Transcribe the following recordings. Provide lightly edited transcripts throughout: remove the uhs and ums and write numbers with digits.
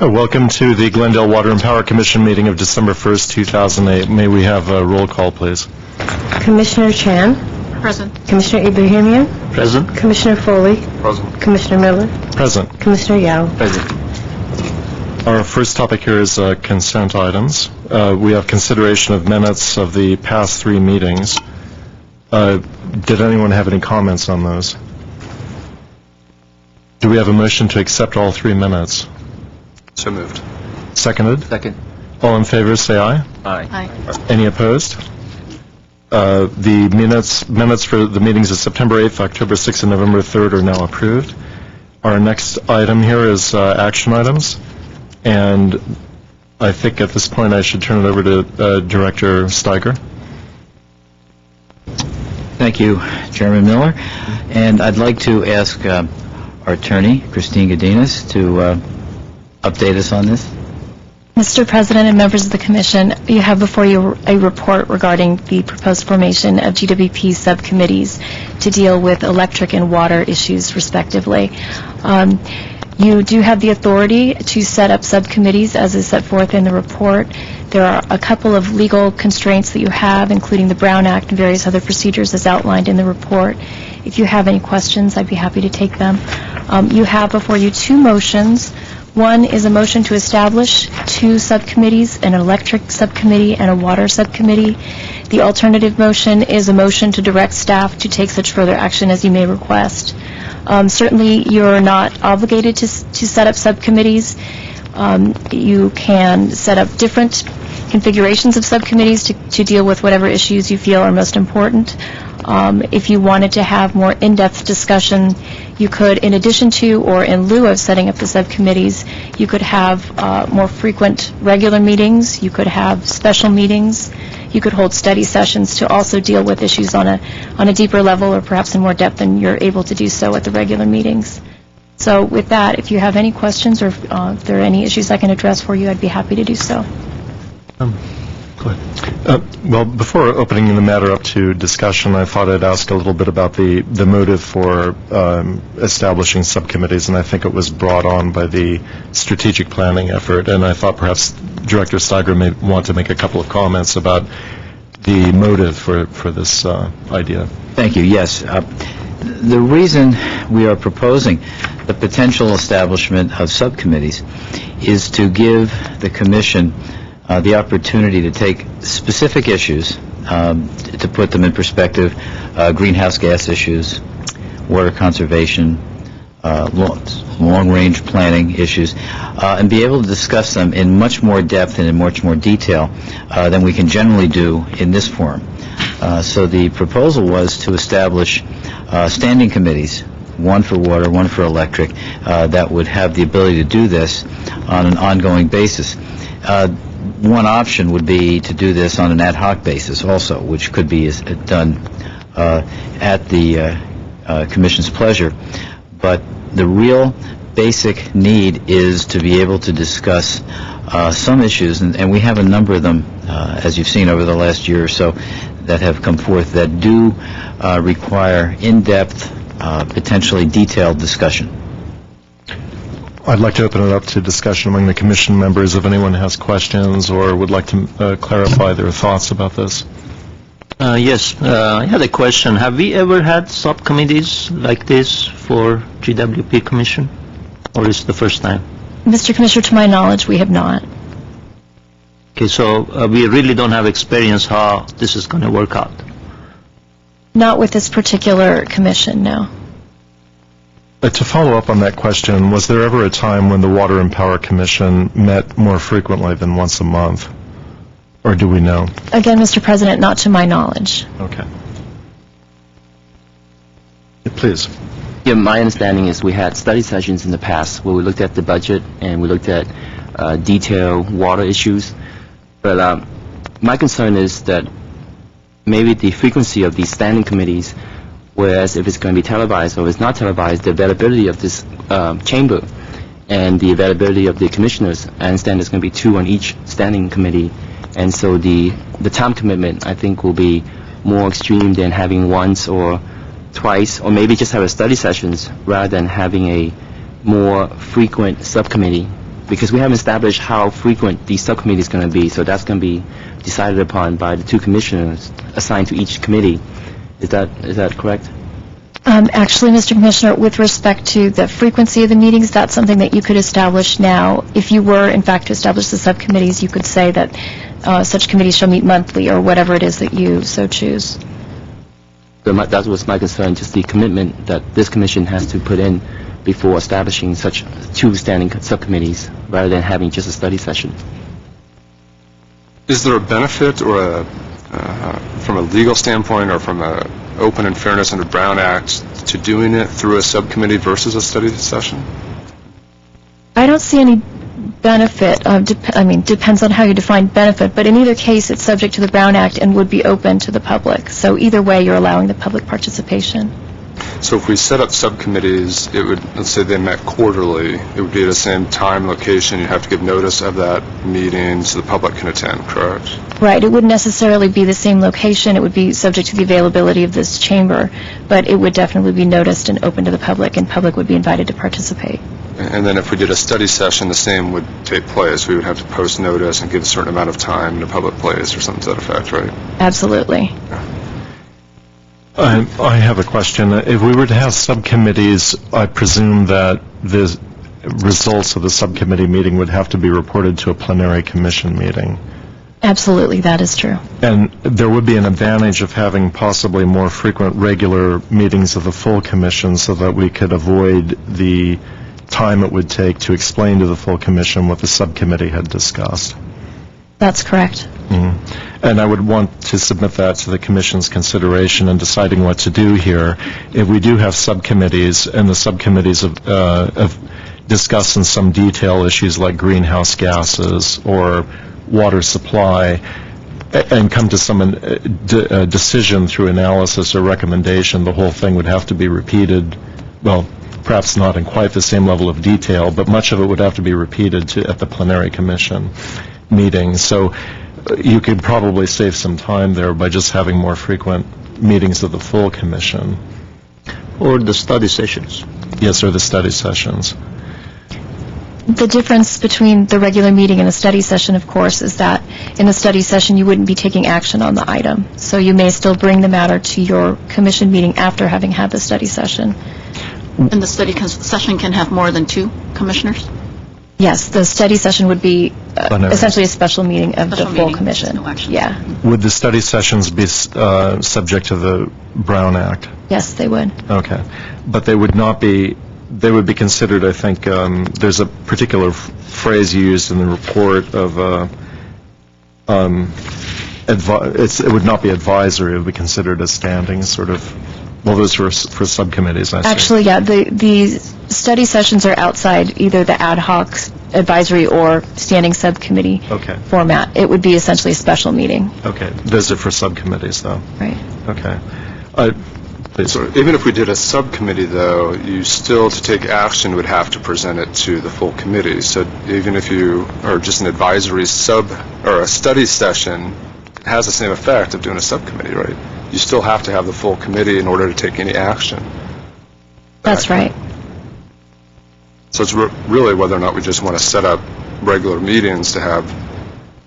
Welcome to the Glendale Water and Power Commission meeting of December 1st, 2008. May we have a roll call, please? Commissioner Chan. Present. Commissioner Ibrahimian. Present. Commissioner Foley. Present. Commissioner Miller. Present. Commissioner Yao. Present. Our first topic here is consent items. We have consideration of minutes of the past 3 meetings. Did anyone have any comments on those? Do we have a motion to accept all 3 minutes? So moved. Seconded? Second. All in favor, say aye. Aye. Aye. Any opposed? The minutes for the meetings of September 8th, October 6th, and November 3rd are now approved. Our next item here is action items. And I think at this point I should turn it over to Director Steiger. Thank you, Chairman Miller. And I'd like to ask our attorney, Christine Godinez, to update us on this. Mr. President and members of the Commission, you have before you a report regarding the proposed formation of GWP subcommittees to deal with electric and water issues, respectively. You do have the authority to set up subcommittees, as is set forth in the report. There are a couple of legal constraints that you have, including the Brown Act and various other procedures as outlined in the report. If you have any questions, I'd be happy to take them. You have before you 2 motions. One is a motion to establish 2 subcommittees, an electric subcommittee and a water subcommittee. The alternative motion is a motion to direct staff to take such further action as you may request. Certainly, you're not obligated to set up subcommittees. You can set up different configurations of subcommittees to deal with whatever issues you feel are most important. If you wanted to have more in-depth discussion, you could, in addition to or in lieu of setting up the subcommittees, you could have more frequent regular meetings. You could have special meetings. You could hold study sessions to also deal with issues on a deeper level or perhaps in more depth than you're able to do so at the regular meetings. So with that, if you have any questions or if there are any issues I can address for you, I'd be happy to do so. Go ahead. Well, before opening the matter up to discussion, I thought I'd ask a little bit about the motive for establishing subcommittees, and I think it was brought on by the strategic planning effort, and I thought perhaps Director Steiger may want to make a couple of comments about the motive for this idea. Thank you. Yes. The reason we are proposing the potential establishment of subcommittees is to give the Commission the opportunity to take specific issues, to put them in perspective, greenhouse gas issues, water conservation, long-range planning issues, and be able to discuss them in much more depth and in much more detail than we can generally do in this forum. So the proposal was to establish standing committees, one for water, one for electric, that would have the ability to do this on an ongoing basis. One option would be to do this on an ad hoc basis also, which could be done at the Commission's pleasure. But the real basic need is to be able to discuss some issues, and we have a number of them, as you've seen over the last year or so, that have come forth that do require in-depth, potentially detailed discussion. I'd like to open it up to discussion among the Commission members if anyone has questions or would like to clarify their thoughts about this. Yes, I had a question. Have we ever had subcommittees like this for GWP Commission, or is it the first time? Mr. Commissioner, to my knowledge, we have not. Okay, so we really don't have experience how this is going to work out. Not with this particular commission, no. To follow up on that question, was there ever a time when the Water and Power Commission met more frequently than once a month? Or do we know? Again, Mr. President, not to my knowledge. Okay. Please. Yeah, my understanding is we had study sessions in the past where we looked at the budget and we looked at detailed water issues. But my concern is that maybe the frequency of these standing committees, whereas if it's going to be televised or if it's not televised, the availability of this chamber and the availability of the commissioners, I understand there's going to be 2 on each standing committee, and so the time commitment, I think, will be more extreme than having once or twice, or maybe just have a study sessions rather than having a more frequent subcommittee because we haven't established how frequent the subcommittee is going to be, so that's going to be decided upon by the two commissioners assigned to each committee. Is that correct? Actually, Mr. Commissioner, with respect to the frequency of the meetings, that's something that you could establish now. If you were, in fact, to establish the subcommittees, you could say that such committees shall meet monthly or whatever it is that you so choose. That was my concern, just the commitment that this commission has to put in before establishing such two standing subcommittees, rather than having just a study session. Is there a benefit or from a legal standpoint or from a open and fairness under Brown Act to doing it through a subcommittee versus a study session? I don't see any benefit. Depends on how you define benefit, but in either case, it's subject to the Brown Act and would be open to the public. So either way, you're allowing the public participation. So if we set up subcommittees, it would, let's say they met quarterly, it would be at the same time, location, you'd have to give notice of that meeting so the public can attend, correct? Right. It wouldn't necessarily be the same location. It would be subject to the availability of this chamber, but it would definitely be noticed and open to the public, and public would be invited to participate. And then if we did a study session, the same would take place. We would have to post notice and give a certain amount of time in a public place or something to that effect, right? Absolutely. I have a question. If we were to have subcommittees, I presume that the results of the subcommittee meeting would have to be reported to a plenary commission meeting. Absolutely, that is true. And there would be an advantage of having possibly more frequent regular meetings of the full commission so that we could avoid the time it would take to explain to the full commission what the subcommittee had discussed. That's correct. Mm-hmm. And I would want to submit that to the Commission's consideration in deciding what to do here. If we do have subcommittees, and the subcommittees have discussed in some detail issues like greenhouse gases or water supply, and come to some decision through analysis or recommendation, the whole thing would have to be repeated, well, perhaps not in quite the same level of detail, but much of it would have to be repeated at the plenary commission meeting. So you could probably save some time there by just having more frequent meetings of the full commission. Or the study sessions. Yes, or the study sessions. The difference between the regular meeting and a study session, of course, is that in a study session you wouldn't be taking action on the item. So you may still bring the matter to your commission meeting after having had the study session. And the study session can have more than two commissioners? Yes, the study session would be essentially a special meeting of the full meeting, commission. no action. Yeah. Would the study sessions be subject to the Brown Act? Yes, they would. Okay. But they would not be, they would be considered, I think, there's a particular phrase used in the report of, it would not be advisory, it would be considered a standing sort of, well, those were for subcommittees, I see. Actually, yeah, the study sessions are outside either the ad hoc advisory or standing subcommittee Okay. format. It would be essentially a special meeting. Okay. Those are for subcommittees, though. Right. Okay. Please. So even if we did a subcommittee, though, you still, to take action, would have to present it to the full committee. So even if you are just an advisory or a study session, it has the same effect of doing a subcommittee, right? You still have to have the full committee in order to take any action. That's right. So it's really whether or not we just want to set up regular meetings to have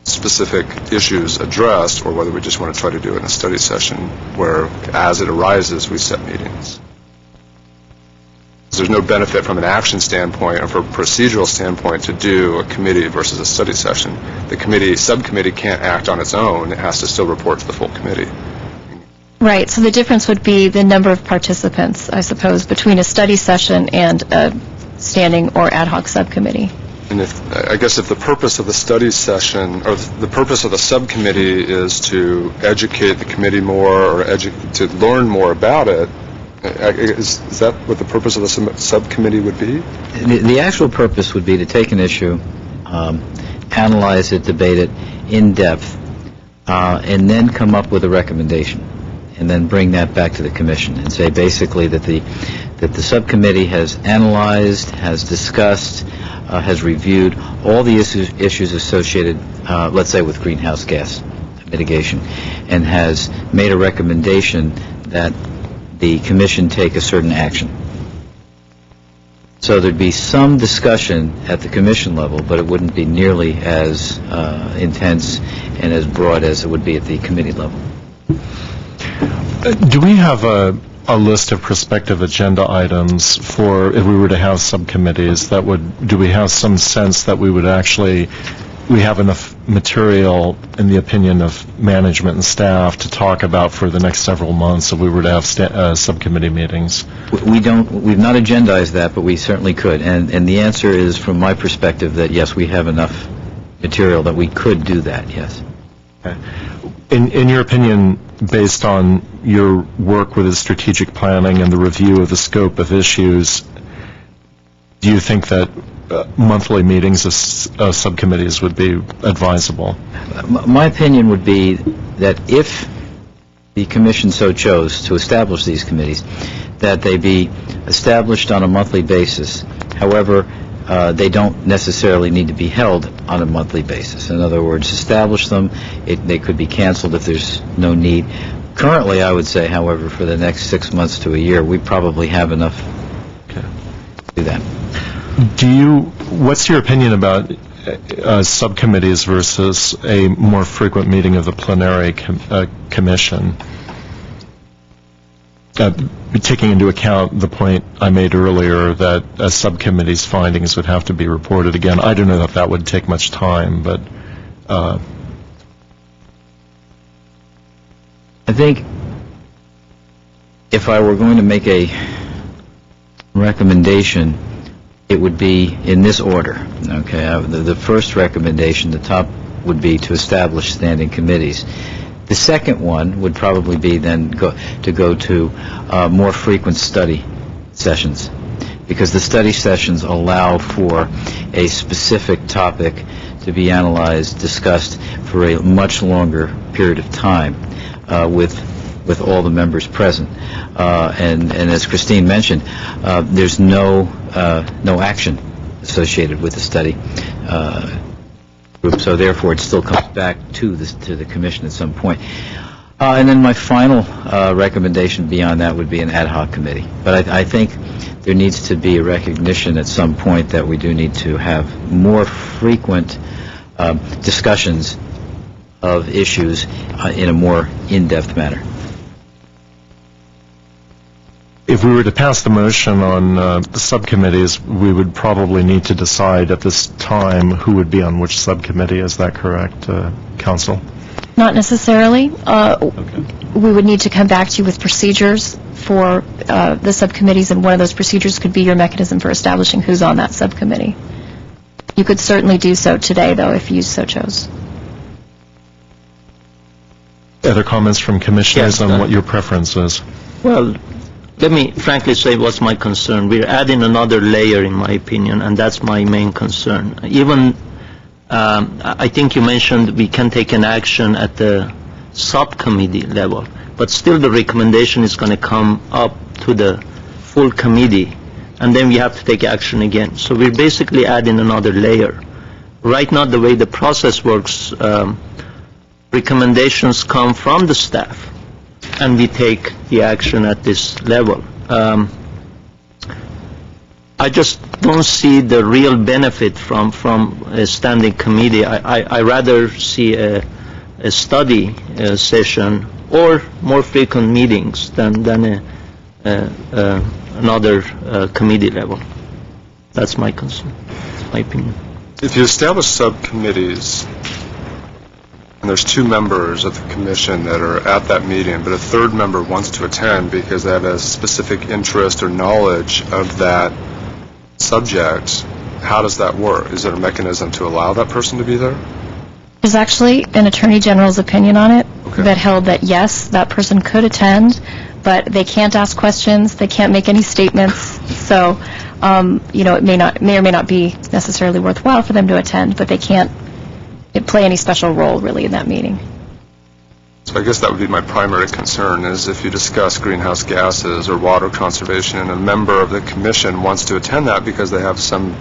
specific issues addressed, or whether we just want to try to do it in a study session where, as it arises, we set meetings. So there's no benefit from an action standpoint or from a procedural standpoint to do a committee versus a study session. The subcommittee can't act on its own. It has to still report to the full committee. Right. So the difference would be the number of participants, I suppose, between a study session and a standing or ad hoc subcommittee. And I guess if the purpose of the study session, or the purpose of the subcommittee is to educate the committee more, or to learn more about it, is that what the purpose of the subcommittee would be? The actual purpose would be to take an issue, analyze it, debate it in depth, and then come up with a recommendation, and then bring that back to the commission and say basically that the subcommittee has analyzed, has discussed, has reviewed all the issues associated, let's say, with greenhouse gas mitigation, and has made a recommendation that the commission take a certain action. So there'd be some discussion at the commission level, but it wouldn't be nearly as intense and as broad as it would be at the committee level. Do we have a list of prospective agenda items for, if we were to have subcommittees, that would, do we have some sense that we would actually, we have enough material, in the opinion of management and staff, to talk about for the next several months if we were to have subcommittee meetings? We've not agendized that, but we certainly could. And the answer is, from my perspective, that yes, we have enough material that we could do that, yes. Okay. In your opinion, based on your work with the strategic planning and the review of the scope of issues, do you think that monthly meetings of subcommittees would be advisable? My opinion would be that if the commission so chose to establish these committees, that they be established on a monthly basis. However, they don't necessarily need to be held on a monthly basis. In other words, establish them. They could be canceled if there's no need. Currently, I would say, however, for the next 6 months to a year, we probably have enough to do that. What's your opinion about subcommittees versus a more frequent meeting of the plenary commission? Taking into account the point I made earlier that a subcommittee's findings would have to be reported again. I don't know if that would take much time, but... I think if I were going to make a recommendation, it would be in this order. Okay, the first recommendation, the top, would be to establish standing committees. The second one would probably be then to go to more frequent study sessions, because the study sessions allow for a specific topic to be analyzed, discussed for a much longer period of time with all the members present. And as Christine mentioned, there's no action associated with the study group, so therefore it still comes back to the commission at some point. And then my final recommendation beyond that would be an ad hoc committee. But I think there needs to be a recognition at some point that we do need to have more frequent discussions of issues in a more in-depth manner. If we were to pass the motion on the subcommittees, we would probably need to decide at this time who would be on which subcommittee. Is that correct, Counsel? Not necessarily. Okay. We would need to come back to you with procedures for the subcommittees, and one of those procedures could be your mechanism for establishing who's on that subcommittee. You could certainly do so today, though, if you so chose. Other comments from commissioners Yes, on what your preference is? Well, let me frankly say what's my concern. We're adding another layer, in my opinion, and that's my main concern. Even, I think you mentioned we can take an action at the subcommittee level, but still the recommendation is going to come up to the full committee, and then we have to take action again. So we're basically adding another layer. Right now, the way the process works, recommendations come from the staff, and we take the action at this level. I just don't see the real benefit from a standing committee. I rather see a study session or more frequent meetings than another committee level. That's my concern, my opinion. If you establish subcommittees, and there's 2 members of the commission that are at that meeting, but a third member wants to attend because they have a specific interest or knowledge of that subject, how does that work? Is there a mechanism to allow that person to be there? There's actually an Attorney General's opinion on it Okay. that held that, yes, that person could attend, but they can't ask questions, they can't make any statements, so, it may or may not be necessarily worthwhile for them to attend, but they can't play any special role, really, in that meeting. So I guess that would be my primary concern, is if you discuss greenhouse gases or water conservation and a member of the commission wants to attend that because they have some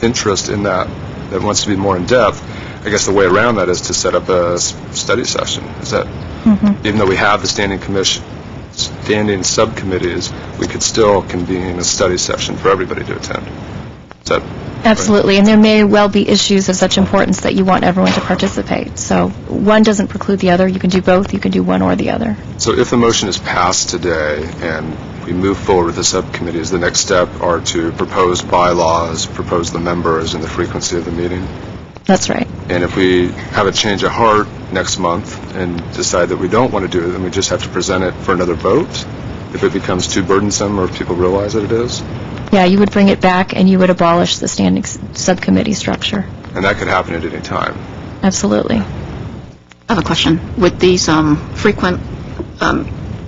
interest in that wants to be more in-depth, I guess the way around that is to set up a study session. Is that, even though we have the standing commission, standing subcommittees, we could still convene a study session for everybody to attend. Is that Absolutely, and there may well be issues of such importance that you want everyone to participate. So one doesn't preclude the other. You can do both. You can do one or the other. So if the motion is passed today and we move forward with the subcommittees, the next step are to propose bylaws, propose the members, and the frequency of the meeting? That's right. And if we have a change of heart next month and decide that we don't want to do it, then we just have to present it for another vote if it becomes too burdensome or if people realize that it is? Yeah, you would bring it back and you would abolish the standing subcommittee structure. And that could happen at any time. Absolutely. I have a question. With these frequent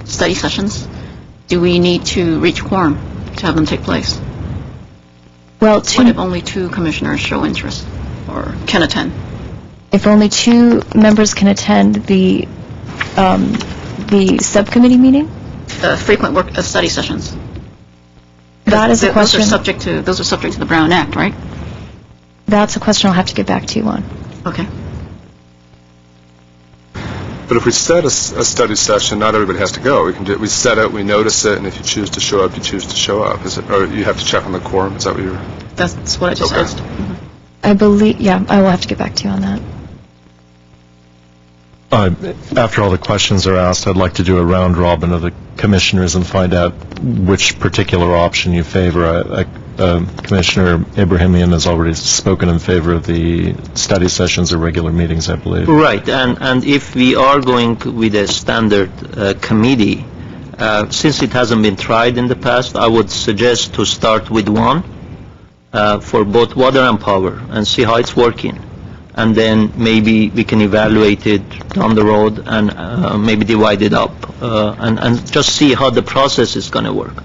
study sessions, do we need to reach quorum to have them take place? Well, What if only 2 commissioners show interest or can attend? if only 2 members can attend the subcommittee meeting, Frequent work study sessions. that is a question. Those are subject to the Brown Act, right? That's a question I'll have to get back to you on. Okay. But if we set a study session, not everybody has to go. We set it, we notice it, and if you choose to show up, you choose to show up. Or you have to check on the quorum? Is that what you're... That's what I just Okay. asked. Mhm. I believe, yeah, I will have to get back to you on that. After all the questions are asked, I'd like to do a round robin of the commissioners and find out which particular option you favor. Commissioner Abrahamian has already spoken in favor of the study sessions or regular meetings, I believe. Right, and if we are going with a standard committee, since it hasn't been tried in the past, I would suggest to start with one for both water and power and see how it's working. And then maybe we can evaluate it down the road and maybe divide it up and just see how the process is going to work.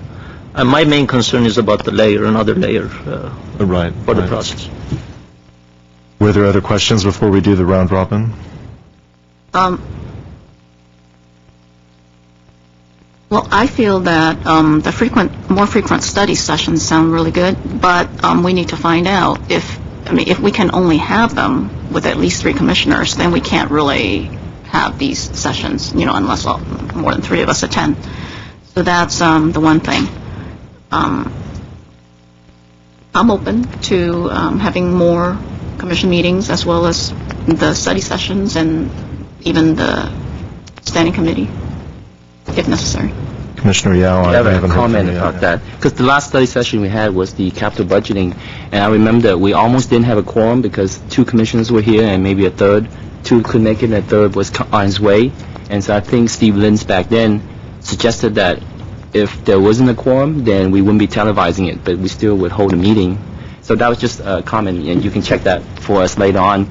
And my main concern is about the layer, another layer Right. for the right. process. Were there other questions before we do the round robin? Well, I feel that the more frequent study sessions sound really good, but we need to find out if we can only have them with at least 3 commissioners, then we can't really have these sessions, unless more than 3 of us attend. So that's the one thing. I'm open to having more commission meetings as well as the study sessions and even the standing committee, if necessary. Commissioner Yao, I I have haven't a heard from comment you about yet. that, because the last study session we had was the capital budgeting, and I remember we almost didn't have a quorum because 2 commissioners were here and maybe a third. 2 couldn't make it, and a third was on his way. And so I think Steve Lins back then suggested that if there wasn't a quorum, then we wouldn't be televising it, but we still would hold a meeting. So that was just a comment, and you can check that for us later on.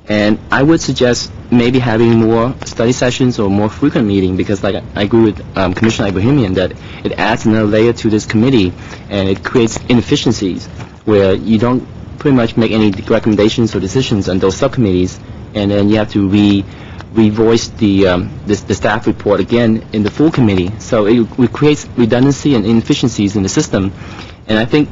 And I would suggest maybe having more study sessions or more frequent meeting, because like I agree with Commissioner Ibrahimian that it adds another layer to this committee and it creates inefficiencies where you don't pretty much make any recommendations or decisions on those subcommittees, and then you have to revoice the staff report again in the full committee. So it creates redundancy and inefficiencies in the system. And I think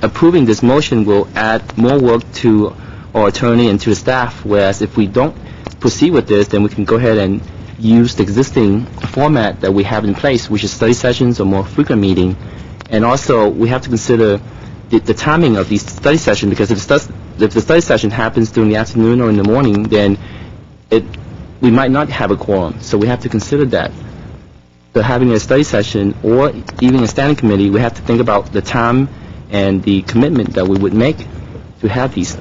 approving this motion will add more work to our attorney and to the staff, whereas if we don't proceed with this, then we can go ahead and use the existing format that we have in place, which is study sessions or more frequent meeting. And also, we have to consider the timing of these study sessions, because if the study session happens during the afternoon or in the morning, then we might not have a quorum. So we have to consider that. So having a study session or even a standing committee, we have to think about the time and the commitment that we would make to have these.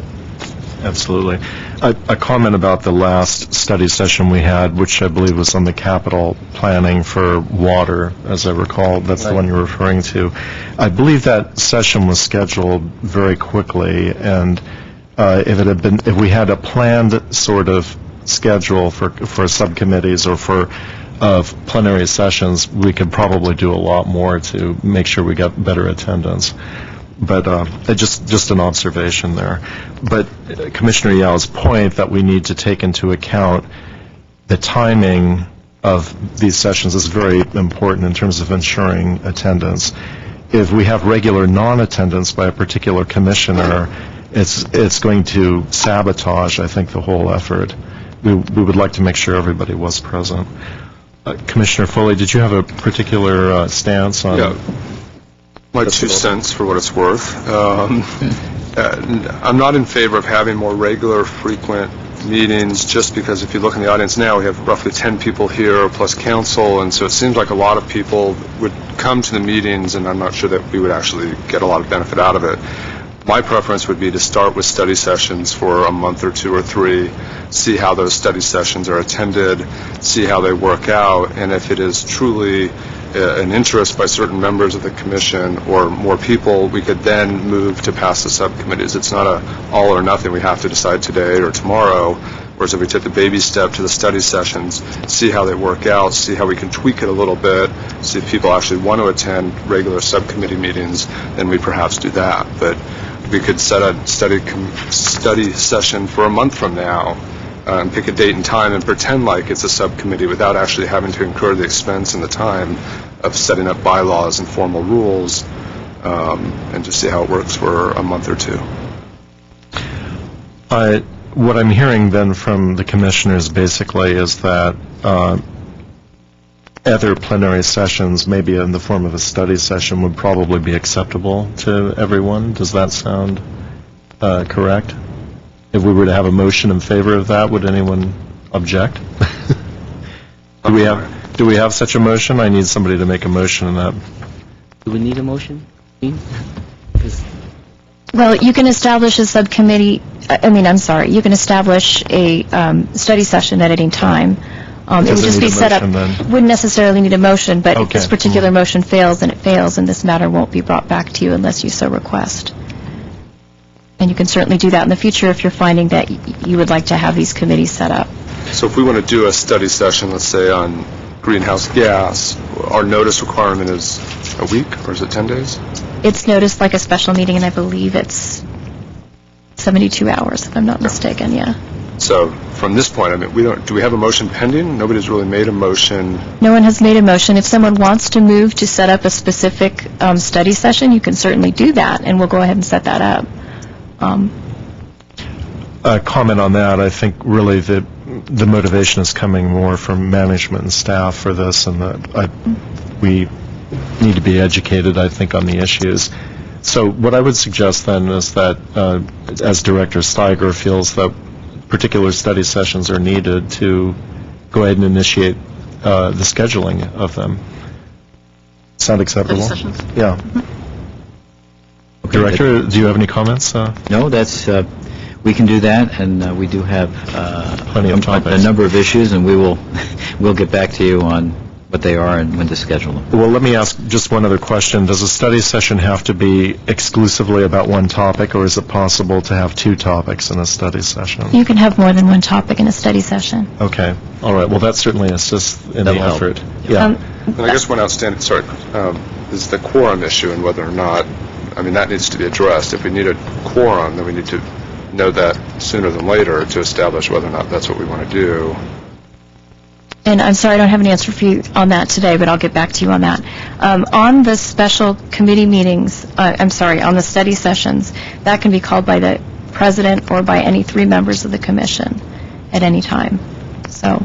Absolutely. A comment about the last study session we had, which I believe was on the capital planning for water, as I recall. That's the one you're referring to. I believe that session was scheduled very quickly, and if we had a planned sort of schedule for subcommittees or for plenary sessions, we could probably do a lot more to make sure we got better attendance. But just an observation there. But Commissioner Yao's point that we need to take into account the timing of these sessions is very important in terms of ensuring attendance. If we have regular non-attendance by a particular commissioner, it's going to sabotage, I think, the whole effort. We would like to make sure everybody was present. Commissioner Foley, did you have a particular stance on? Yeah. My 2 cents for what it's worth. I'm not in favor of having more regular, frequent meetings, just because if you look in the audience now, we have roughly 10 people here plus council, and so it seems like a lot of people would come to the meetings, and I'm not sure that we would actually get a lot of benefit out of it. My preference would be to start with study sessions for a month or 2 or 3, see how those study sessions are attended, see how they work out, and if it is truly an interest by certain members of the commission or more people, we could then move to pass the subcommittees. It's not a all or nothing. We have to decide today or tomorrow. Whereas if we took the baby step to the study sessions, see how they work out, see how we can tweak it a little bit, see if people actually want to attend regular subcommittee meetings, then we perhaps do that. But we could set a study session for a month from now, and pick a date and time and pretend like it's a subcommittee without actually having to incur the expense and the time of setting up bylaws and formal rules, and just see how it works for a month or 2. What I'm hearing then from the commissioners basically is that other plenary sessions, maybe in the form of a study session, would probably be acceptable to everyone. Does that sound correct? If we were to have a motion in favor of that, would anyone object? Do we have such a motion? I need somebody to make a motion on that. Do we need a motion? Well, you can establish a subcommittee, you can establish a study session at any time. It would Does it just need be a set up, motion then? wouldn't necessarily need a motion, but if Okay. this particular motion fails, then it fails, and this matter won't be brought back to you unless you so request. And you can certainly do that in the future if you're finding that you would like to have these committees set up. So if we want to do a study session, let's say on greenhouse gas, our notice requirement is a week, or is it 10 days? It's noticed like a special meeting, and I believe it's 72 hours, if I'm not mistaken, yeah. So from this point, do we have a motion pending? Nobody's really made a motion. No one has made a motion. If someone wants to move to set up a specific study session, you can certainly do that, and we'll go ahead and set that up. A comment on that, I think really the motivation is coming more from management and staff for this, and we need to be educated, I think, on the issues. So what I would suggest then is that, as Director Steiger feels that particular study sessions are needed, to go ahead and initiate the scheduling of them. Sound acceptable? Study sessions? Yeah. Director, do you have any comments? No, we can do that, and we do have Plenty of topics. a number of issues, and we'll get back to you on what they are and when to schedule them. Well, let me ask just one other question. Does a study session have to be exclusively about one topic, or is it possible to have 2 topics in a study session? You can have more than one topic in a study session. Okay. All right. Well, that certainly assists in the That'll help. effort. Yeah. And I guess one outstanding, is the quorum issue, and whether or not, that needs to be addressed. If we need a quorum, then we need to know that sooner than later to establish whether or not that's what we want to do. And I'm sorry, I don't have an answer for you on that today, but I'll get back to you on that. On the special committee meetings, on the study sessions, that can be called by the president or by any 3 members of the commission at any time. So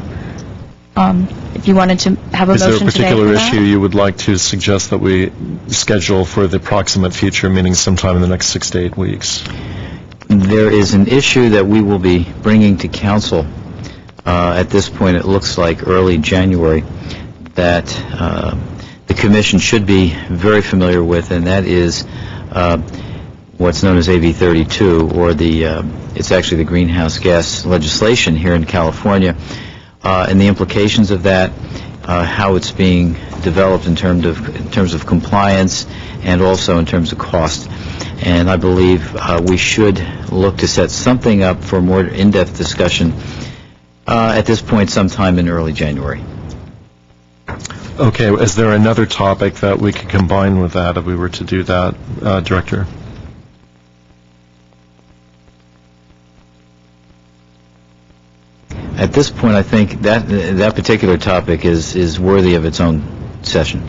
if you wanted to have a Is there a motion today particular for that? issue you would like to suggest that we schedule for the approximate future, meaning sometime in the next 6 to 8 weeks? There is an issue that we will be bringing to council. At this point, it looks like early January, that the commission should be very familiar with, and that is what's known as AB 32, or it's actually the greenhouse gas legislation here in California, and the implications of that, how it's being developed in terms of compliance, and also in terms of cost. And I believe we should look to set something up for more in-depth discussion at this point sometime in early January. Okay. Is there another topic that we could combine with that if we were to do that, Director? At this point, I think that particular topic is worthy of its own session.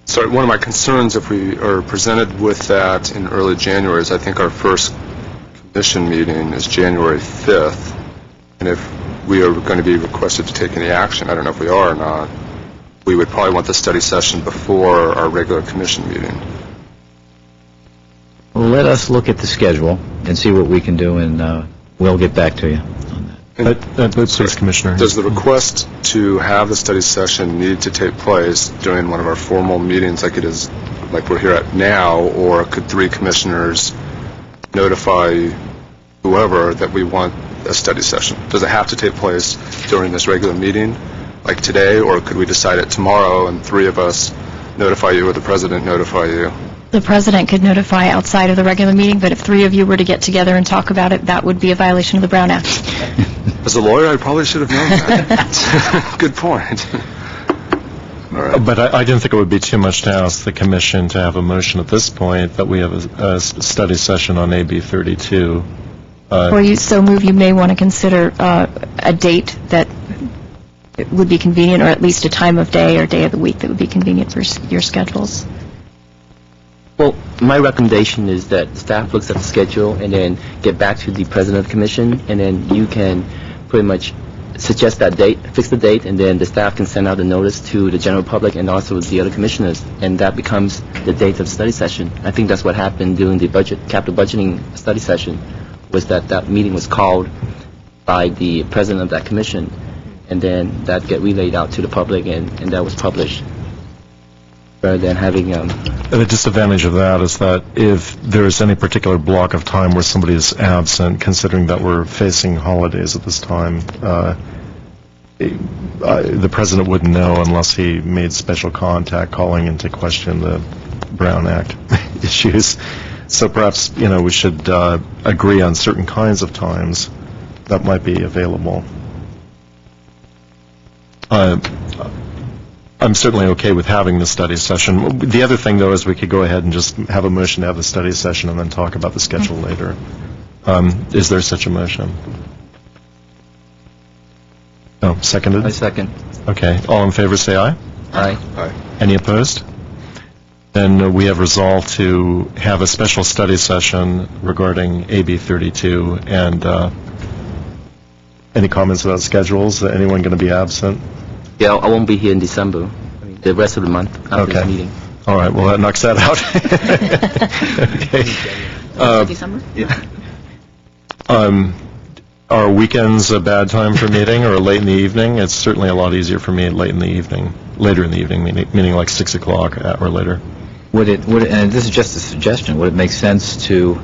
So one of my concerns, if we are presented with that in early January, is I think our first commission meeting is January 5th. And if we are going to be requested to take any action, I don't know if we are or not, we would probably want the study session before our regular commission meeting. Well, let us look at the schedule and see what we can do, and we'll get back to you on that. Please, Commissioner. Does the request to have the study session need to take place during one of our formal meetings like it is, like we're here at now, or could 3 commissioners notify whoever that we want a study session? Does it have to take place during this regular meeting, like today, or could we decide it tomorrow and 3 of us notify you or the president notify you? The president could notify outside of the regular meeting, but if 3 of you were to get together and talk about it, that would be a violation of the Brown Act. As a lawyer, I probably should have known that. Good point. All right. But I didn't think it would be too much to ask the commission to have a motion at this point that we have a study session on AB 32. Or you so move, you may want to consider a date that would be convenient, or at least a time of day or day of the week that would be convenient for your schedules. Well, my recommendation is that staff looks at the schedule and then get back to the president of the commission, and then you can pretty much suggest that date, fix the date, and then the staff can send out a notice to the general public and also the other commissioners, and that becomes the date of the study session. I think that's what happened during the capital budgeting study session, was that meeting was called by the president of that commission, and then that get relayed out to the public, and that was published, rather than having... The disadvantage of that is that if there is any particular block of time where somebody is absent, considering that we're facing holidays at this time, the president wouldn't know unless he made special contact calling into question the Brown Act issues. So perhaps, we should agree on certain kinds of times that might be available. I'm certainly okay with having the study session. The other thing, though, is we could go ahead and just have a motion to have the study session and then talk about the schedule later. Is there such a motion? No, seconded? I second. Okay. All in favor, say aye. Aye. Aye. Any opposed? Then we have resolved to have a special study session regarding AB 32. And any comments about schedules? Anyone going to be absent? Yeah, I won't be here in December. The rest of the month after this Okay. meeting. All right. Well, that knocks that out. Okay. December? Are weekends a bad time for meeting, or late in the evening? It's certainly a lot easier for me later in the evening, meaning like 6 o'clock or later. Would it, and this is just a suggestion, would it make sense to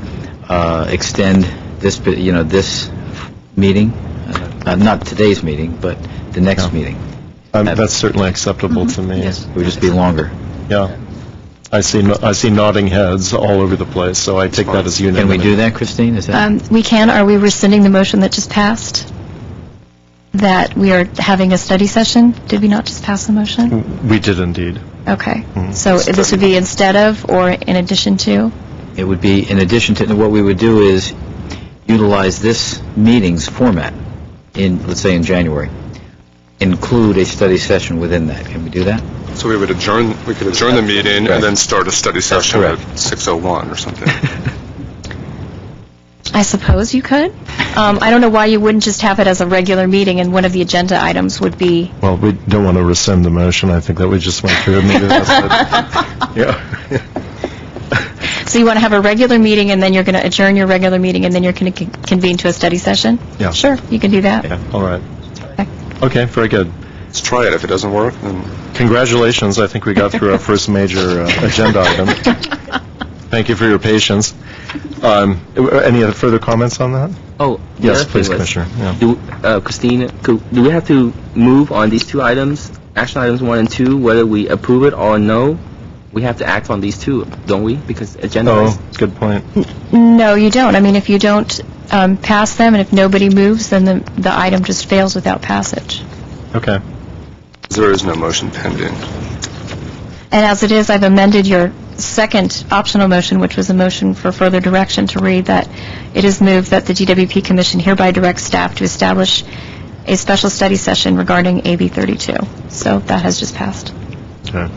extend this, this meeting, not today's meeting, but the next meeting? That's certainly acceptable to me. Yes. It would just be longer. Yeah. I see nodding heads all over the place, so I take that as unanimous. Can we do that, Christine? Is that? We can. Are we rescinding the motion that just passed? That we are having a study session? Did we not just pass the motion? We did indeed. Okay. So this would be instead of or in addition to? It would be in addition to, what we would do is utilize this meeting's format let's say in January. Include a study session within that. Can we do that? So we could adjourn the meeting Right. and then start a study session at correct. 6:01 or something. I suppose you could. I don't know why you wouldn't just have it as a regular meeting, and one of the agenda items would be... Well, we don't want to rescind the motion. I think that we just went through it. Maybe that's it. Yeah. So you want to have a regular meeting, and then you're going to adjourn your regular meeting, and then you're going to convene to a study session? Yeah. Sure, you can do that. Yeah. All right. Okay, very good. Let's try it. If it doesn't work, then... Congratulations. I think we got through our first major agenda item. Thank you for your patience. Any other further comments on that? Oh, the Yes, other please, thing was, Commissioner. Yeah. Christine, do we have to move on these 2 items, action items 1 and 2, whether we approve it or no? We have to act on these 2, don't we? Because agenda Oh, good point. No, you don't. I mean, if you don't pass them, and if nobody moves, then the item just fails without passage. Okay. There is no motion pending. And as it is, I've amended your second optional motion, which was a motion for further direction, to read that it is moved that the GWP Commission hereby directs staff to establish a special study session regarding AB 32. So that has just passed. Okay.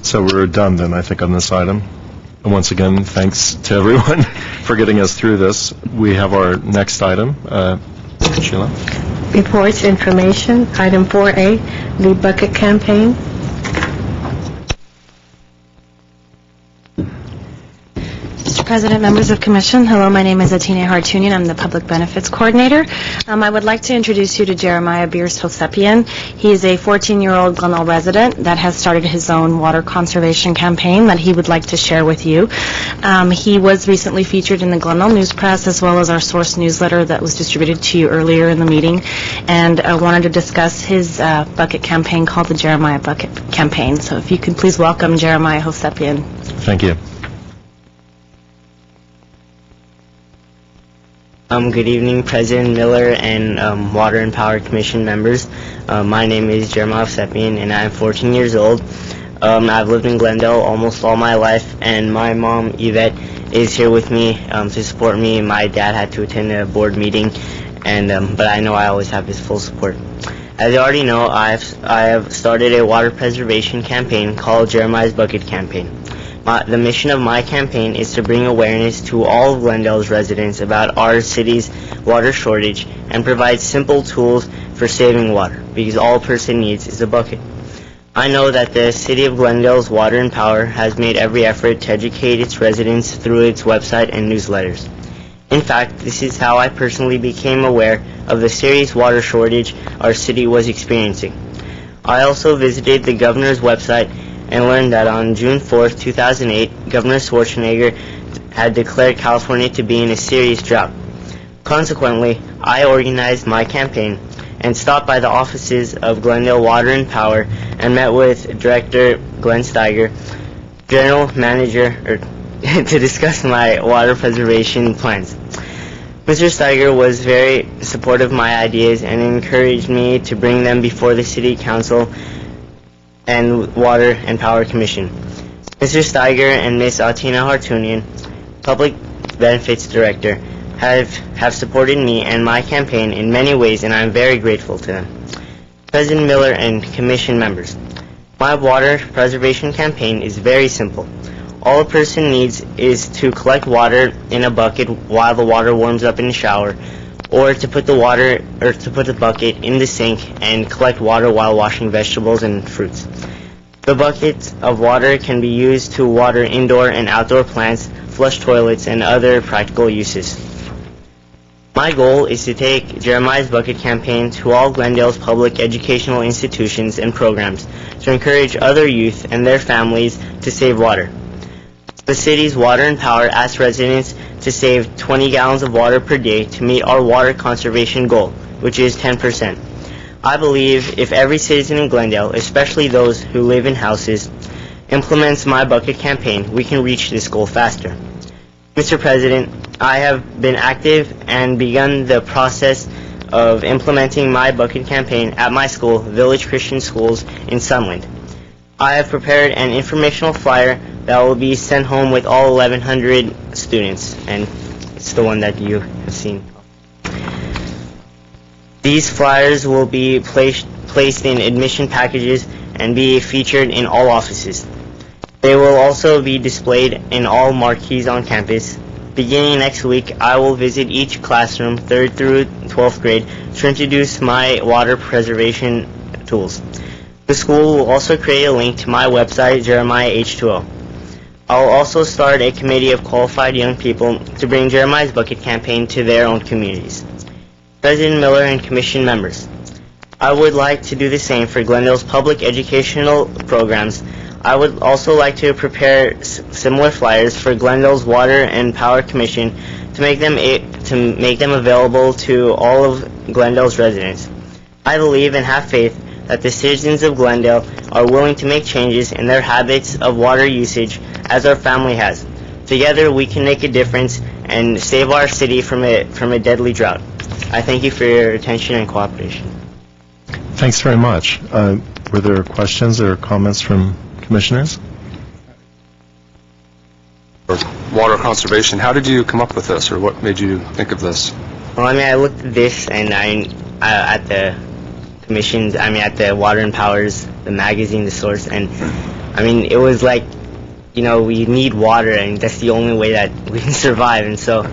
So we're done then, I think, on this item. And once again, thanks to everyone for getting us through this. We have our next item, Sheila? Reports, information. Item 4A, the bucket campaign. Mr. President, members of Commission, hello, my name is Atine Hartunian. I'm the Public Benefits Coordinator. I would like to introduce you to Jeremiah Beers Hosepian. He is a 14-year-old Glendale resident that has started his own water conservation campaign that he would like to share with you. He was recently featured in the Glendale News Press as well as our source newsletter that was distributed to you earlier in the meeting, and I wanted to discuss his bucket campaign called the Jeremiah Bucket Campaign. So if you could please welcome Jeremiah Hosepian. Thank you. Good evening, President Miller and Water and Power Commission members. My name is Jeremiah Hosepian, and I'm 14 years old. I've lived in Glendale almost all my life, and my mom, Yvette, is here with me to support me. My dad had to attend a board meeting, but I know I always have his full support. As you already know, I have started a water preservation campaign called Jeremiah's Bucket Campaign. The mission of my campaign is to bring awareness to all of Glendale's residents about our city's water shortage and provide simple tools for saving water, because all a person needs is a bucket. I know that the City of Glendale's Water and Power has made every effort to educate its residents through its website and newsletters. In fact, this is how I personally became aware of the serious water shortage our city was experiencing. I also visited the governor's website and learned that on June 4th, 2008, Governor Schwarzenegger had declared California to be in a serious drought. Consequently, I organized my campaign and stopped by the offices of Glendale Water and Power and met with Director Glenn Steiger, General Manager, to discuss my water preservation plans. Mr. Steiger was very supportive of my ideas and encouraged me to bring them before the City Council and Water and Power Commission. Mr. Steiger and Ms. Atina Hartunian, Public Benefits Director, have supported me and my campaign in many ways, and I am very grateful to them. President Miller and Commission members, my water preservation campaign is very simple. All a person needs is to collect water in a bucket while the water warms up in the shower, or to put the bucket in the sink and collect water while washing vegetables and fruits. The buckets of water can be used to water indoor and outdoor plants, flush toilets, and other practical uses. My goal is to take Jeremiah's Bucket Campaign to all Glendale's public educational institutions and programs to encourage other youth and their families to save water. The city's Water and Power asks residents to save 20 gallons of water per day to meet our water conservation goal, which is 10%. I believe if every citizen in Glendale, especially those who live in houses, implements my bucket campaign, we can reach this goal faster. Mr. President, I have been active and begun the process of implementing my bucket campaign at my school, Village Christian Schools in Sunland. I have prepared an informational flyer that will be sent home with all 1,100 students, and it's the one that you have seen. These flyers will be placed in admission packages and be featured in all offices. They will also be displayed in all marquees on campus. Beginning next week, I will visit each classroom, 3rd through 12th grade, to introduce my water preservation tools. The school will also create a link to my website, Jeremiah H2O. I will also start a committee of qualified young people to bring Jeremiah's Bucket Campaign to their own communities. President Miller and Commission members, I would like to do the same for Glendale's public educational programs. I would also like to prepare similar flyers for Glendale's Water and Power Commission to make them available to all of Glendale's residents. I believe and have faith that the citizens of Glendale are willing to make changes in their habits of water usage as our family has. Together we can make a difference and save our city from a deadly drought. I thank you for your attention and cooperation. Thanks very much. Were there questions or comments from commissioners? Or water conservation, how did you come up with this, or what made you think of this? Well, I looked at this, and at the commissions, at the Water and Powers, the magazine, the source, and it was like, we need water, and that's the only way that we can survive. And so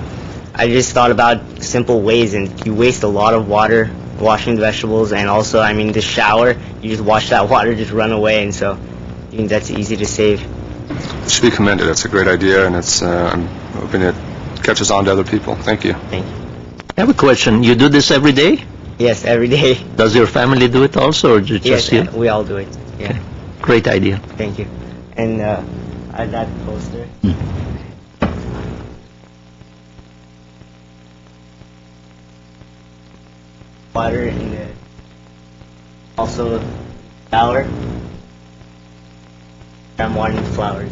I just thought about simple ways, and you waste a lot of water washing the vegetables, and also, I mean, the shower, you just watch that water just run away, and so I think that's easy to save. It should be commended. It's a great idea, and it's, I'm hoping it catches on to other people. Thank you. Thank you. I have a question. You do this every day? Yes, every day. Does your family do it also, or just Yes, you? we all do it. Yeah. Okay. Great idea. Thank you. And that poster. Water in the also shower. I'm watering the flowers.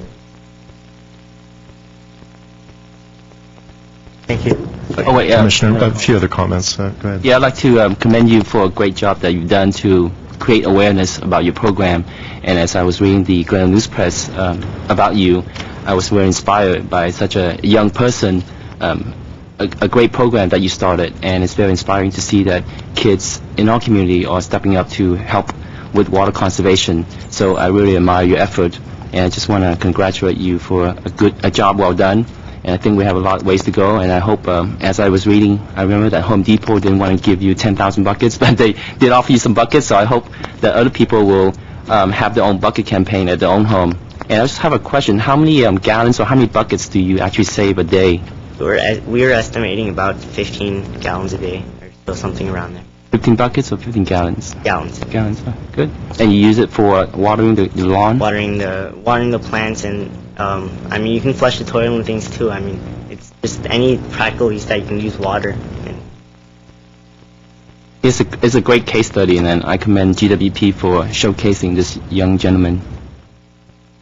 Thank you. Oh, wait, Commissioner, a few other comments. Go ahead. Yeah, I'd like to commend you for a great job that you've done to create awareness about your program. And as I was reading the Glendale News Press about you, I was very inspired by such a young person, a great program that you started. And it's very inspiring to see that kids in our community are stepping up to help with water conservation. So I really admire your effort, and I just want to congratulate you for a job well done. And I think we have a lot of ways to go, and I hope, as I was reading, I remember that Home Depot didn't want to give you 10,000 buckets, but they did offer you some buckets, so I hope that other people will have their own bucket campaign at their own home. And I just have a question. How many gallons or how many buckets do you actually save a day? We're estimating about 15 gallons a day, or so something around there. 15 buckets or 15 gallons? Gallons. Gallons, oh, good. And you use it for watering the lawn? Watering the plants, and I mean, you can flush the toilet and things too. I mean, it's just any practical use that you can use water. And It's a great case study, and then I commend GWP for showcasing this young gentleman.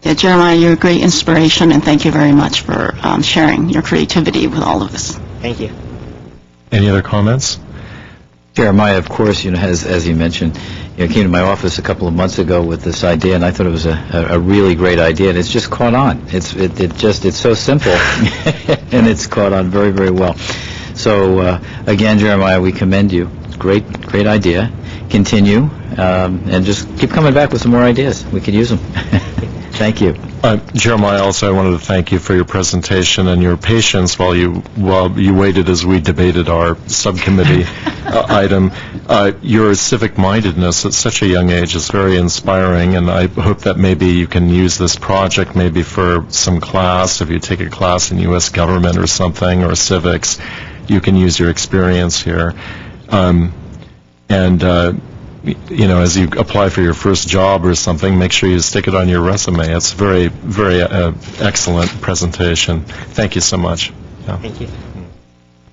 Yeah, Jeremiah, you're a great inspiration, and thank you very much for sharing your creativity with all of us. thank you. Any other comments? Jeremiah, of course, as you mentioned, came to my office a couple of months ago with this idea, and I thought it was a really great idea, and it's just caught on. It's so simple, and it's caught on very, very well. So, again, Jeremiah, we commend you. It's great idea. Continue, and just keep coming back with some more ideas. We could use them. Thank you. Jeremiah, also I wanted to thank you for your presentation and your patience while you waited as we debated our subcommittee item. Your civic-mindedness at such a young age is very inspiring, and I hope that maybe you can use this project maybe for some class. If you take a class in U.S. government or something, or civics, you can use your experience here. As you apply for your first job or something, make sure you stick it on your resume. It's very, very excellent presentation. Thank you so much. Yeah. Thank you.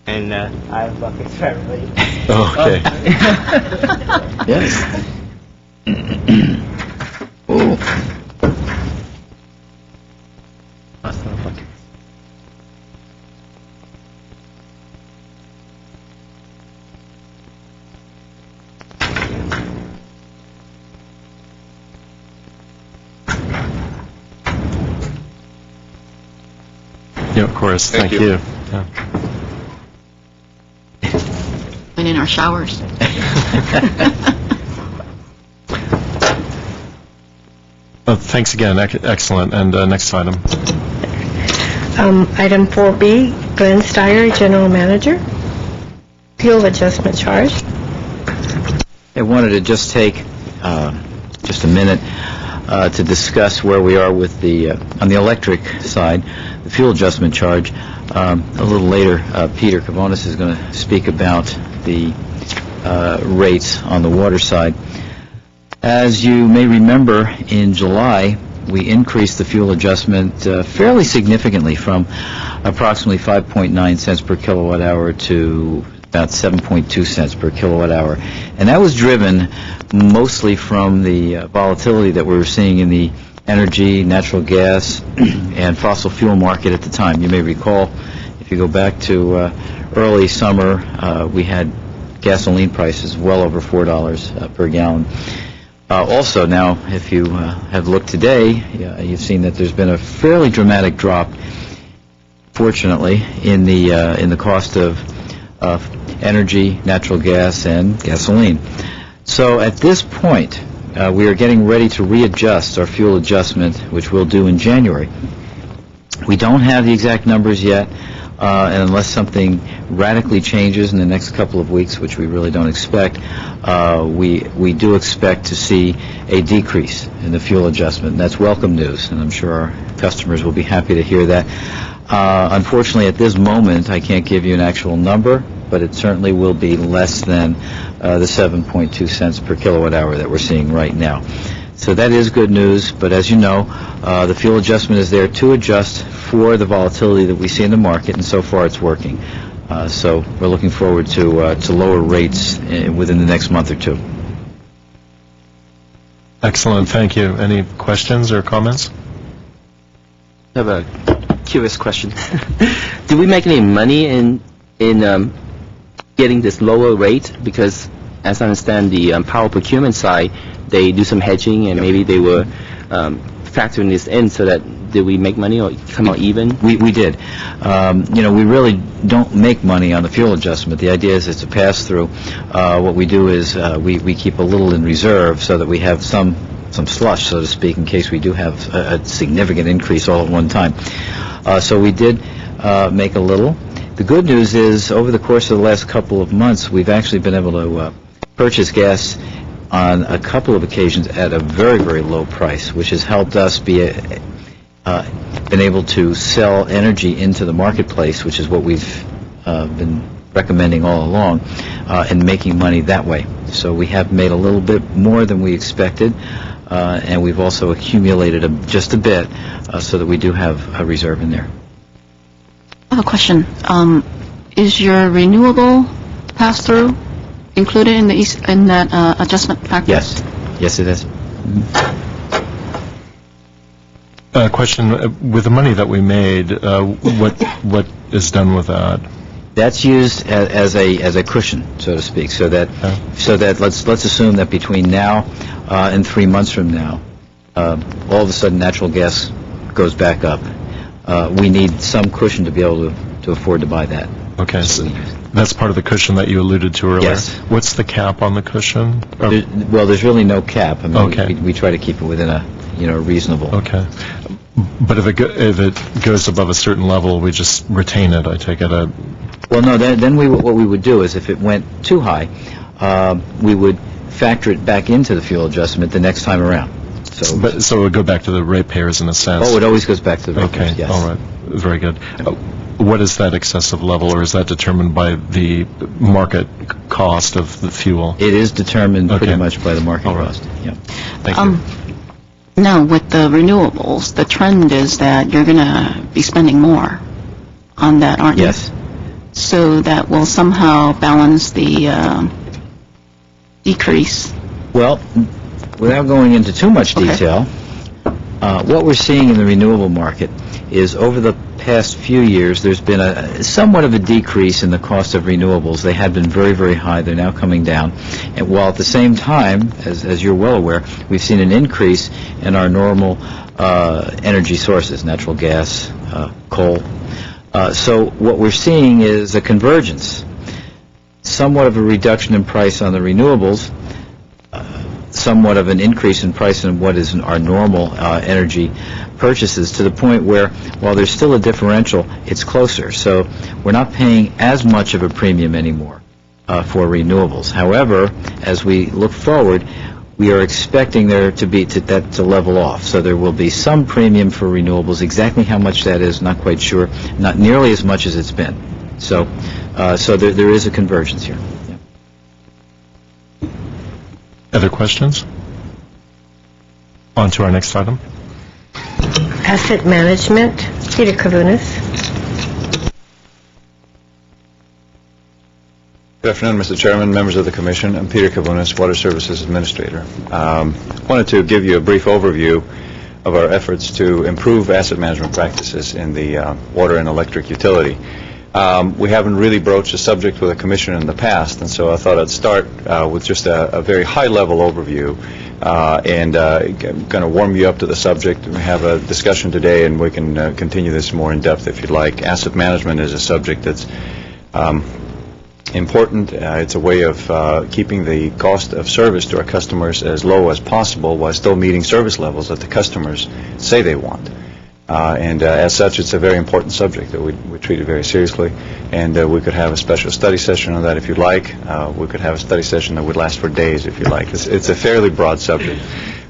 And I have buckets for everybody. Okay. Yes. Yeah, of course. Thank you. Yeah. And in our showers. Thanks again. Excellent. And next item. Item 4B, Glenn Steyer, General Manager. Fuel adjustment charge. I wanted to just take just a minute to discuss where we are with on the electric side, the fuel adjustment charge. A little later, Peter Kavonis is going to speak about the rates on the water side. As you may remember, in July, we increased the fuel adjustment fairly significantly from approximately 5.9 cents per kilowatt hour to about 7.2 cents per kilowatt hour. And that was driven mostly from the volatility that we were seeing in the energy, natural gas, and fossil fuel market at the time. You may recall, if you go back to early summer, we had gasoline prices well over $4 per gallon. Also, now, if you have looked today, you've seen that there's been a fairly dramatic drop, fortunately, in the cost of energy, natural gas, and gasoline. So at this point, we are getting ready to readjust our fuel adjustment, which we'll do in January. We don't have the exact numbers yet. and unless something radically changes in the next couple of weeks, which we really don't expect, we do expect to see a decrease in the fuel adjustment. And that's welcome news, and I'm sure our customers will be happy to hear that. Unfortunately, at this moment, I can't give you an actual number, but it certainly will be less than the 7.2 cents per kilowatt hour that we're seeing right now. So that is good news, but as you know, the fuel adjustment is there to adjust for the volatility that we see in the market, and so far it's working. So we're looking forward to lower rates within the next month or two. Excellent, thank you. Any questions or comments? I have a curious question. Do we make any money in getting this lower rate? Because as I understand, the power procurement side, they do some hedging, and maybe they were factoring this in so that did we make money or come out even? We did. We really don't make money on the fuel adjustment. The idea is it's a pass-through. What we do is we keep a little in reserve so that we have some slush, so to speak, in case we do have a significant increase all at one time. So we did make a little. The good news is, over the course of the last couple of months, we've actually been able to purchase gas on a couple of occasions at a very, very low price, which has helped us been able to sell energy into the marketplace, which is what we've been recommending all along, and making money that way. So we have made a little bit more than we expected, and we've also accumulated just a bit so that we do have a reserve in there. I have a question. Is your renewable pass-through included in that adjustment factor? Yes. Yes, it is. Question, with the money that we made, what is done with that? That's used as a cushion, so to speak, so that let's assume that between now and 3 months from now, all of a sudden natural gas goes back up. We need some cushion to be able to afford to buy that. Okay, so that's part of the cushion that you alluded to earlier. Yes. What's the cap on the cushion? Well, there's really no cap. I mean, okay. we try to keep it within a reasonable. Okay. But if it goes above a certain level, we just retain it, I take it? Well, no, then what we would do is if it went too high, we would factor it back into the fuel adjustment the next time around. So it would go back to the ratepayers in a sense? Oh, it always goes back to the ratepayers, okay. Yes. All right, very good. What is that excessive level, or is that determined by the market cost of the fuel? It is determined pretty much by the market cost. Yeah. Thank you. Now, with the renewables, the trend is that you're going to be spending more on that, aren't you? Yes. So that will somehow balance the decrease. Well, without going into too much detail, what we're seeing in the renewable market is over the past few years, there's been somewhat of a decrease in the cost of renewables. They had been very, very high. They're now coming down. And while at the same time, as you're well aware, we've seen an increase in our normal energy sources, natural gas, coal. So what we're seeing is a convergence, somewhat of a reduction in price on the renewables, somewhat of an increase in price in what is our normal energy purchases, to the point where, while there's still a differential, it's closer. So we're not paying as much of a premium anymore for renewables. However, as we look forward, we are expecting there to level off. So there will be some premium for renewables. Exactly how much that is, not quite sure. Not nearly as much as it's been. So there is a convergence here. Yeah. Other questions? On to our next item. Asset management, Peter Kavunas. Good afternoon, Mr. Chairman, members of the Commission. I'm Peter Kavunas, Water Services Administrator. Wanted to give you a brief overview of our efforts to improve asset management practices in the water and electric utility. We haven't really broached the subject with the Commission in the past, and so I thought I'd start with just a very high-level overview and kind of warm you up to the subject. We have a discussion today, and we can continue this more in depth if you'd like. Asset management is a subject that's important. It's a way of keeping the cost of service to our customers as low as possible while still meeting service levels that the customers say they want. And as such, it's a very important subject that we treat it very seriously. And we could have a special study session on that if you'd like. We could have a study session that would last for days if you'd like. It's a fairly broad subject.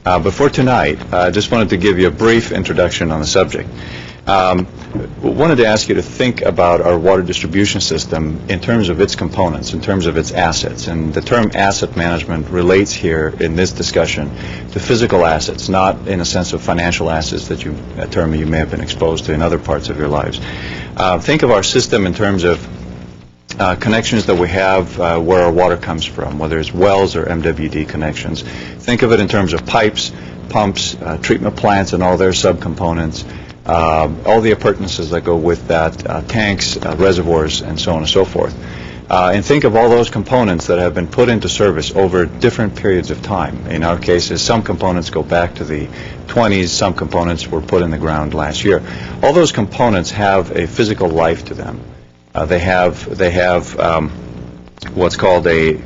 But for tonight, I just wanted to give you a brief introduction on the subject. Wanted to ask you to think about our water distribution system in terms of its components, in terms of its assets. And the term asset management relates here in this discussion to physical assets, not in a sense of financial assets, a term you may have been exposed to in other parts of your lives. Think of our system in terms of connections that we have where our water comes from, whether it's wells or MWD connections. Think of it in terms of pipes, pumps, treatment plants and all their subcomponents, all the appurtenances that go with that, tanks, reservoirs, and so on and so forth. And think of all those components that have been put into service over different periods of time. In our cases, some components go back to the 20s, some components were put in the ground last year. All those components have a physical life to them. They have what's called an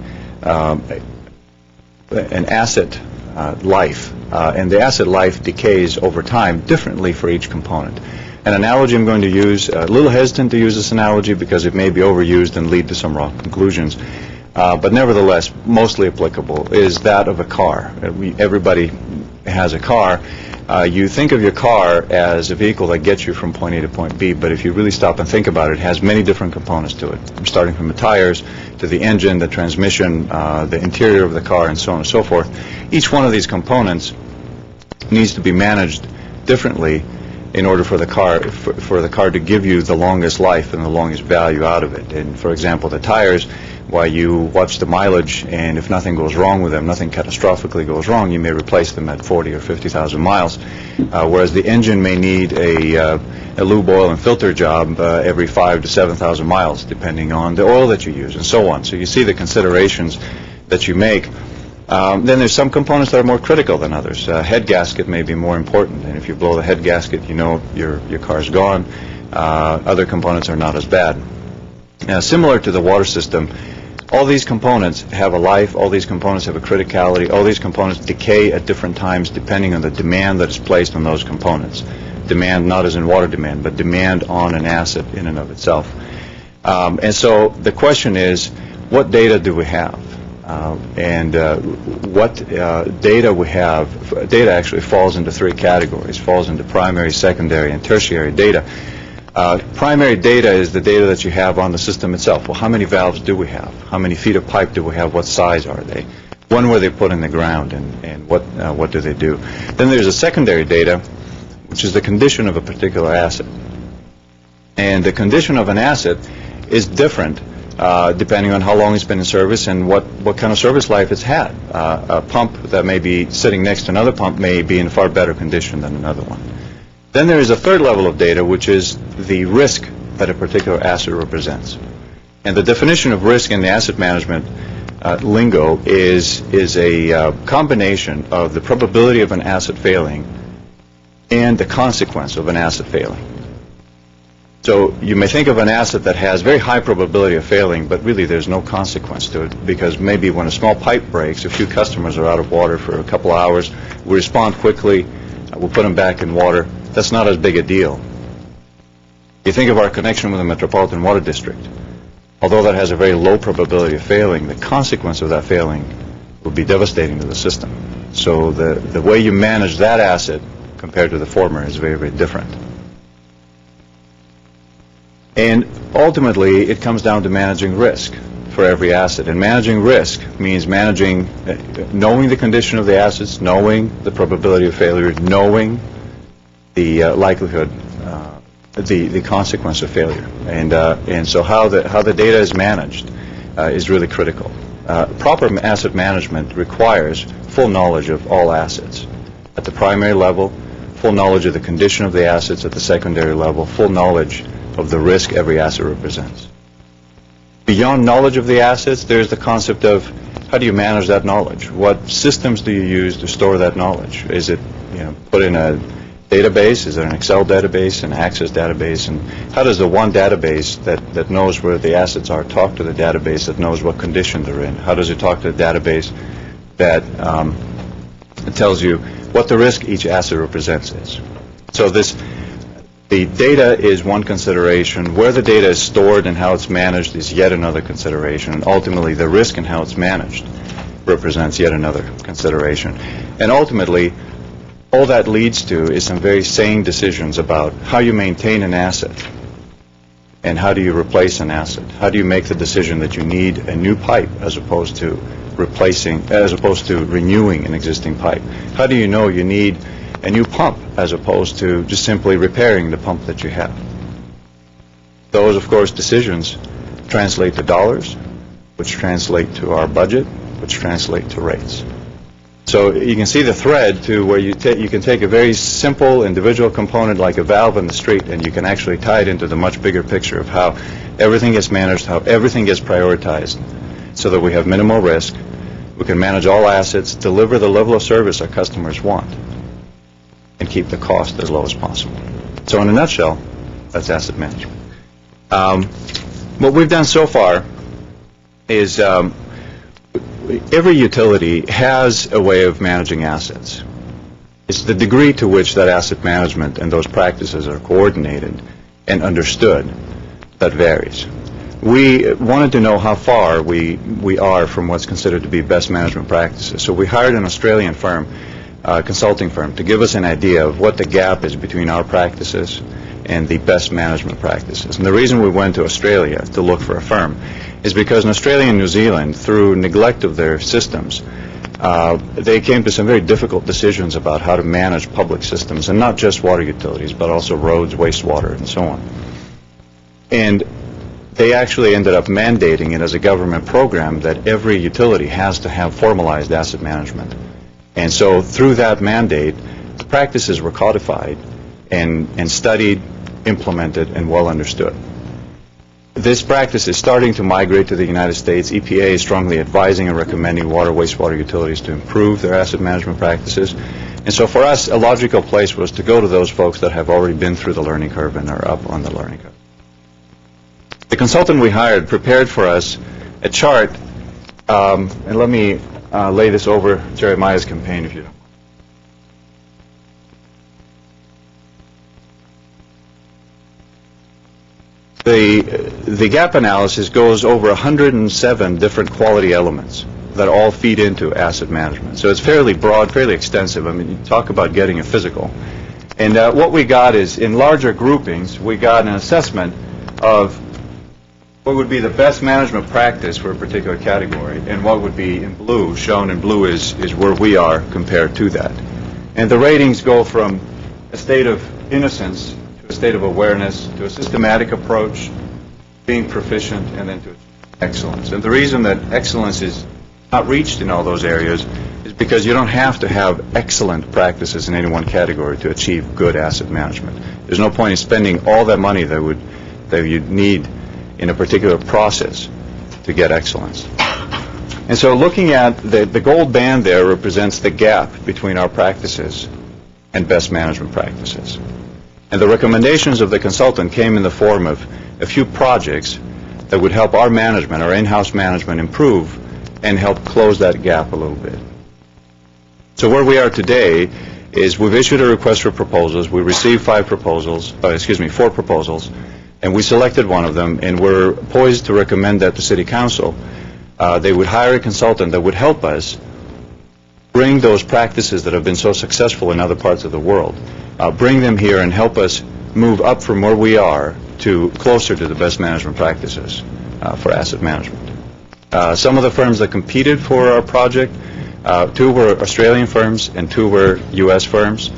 asset life, and the asset life decays over time differently for each component. An analogy I'm going to use, a little hesitant to use this analogy because it may be overused and lead to some wrong conclusions, but nevertheless mostly applicable, is that of a car. Everybody has a car. You think of your car as a vehicle that gets you from point A to point B, but if you really stop and think about it, it has many different components to it, starting from the tires to the engine, the transmission, the interior of the car, and so on and so forth. Each one of these components needs to be managed differently in order for the car to give you the longest life and the longest value out of it. And for example, the tires, while you watch the mileage, and if nothing goes wrong with them, nothing catastrophically goes wrong, you may replace them at 40 or 50,000 miles, whereas the engine may need a lube oil and filter job every 5 to 7,000 miles, depending on the oil that you use, and so on. So you see the considerations that you make. Then there's some components that are more critical than others. Head gasket may be more important, and if you blow the head gasket, you know your car's gone. Other components are not as bad. Similar to the water system, all these components have a life, all these components have a criticality, all these components decay at different times depending on the demand that is placed on those components. Demand not as in water demand, but demand on an asset in and of itself. And so the question is, what data do we have? What data we have, data actually falls into three categories, falls into primary, secondary, and tertiary data. Primary data is the data that you have on the system itself. Well, how many valves do we have? How many feet of pipe do we have? What size are they? When were they put in the ground, and what do they do? Then there's a secondary data, which is the condition of a particular asset. And the condition of an asset is different depending on how long it's been in service and what kind of service life it's had. A pump that may be sitting next to another pump may be in far better condition than another one. Then there is a third level of data, which is the risk that a particular asset represents. And the definition of risk in the asset management lingo is a combination of the probability of an asset failing and the consequence of an asset failing. So you may think of an asset that has very high probability of failing, but really there's no consequence to it, because maybe when a small pipe breaks, a few customers are out of water for a couple of hours, we respond quickly, we'll put them back in water. That's not as big a deal. You think of our connection with the Metropolitan Water District. Although that has a very low probability of failing, the consequence of that failing would be devastating to the system. So the way you manage that asset compared to the former is very, very different. And ultimately, it comes down to managing risk for every asset. And managing risk means knowing the condition of the assets, knowing the probability of failure, knowing the likelihood, the consequence of failure. And so how the data is managed is really critical. Proper asset management requires full knowledge of all assets. At the primary level, full knowledge of the condition of the assets. At the secondary level, full knowledge of the risk every asset represents. Beyond knowledge of the assets, there's the concept of how do you manage that knowledge? What systems do you use to store that knowledge? Is it put in a database? Is there an Excel database, an Access database? And how does the one database that knows where the assets are talk to the database that knows what condition they're in? How does it talk to the database that tells you what the risk each asset represents is? So this The data is one consideration. Where the data is stored and how it's managed is yet another consideration. And ultimately, the risk and how it's managed represents yet another consideration. And ultimately, all that leads to is some very sane decisions about how you maintain an asset and how do you replace an asset. How do you make the decision that you need a new pipe as opposed to renewing an existing pipe? How do you know you need a new pump as opposed to just simply repairing the pump that you have? Those, of course, decisions translate to dollars, which translate to our budget, which translate to rates. So you can see the thread to where you can take a very simple individual component like a valve in the street, and you can actually tie it into the much bigger picture of how everything gets managed, how everything gets prioritized, so that we have minimal risk, we can manage all assets, deliver the level of service our customers want, and keep the cost as low as possible. So in a nutshell, that's asset management. What we've done so far is every utility has a way of managing assets. It's the degree to which that asset management and those practices are coordinated and understood that varies. We wanted to know how far we are from what's considered to be best management practices. So we hired an Australian firm, consulting firm, to give us an idea of what the gap is between our practices and the best management practices. And the reason we went to Australia to look for a firm is because in Australia and New Zealand, through neglect of their systems, they came to some very difficult decisions about how to manage public systems, and not just water utilities, but also roads, wastewater, and so on. And they actually ended up mandating it as a government program that every utility has to have formalized asset management. And so through that mandate, the practices were codified and studied, implemented, and well understood. This practice is starting to migrate to the United States. EPA is strongly advising and recommending water, wastewater utilities to improve their asset management practices. And so for us, a logical place was to go to those folks that have already been through the learning curve and are up on the learning curve. The consultant we hired prepared for us a chart, and let me lay this over Jeremiah's campaign, if you don't. The gap analysis goes over 107 different quality elements that all feed into asset management. So it's fairly broad, fairly extensive. I mean, you talk about getting a physical. And what we got is, in larger groupings, we got an assessment of what would be the best management practice for a particular category, and what would be in blue. Shown in blue is where we are compared to that. And the ratings go from a state of innocence to a state of awareness, to a systematic approach, being proficient, and then to excellence. And the reason that excellence is not reached in all those areas is because you don't have to have excellent practices in any one category to achieve good asset management. There's no point in spending all that money that you'd need in a particular process to get excellence. And so looking at the gold band there represents the gap between our practices and best management practices. And the recommendations of the consultant came in the form of a few projects that would help our management, our in-house management, improve and help close that gap a little bit. So where we are today is we've issued a request for proposals. We received 4 proposals, and we selected one of them, and we're poised to recommend that to City Council. They would hire a consultant that would help us bring those practices that have been so successful in other parts of the world, bring them here and help us move up from where we are to closer to the best management practices for asset management. Some of the firms that competed for our project, 2 were Australian firms and 2 were U.S. firms.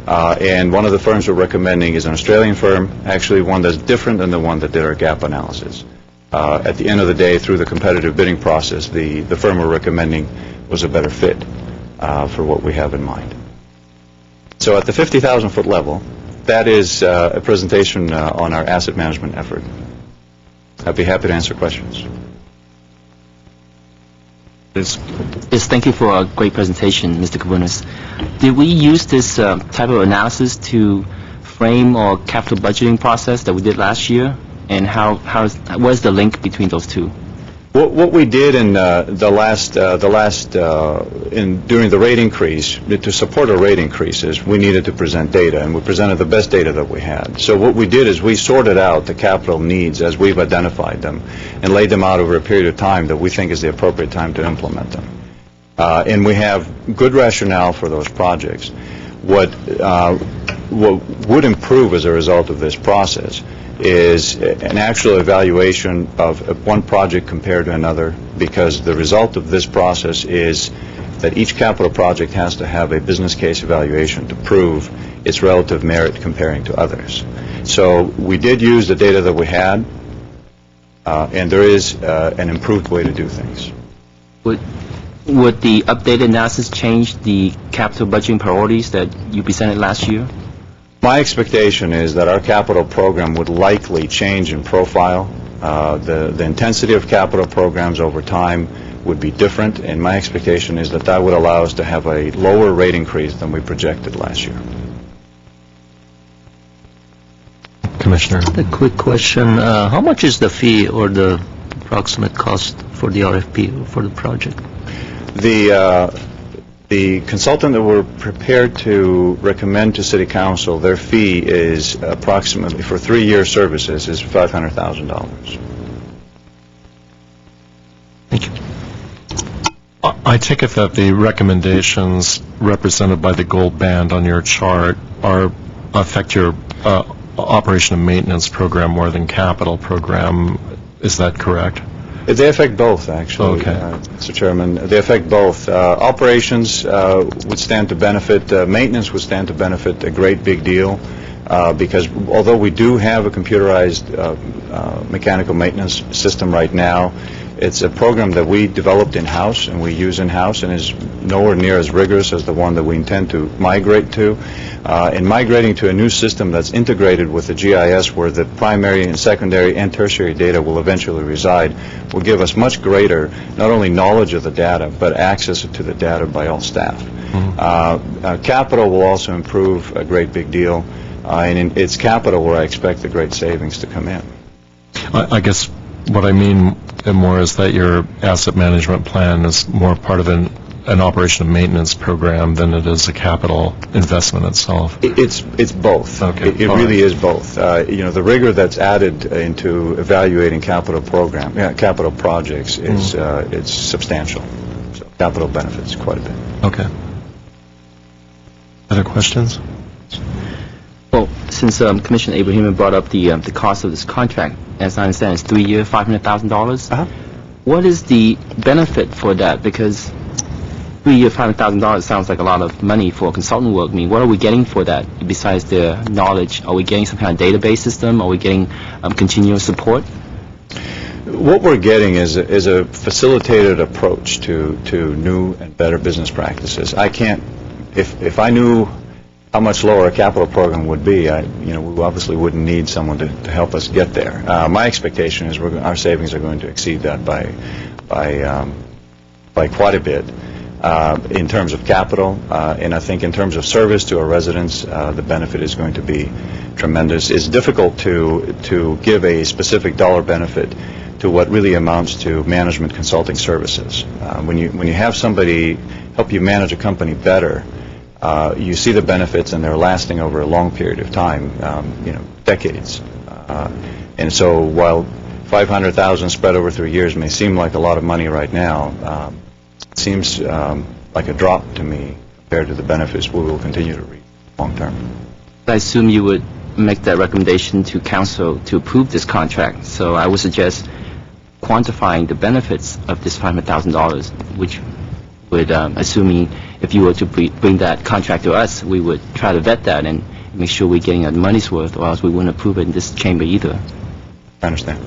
And one of the firms we're recommending is an Australian firm, actually one that's different than the one that did our gap analysis. At the end of the day, through the competitive bidding process, the firm we're recommending was a better fit for what we have in mind. So at the 50,000-foot level, that is a presentation on our asset management effort. I'd be happy to answer questions. Yes, thank you for a great presentation, Mr. Kabunas. Did we use this type of analysis to frame our capital budgeting process that we did last year? And what is the link between those two? What we did in during the rate increase, to support a rate increase, is we needed to present data, and we presented the best data that we had. So what we did is we sorted out the capital needs as we've identified them and laid them out over a period of time that we think is the appropriate time to implement them. And we have good rationale for those projects. What would improve as a result of this process is an actual evaluation of one project compared to another, because the result of this process is that each capital project has to have a business case evaluation to prove its relative merit comparing to others. So we did use the data that we had, and there is an improved way to do things. Would the updated analysis change the capital budgeting priorities that you presented last year? My expectation is that our capital program would likely change in profile. The intensity of capital programs over time would be different, and my expectation is that that would allow us to have a lower rate increase than we projected last year. Commissioner. A quick question. How much is the fee or the approximate cost for the RFP for the project? The consultant that we're prepared to recommend to City Council, their fee is approximately, for 3-year services, is $500,000. Thank you. I take it that the recommendations represented by the gold band on your chart affect your operation and maintenance program more than capital program. Is that correct? They affect both, actually, Okay. Mr. Chairman. They affect both. Operations would stand to benefit. Maintenance would stand to benefit a great big deal, because although we do have a computerized mechanical maintenance system right now, it's a program that we developed in-house and we use in-house, and is nowhere near as rigorous as the one that we intend to migrate to. And migrating to a new system that's integrated with the GIS, where the primary and secondary and tertiary data will eventually reside, will give us much greater, not only knowledge of the data, but access to the data by all staff. Capital will also improve a great big deal, and it's capital where I expect the great savings to come in. I guess what I mean more is that your asset management plan is more part of an operation and maintenance program than it is a capital investment itself. It's both. Okay. It really is both. The rigor that's added into evaluating capital projects is it's substantial. So capital benefits quite a bit. Okay. Other questions? Well, since Commissioner Abraham brought up the cost of this contract, as I understand, it's 3 years, $500,000. What is the benefit for that? Because 3 years, $500,000 sounds like a lot of money for consultant work. I mean, what are we getting for that besides the knowledge? Are we getting some kind of database system? Are we getting continuous support? What we're getting is a facilitated approach to new and better business practices. I can't, if I knew how much lower a capital program would be, we obviously wouldn't need someone to help us get there. My expectation is our savings are going to exceed that by quite a bit in terms of capital, and I think in terms of service to our residents, the benefit is going to be tremendous. It's difficult to give a specific dollar benefit to what really amounts to management consulting services. When you have somebody help you manage a company better, you see the benefits, and they're lasting over a long period of time, decades. And so while $500,000 spread over 3 years may seem like a lot of money right now, it seems like a drop to me compared to the benefits we will continue to reap long term. I assume you would make that recommendation to council to approve this contract. So I would suggest quantifying the benefits of this $500,000, which would, assuming if you were to bring that contract to us, we would try to vet that and make sure we're getting our money's worth, or else we wouldn't approve it in this chamber either. I understand.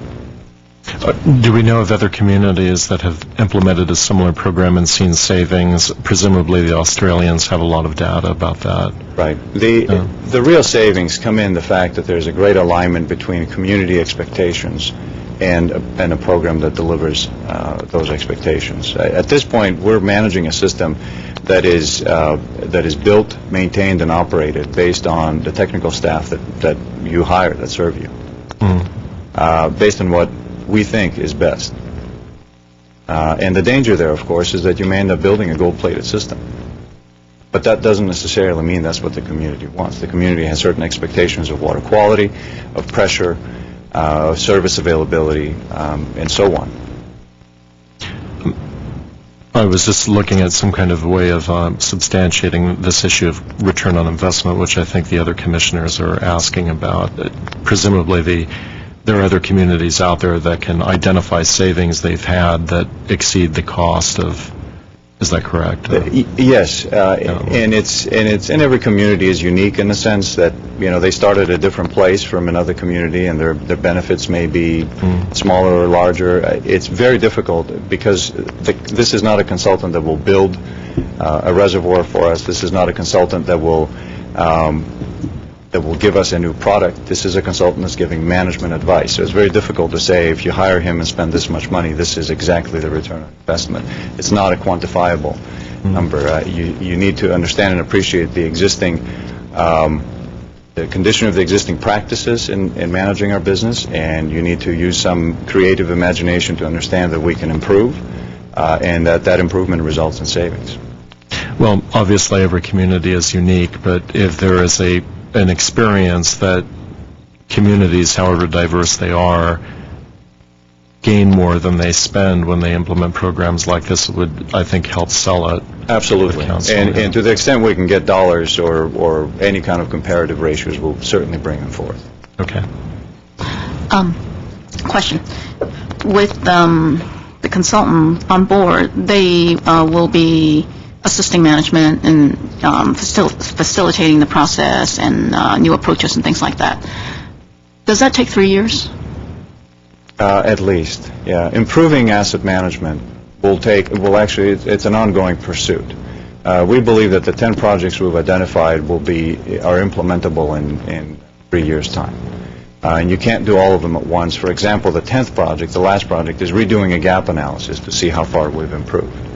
Do we know of other communities that have implemented a similar program and seen savings? Presumably the Australians have a lot of data about that. Right. The real savings come in the fact that there's a great alignment between community expectations and a program that delivers those expectations. At this point, we're managing a system that is built, maintained, and operated based on the technical staff that you hire, that serve you, based on what we think is best. And the danger there, of course, is that you may end up building a gold-plated system. But that doesn't necessarily mean that's what the community wants. The community has certain expectations of water quality, of pressure, of service availability, and so on. I was just looking at some kind of way of substantiating this issue of return on investment, which I think the other commissioners are asking about. Presumably, there are other communities out there that can identify savings they've had that exceed the cost of. Is that correct? Yes, and it's every community is unique in the sense that they start at a different place from another community, and their benefits may be smaller or larger. It's very difficult because this is not a consultant that will build a reservoir for us. This is not a consultant that will give us a new product. This is a consultant that's giving management advice. So it's very difficult to say if you hire him and spend this much money, this is exactly the return on investment. It's not a quantifiable number. You need to understand and appreciate the existing, the condition of the existing practices in managing our business, and you need to use some creative imagination to understand that we can improve, and that improvement results in savings. Well, obviously every community is unique, but if there is an experience that communities, however diverse they are, gain more than they spend when they implement programs like this, it would, I think, help sell it. Absolutely. And to the extent we can get dollars or any kind of comparative ratios, we'll certainly bring them forth. Okay. Question. With the consultant on board, they will be assisting management and facilitating the process and new approaches and things like that. Does that take 3 years? At least, yeah. Improving asset management it's an ongoing pursuit. We believe that the 10 projects we've identified are implementable in 3 years' time. And you can't do all of them at once. For example, the 10th project, the last project, is redoing a gap analysis to see how far we've improved.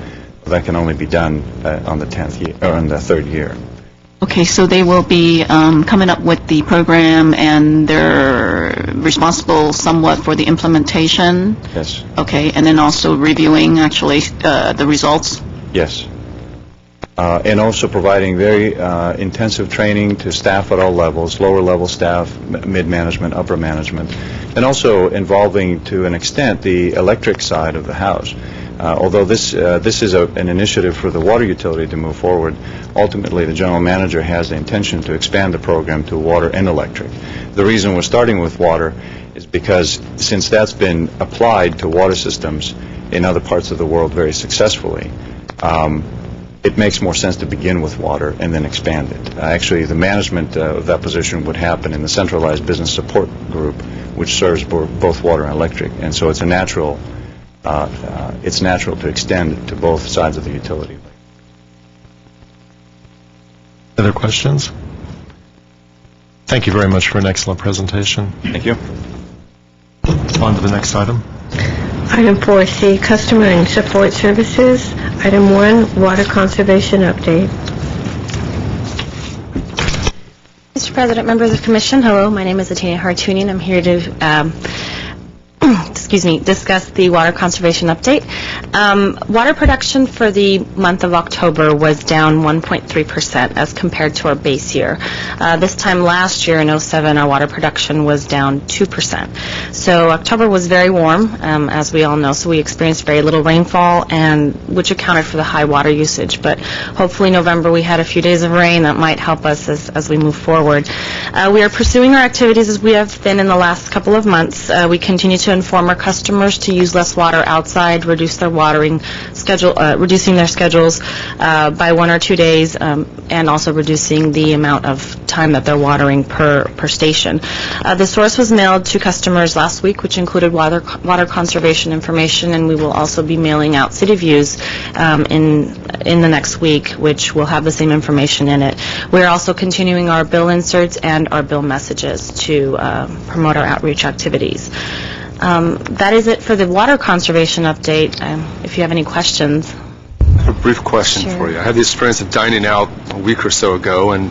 That can only be done on the 10th year, or on the 3rd year. Okay, so they will be coming up with the program, and they're responsible somewhat for the implementation? Yes. Okay, and then also reviewing, actually, the results? Yes. And also providing very intensive training to staff at all levels, lower-level staff, mid-management, upper management, and also involving, to an extent, the electric side of the house. Although this is an initiative for the water utility to move forward, ultimately the general manager has the intention to expand the program to water and electric. The reason we're starting with water is because since that's been applied to water systems in other parts of the world very successfully, it makes more sense to begin with water and then expand it. Actually, the management of that position would happen in the centralized business support group, which serves both water and electric, and so it's natural to extend to both sides of the utility. Other questions? Thank you very much for an excellent presentation. Thank you. On to the next item. Item 4C, Customer and Support Services. Item 1, Water Conservation Update. Mr. President, members of Commission, hello. My name is Atina Hartunian. I'm here to discuss the water conservation update. Water production for the month of October was down 1.3% as compared to our base year. This time last year in 2007, our water production was down 2%. So October was very warm, as we all know, so we experienced very little rainfall, which accounted for the high water usage. But hopefully November we had a few days of rain that might help us as we move forward. We are pursuing our activities as we have been in the last couple of months. We continue to inform our customers to use less water outside, reduce their watering schedule, reducing their schedules by 1 or 2 days, and also reducing the amount of time that they're watering per station. The source was mailed to customers last week, which included water conservation information, and we will also be mailing out city views in the next week, which will have the same information in it. We're also continuing our bill inserts and our bill messages to promote our outreach activities. That is it for the water conservation update. If you have any questions. I have a brief question Sure. for you. I had the experience of dining out a week or so ago, and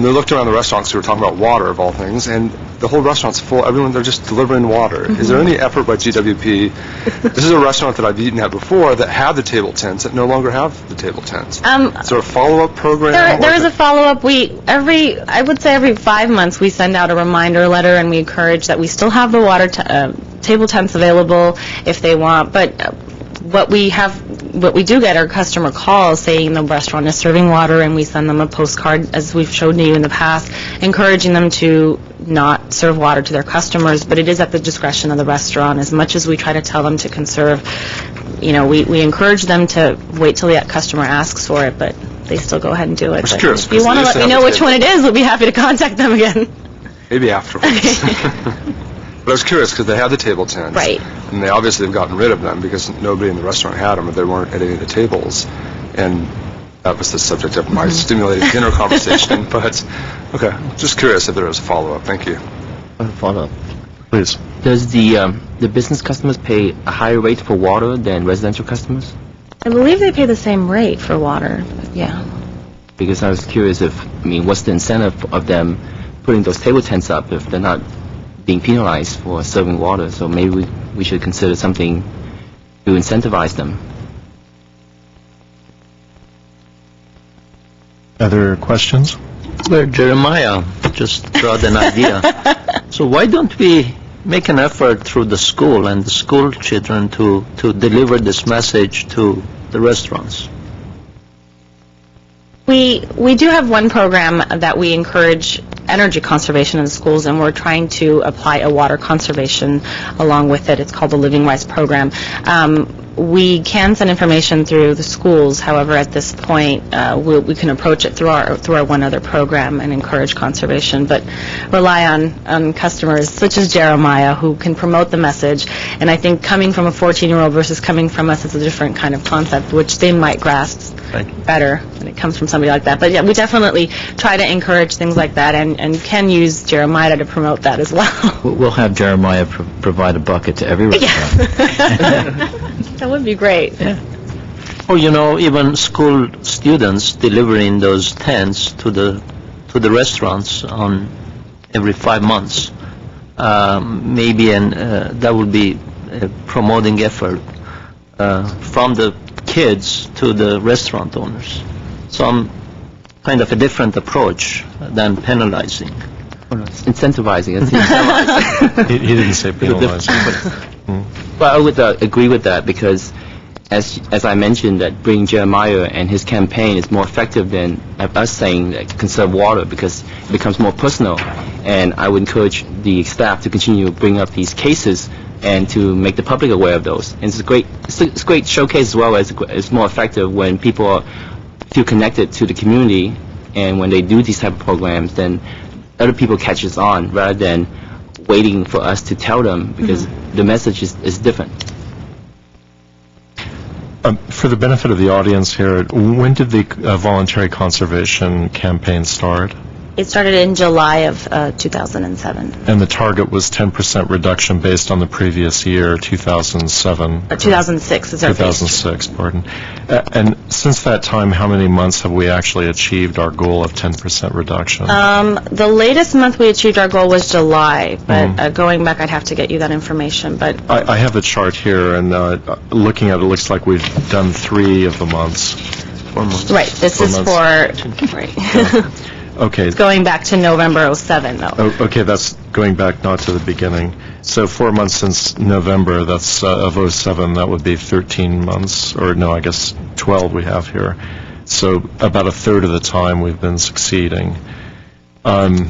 they looked around the restaurants, we were talking about water of all things, and the whole restaurant's full. Everyone, they're just delivering water. Is there any effort by GWP? This is a restaurant that I've eaten at before that had the table tents that no longer have the table tents. Is there a follow-up program? There is a follow-up. I would say every 5 months we send out a reminder letter and we encourage that we still have the water table tents available if they want. But what we do get are customer calls saying the restaurant is serving water, and we send them a postcard, as we've shown you in the past, encouraging them to not serve water to their customers. But it is at the discretion of the restaurant. As much as we try to tell them to conserve, we encourage them to wait till the customer asks for it, but they still go ahead and do it. I'm curious, if you want to let me know which one it is, we'll be happy to contact them again. Maybe afterwards. But I was curious because they had the table tents. Right. And they obviously have gotten rid of them because nobody in the restaurant had them, or they weren't at any of the tables. And that was the subject of my stimulated dinner conversation. But, okay, just curious if there was a follow-up. Thank you. Follow-up. Please. Does the business customers pay a higher rate for water than residential customers? I believe they pay the same rate for water, yeah. Because I was curious what's the incentive of them putting those table tents up if they're not being penalized for serving water? So maybe we should consider something to incentivize them. Other questions? Well, Jeremiah just brought an idea. So why don't we make an effort through the school and the school children to deliver this message to the restaurants? We do have one program that we encourage energy conservation in the schools, and we're trying to apply a water conservation along with it. It's called the Living Wise program. We can send information through the schools. However, at this point, we can approach it through our one other program and encourage conservation, but rely on customers such as Jeremiah who can promote the message. And I think coming from a 14-year-old versus coming from us is a different kind of concept, which they might grasp better when it comes from somebody like that. But yeah, we definitely try to encourage things like that, and can use Jeremiah to promote that as well. We'll have Jeremiah provide a bucket to every restaurant. That would be great. Yeah. Or, even school students delivering those tents to the restaurants on every 5 months. Maybe that would be a promoting effort from the kids to the restaurant owners. Some kind of a different approach than penalizing. Incentivizing. He didn't say penalizing. Well, I would agree with that because, as I mentioned, that bringing Jeremiah and his campaign is more effective than us saying that conserve water because it becomes more personal. And I would encourage the staff to continue to bring up these cases and to make the public aware of those. And it's a great showcase as well as it's more effective when people feel connected to the community, and when they do these type of programs, then other people catches on rather than waiting for us to tell them because the message is different. For the benefit of the audience here, when did the voluntary conservation campaign start? It started in July of 2007. And the target was 10% reduction based on the previous year, 2007. 2006 is our base. 2006, pardon. And since that time, how many months have we actually achieved our goal of 10% reduction? The latest month we achieved our goal was July, but going back, I'd have to get you that information. But I have the chart here, and looking at it, looks like we've done 3 of the months. 4 months. Right, this is for... Right. Okay. It's going back to November 07, though. Oh, okay, that's going back not to the beginning. So 4 months since November, that's of 07, that would be 13 months, or no, I guess 12 we have here. So about a third of the time we've been succeeding. And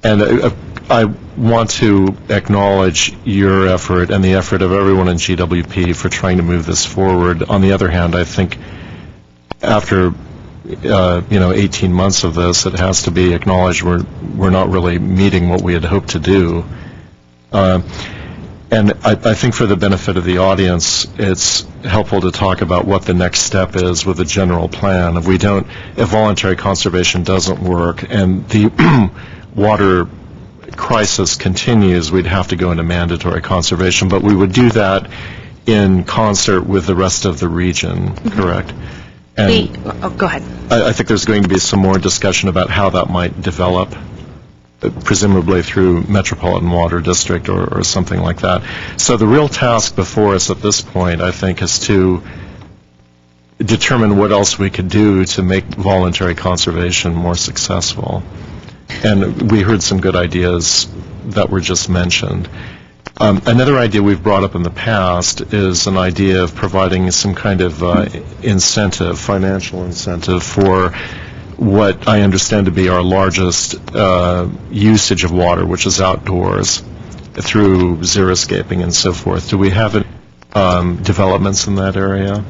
I want to acknowledge your effort and the effort of everyone in GWP for trying to move this forward. On the other hand, I think after 18 months of this, it has to be acknowledged we're not really meeting what we had hoped to do. And I think for the benefit of the audience, it's helpful to talk about what the next step is with a general plan. If voluntary conservation doesn't work and the water crisis continues, we'd have to go into mandatory conservation, but we would do that in concert with the rest of the region, correct? And Go ahead. I think there's going to be some more discussion about how that might develop, presumably through Metropolitan Water District or something like that. So the real task before us at this point, I think, is to determine what else we could do to make voluntary conservation more successful. And we heard some good ideas that were just mentioned. Another idea we've brought up in the past is an idea of providing some kind of incentive, financial incentive, for what I understand to be our largest usage of water, which is outdoors, through xeriscaping and so forth. Do we have developments in that area?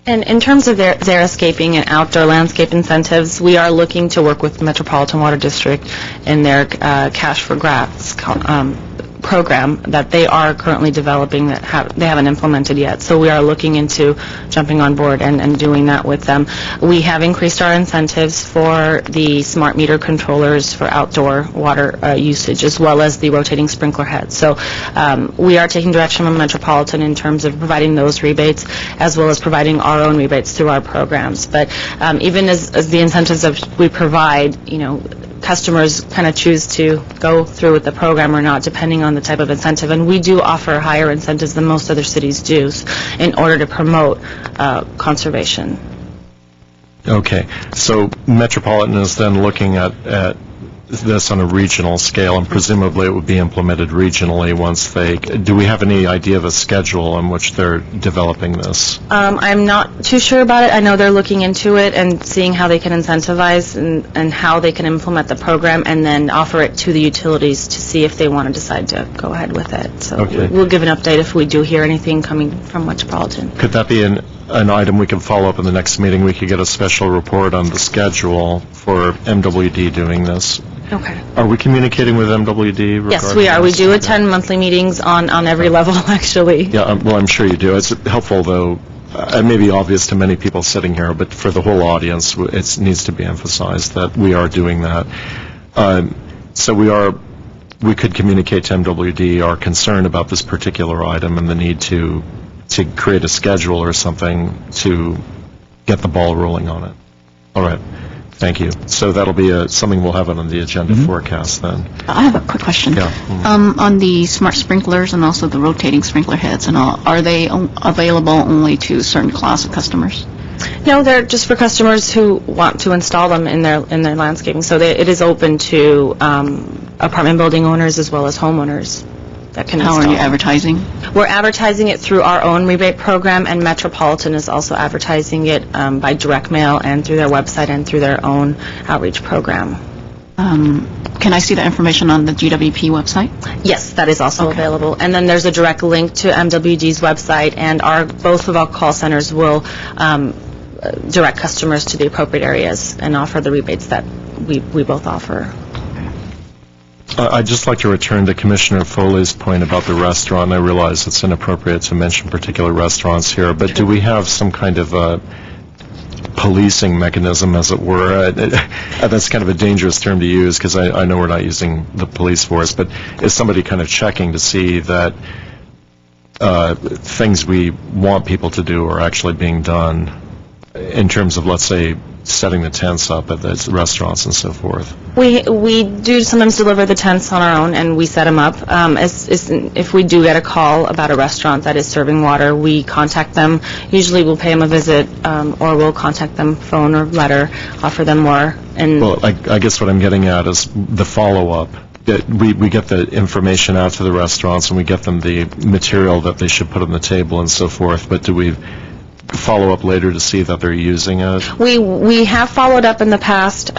And in terms of xeriscaping and outdoor landscape incentives, we are looking to work with Metropolitan Water District in their Cash for Grass program that they are currently developing that they haven't implemented yet. So we are looking into jumping on board and doing that with them. We have increased our incentives for the smart meter controllers for outdoor water usage, as well as the rotating sprinkler heads. So we are taking direction from Metropolitan in terms of providing those rebates, as well as providing our own rebates through our programs. But even as the incentives that we provide, customers kind of choose to go through with the program or not, depending on the type of incentive. And we do offer higher incentives than most other cities do in order to promote conservation. Okay. So Metropolitan is then looking at this on a regional scale, and presumably it would be implemented regionally once they... Do we have any idea of a schedule on which they're developing this? I'm not too sure about it. I know they're looking into it and seeing how they can incentivize and how they can implement the program, and then offer it to the utilities to see if they want to decide to go ahead with it. So okay. We'll give an update if we do hear anything coming from Metropolitan. Could that be an item we can follow up in the next meeting? We could get a special report on the schedule for MWD doing this. Okay. Are we communicating with MWD? Yes, we are. We do attend monthly meetings on every level, actually. Yeah, well, I'm sure you do. It's helpful, though. It may be obvious to many people sitting here, but for the whole audience, it needs to be emphasized that we are doing that. So we could communicate to MWD our concern about this particular item and the need to create a schedule or something to get the ball rolling on it. All right. Thank you. So that'll be something we'll have on the agenda forecast then. I have a quick question. Yeah. On the smart sprinklers and also the rotating sprinkler heads and all, are they available only to a certain class of customers? No, they're just for customers who want to install them in their landscaping. So it is open to apartment building owners as well as homeowners that can install. How are you advertising? We're advertising it through our own rebate program, and Metropolitan is also advertising it by direct mail and through their website and through their own outreach program. Can I see the information on the GWP website? Yes, that is also available. And then there's a direct link to MWD's website, and both of our call centers will direct customers to the appropriate areas and offer the rebates that we both offer. I'd just like to return to Commissioner Foley's point about the restaurant. I realize it's inappropriate to mention particular restaurants here, but do we have some kind of a policing mechanism, as it were? That's kind of a dangerous term to use because I know we're not using the police force, but is somebody kind of checking to see that things we want people to do are actually being done in terms of, let's say, setting the tents up at the restaurants and so forth? We do sometimes deliver the tents on our own, and we set them up. If we do get a call about a restaurant that is serving water, we contact them. Usually we'll pay them a visit, or we'll contact them, phone or letter, offer them more. Well, I guess what I'm getting at is the follow-up. We get the information out to the restaurants, and we get them the material that they should put on the table and so forth, but do we follow up later to see that they're using it? We have followed up in the past.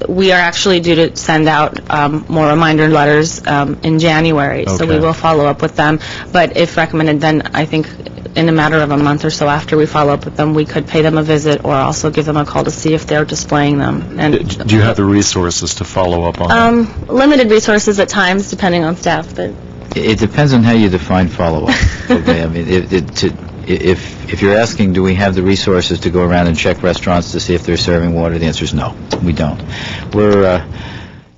We are actually due to send out more reminder letters in January, so we will follow up with them. But if recommended, then I think in a matter of a month or so after we follow up with them, we could pay them a visit or also give them a call to see if they're displaying them. And do you have the resources to follow up on that? Limited resources at times, depending on staff. But it depends on how you define follow-up. Okay, I mean, if you're asking, do we have the resources to go around and check restaurants to see if they're serving water, the answer is no, we don't. We're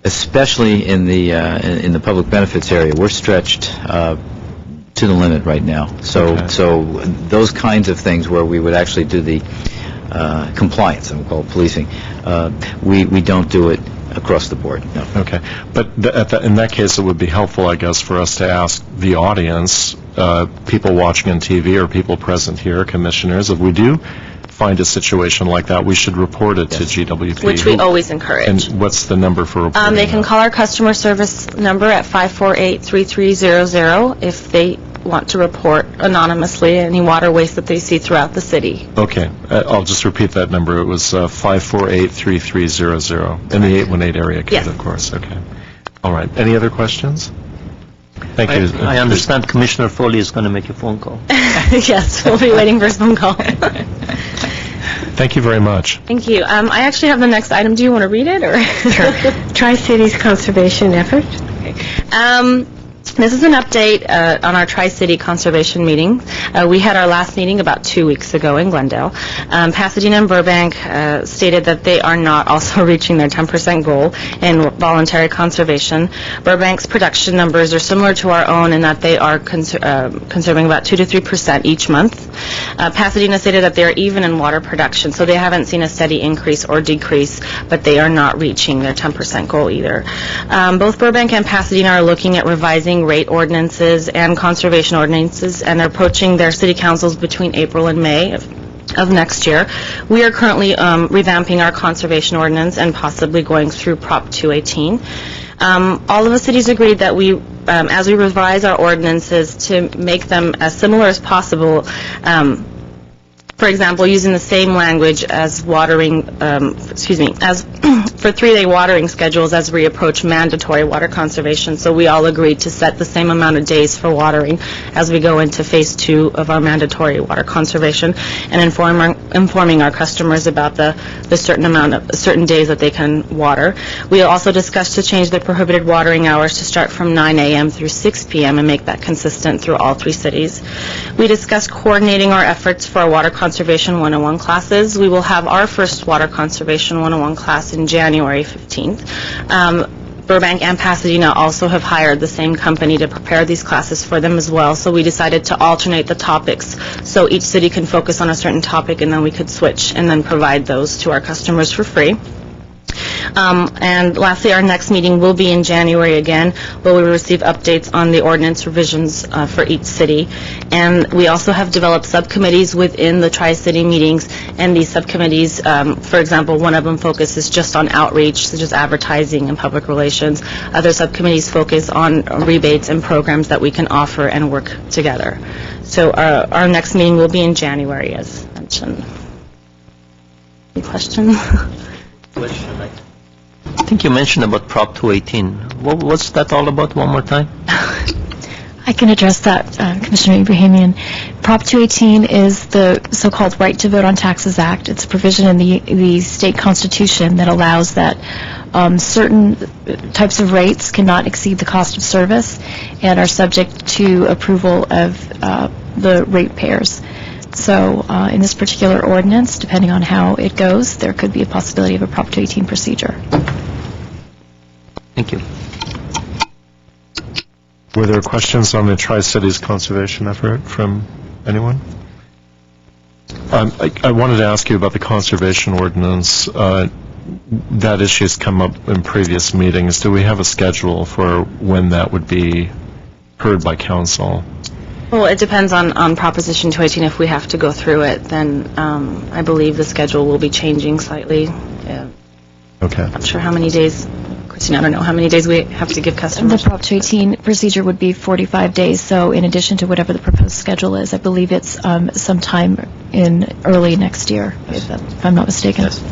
especially in the public benefits area, we're stretched to the limit right now. So those kinds of things where we would actually do the compliance, and we'll call it policing. We don't do it across the board, no. Okay. But in that case, it would be helpful, I guess, for us to ask the audience, people watching on TV or people present here, commissioners, if we do find a situation like that, we should report it to GWP. Which we always encourage. And what's the number for reporting? They can call our customer service number at 548-3300 if they want to report anonymously any water waste that they see throughout the city. Okay. I'll just repeat that number. It was 548-3300 in the 818 area code, Yes. of course. Okay. All right. Any other questions? Thank you. I understand Commissioner Foley is going to make a phone call. Yes, we'll be waiting for his phone call. Thank you very much. Thank you. I actually have the next item. Do you want to read it, or? Sure. Tri-Cities conservation effort. This is an update on our Tri-City Conservation meeting. We had our last meeting about 2 weeks ago in Glendale. Pasadena and Burbank stated that they are not also reaching their 10% goal in voluntary conservation. Burbank's production numbers are similar to our own in that they are conserving about 2 to 3% each month. Pasadena stated that they are even in water production, so they haven't seen a steady increase or decrease, but they are not reaching their 10% goal either. Both Burbank and Pasadena are looking at revising rate ordinances and conservation ordinances, and they're approaching their city councils between April and May of next year. We are currently revamping our conservation ordinance and possibly going through Prop 218. All of the cities agreed that as we revise our ordinances to make them as similar as possible, for example, using the same language as as for 3-day watering schedules as we approach mandatory water conservation. So we all agreed to set the same amount of days for watering as we go into phase 2 of our mandatory water conservation, and informing our customers about the certain days that they can water. We also discussed to change the prohibited watering hours to start from 9 a.m. through 6 p.m. and make that consistent through all 3 cities. We discussed coordinating our efforts for our water conservation 101 classes. We will have our first water conservation 101 class in January 15th. Burbank and Pasadena also have hired the same company to prepare these classes for them as well, so we decided to alternate the topics so each city can focus on a certain topic, and then we could switch and then provide those to our customers for free. And lastly, our next meeting will be in January again, where we will receive updates on the ordinance revisions for each city. And we also have developed subcommittees within the Tri-City meetings, and these subcommittees, for example, one of them focuses just on outreach, such as advertising and public relations. Other subcommittees focus on rebates and programs that we can offer and work together. So our next meeting will be in January, as mentioned. Any questions? I think you mentioned about Prop 218. What's that all about, one more time? I can address that, Commissioner Ibrahimian. Prop 218 is the so-called Right to Vote on Taxes Act. It's a provision in the state constitution that allows that certain types of rates cannot exceed the cost of service and are subject to approval of the ratepayers. So in this particular ordinance, depending on how it goes, there could be a possibility of a Prop 218 procedure. Thank you. Were there questions on the Tri-Cities conservation effort from anyone? I wanted to ask you about the conservation ordinance. That issue has come up in previous meetings. Do we have a schedule for when that would be heard by council? Well, it depends on Proposition 218. If we have to go through it, then I believe the schedule will be changing slightly. Yeah. Okay. Not sure how many days. Christine, I don't know how many days we have to give customers. The Prop 218 procedure would be 45 days, so in addition to whatever the proposed schedule is, I believe it's sometime in early next year, if I'm not mistaken. Yes.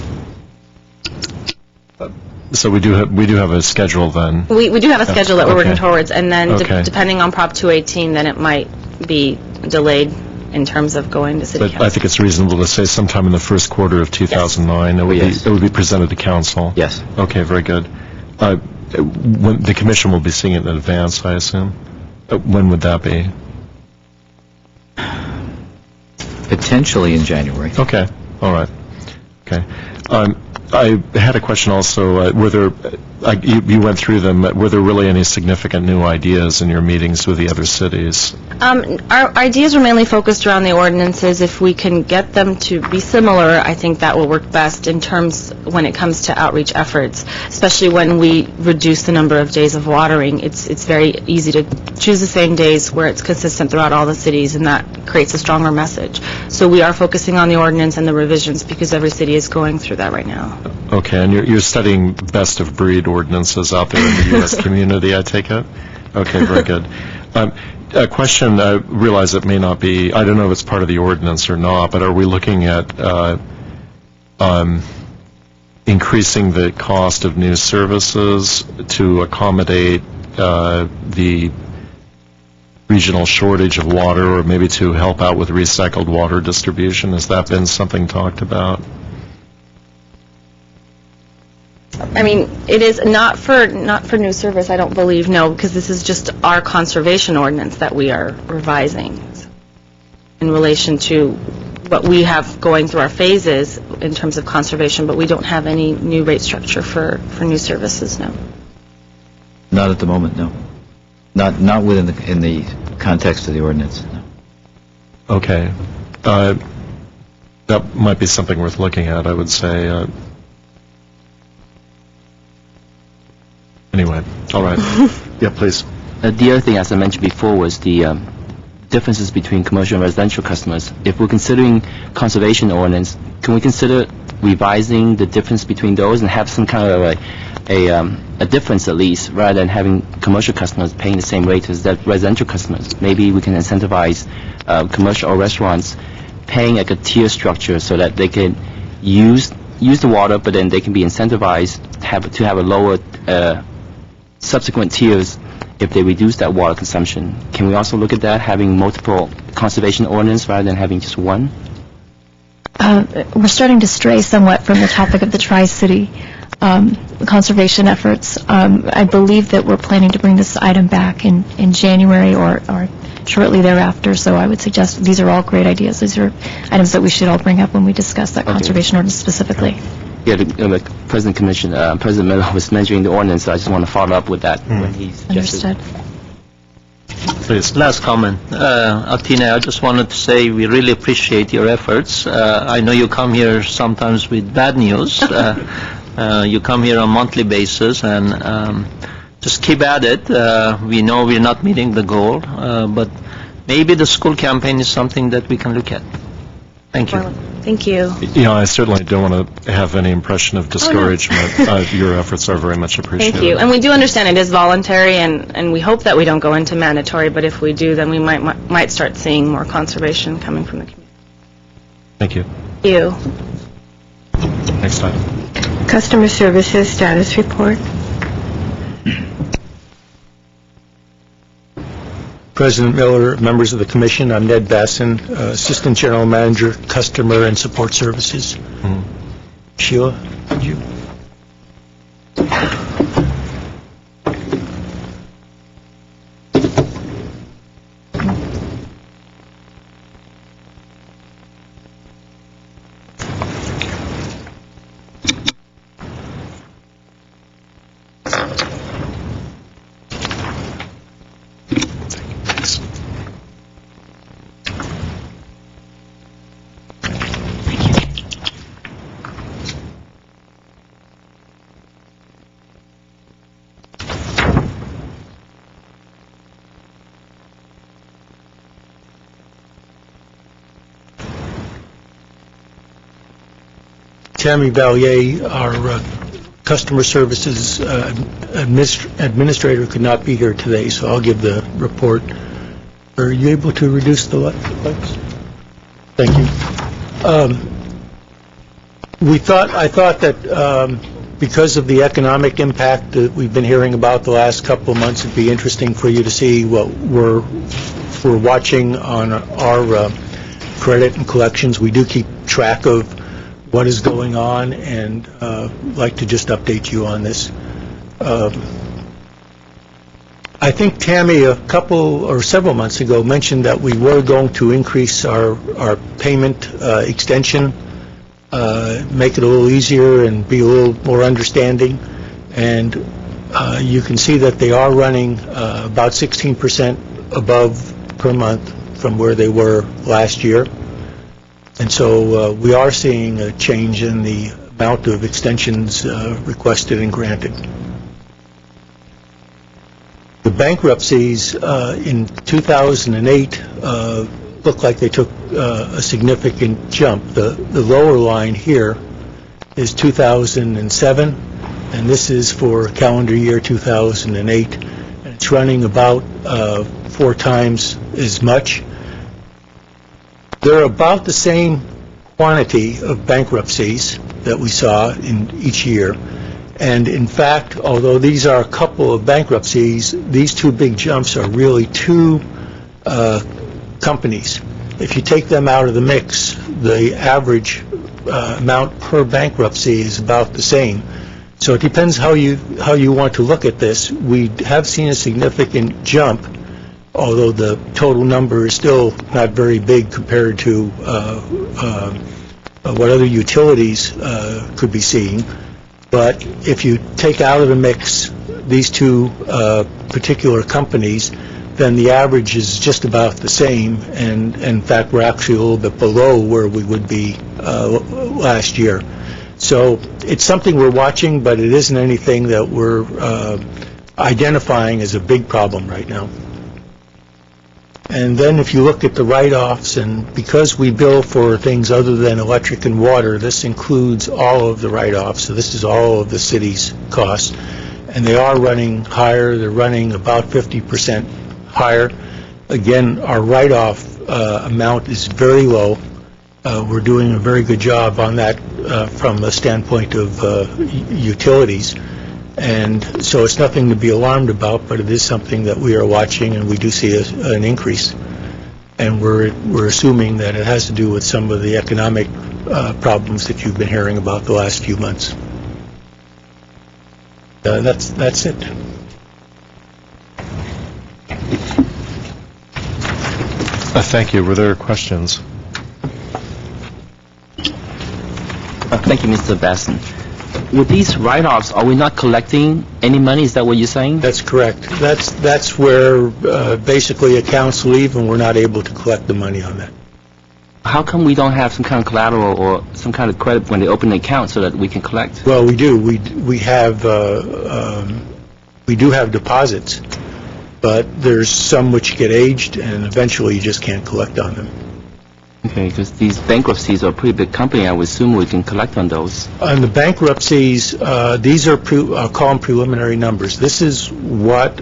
So we do have a schedule then? We do have a schedule that we're working Okay. towards, and then Okay. depending on Prop 218, then it might be delayed in terms of going to city But council. I think it's reasonable to say sometime in the first quarter of 2009, Yes. it would be presented to council? Yes. Okay, very good. When the commission will be seeing it in advance, I assume? When would that be? Potentially in January. Okay, all right. Okay. I had a question also. Were there, you went through them, were there really any significant new ideas in your meetings with the other cities? Our ideas were mainly focused around the ordinances. If we can get them to be similar, I think that will work best in terms when it comes to outreach efforts, especially when we reduce the number of days of watering. It's very easy to choose the same days where it's consistent throughout all the cities, and that creates a stronger message. So we are focusing on the ordinance and the revisions because every city is going through that right now. Okay, and you're studying best-of-breed ordinances out there in the U.S. community, I take it? Okay, very good. A question, I realize it may not be, I don't know if it's part of the ordinance or not, but are we looking at increasing the cost of new services to accommodate the regional shortage of water, or maybe to help out with recycled water distribution? Has that been something talked about? I mean, it is not for new service, I don't believe, no, because this is just our conservation ordinance that we are revising in relation to what we have going through our phases in terms of conservation, but we don't have any new rate structure for new services, no. Not at the moment, no. Not within in the context of the ordinance, no. Okay. That might be something worth looking at, I would say. Anyway, all right. Yeah, please. The other thing, as I mentioned before, was the differences between commercial and residential customers. If we're considering conservation ordinance, can we consider revising the difference between those and have some kind of a difference at least, rather than having commercial customers paying the same rate as that residential customers? Maybe we can incentivize commercial or restaurants paying like a tier structure so that they can use the water, but then they can be incentivized to have a lower subsequent tiers if they reduce that water consumption. Can we also look at that, having multiple conservation ordinance rather than having just one? We're starting to stray somewhat from the topic of the Tri-City conservation efforts. I believe that we're planning to bring this item back in January or shortly thereafter, so I would suggest these are all great ideas. These are items that we should all bring up when we discuss that conservation ordinance specifically. Yeah, the President Miller was mentioning the ordinance, so I just want to follow up with that when he suggested. Understood. Please. Last comment. Altina, I just wanted to say we really appreciate your efforts. I know you come here sometimes with bad news. You come here on a monthly basis, and just keep at it. We know we're not meeting the goal, but maybe the school campaign is something that we can look at. Thank you. Thank you. You know, I certainly don't want to have any impression of discouragement. Your efforts are very much appreciated. Thank you. And we do understand it is voluntary, and we hope that we don't go into mandatory, but if we do, then we might start seeing more conservation coming from the community. Thank you. Thank you. Next item. Customer Services Status Report. President Miller, members of the Commission, I'm Ned Basson, Assistant General Manager, Customer and Support Services. Sheila, could you? Tammy Vallier, our Customer Services Administrator, could not be here today, so I'll give the report. Are you able to reduce the lights? Thank you. I thought that because of the economic impact that we've been hearing about the last couple of months, it'd be interesting for you to see what we're watching on our credit and collections. We do keep track of what is going on, and like to just update you on this. I think Tammy a couple or several months ago mentioned that we were going to increase our payment extension make it a little easier and be a little more understanding. And you can see that they are running about 16% above per month from where they were last year. And so we are seeing a change in the amount of extensions requested and granted. The bankruptcies in 2008 look like they took a significant jump. The lower line here is 2007, and this is for calendar year 2008. And it's running about 4 times as much. They're about the same quantity of bankruptcies that we saw in each year. And in fact, although these are a couple of bankruptcies, these 2 big jumps are really 2 companies. If you take them out of the mix, the average amount per bankruptcy is about the same. So it depends how you want to look at this. We have seen a significant jump, although the total number is still not very big compared to what other utilities could be seeing. But if you take out of the mix these 2 particular companies, then the average is just about the same, and in fact we're actually a little bit below where we would be last year. So it's something we're watching, but it isn't anything that we're identifying as a big problem right now. And then if you look at the write-offs, and because we bill for things other than electric and water, this includes all of the write-offs, so this is all of the city's costs, and they are running higher. They're running about 50% higher. Again, our write-off amount is very low. We're doing a very good job on that from the standpoint of utilities. And so it's nothing to be alarmed about, but it is something that we are watching, and we do see an increase. And we're assuming that it has to do with some of the economic problems that you've been hearing about the last few months. That's it. Thank you. Were there questions? Thank you, Mr. Basson. With these write-offs, are we not collecting any money? Is that what you're saying? That's correct. That's where basically accounts leave, and we're not able to collect the money on that. How come we don't have some kind of collateral or some kind of credit when they open an account so that we can collect? Well, we do. We do have deposits, but there's some which get aged, and eventually you just can't collect on them. Okay, because these bankruptcies are a pretty big company. I would assume we can collect on those. On the bankruptcies, these are I'll call them preliminary numbers. This is what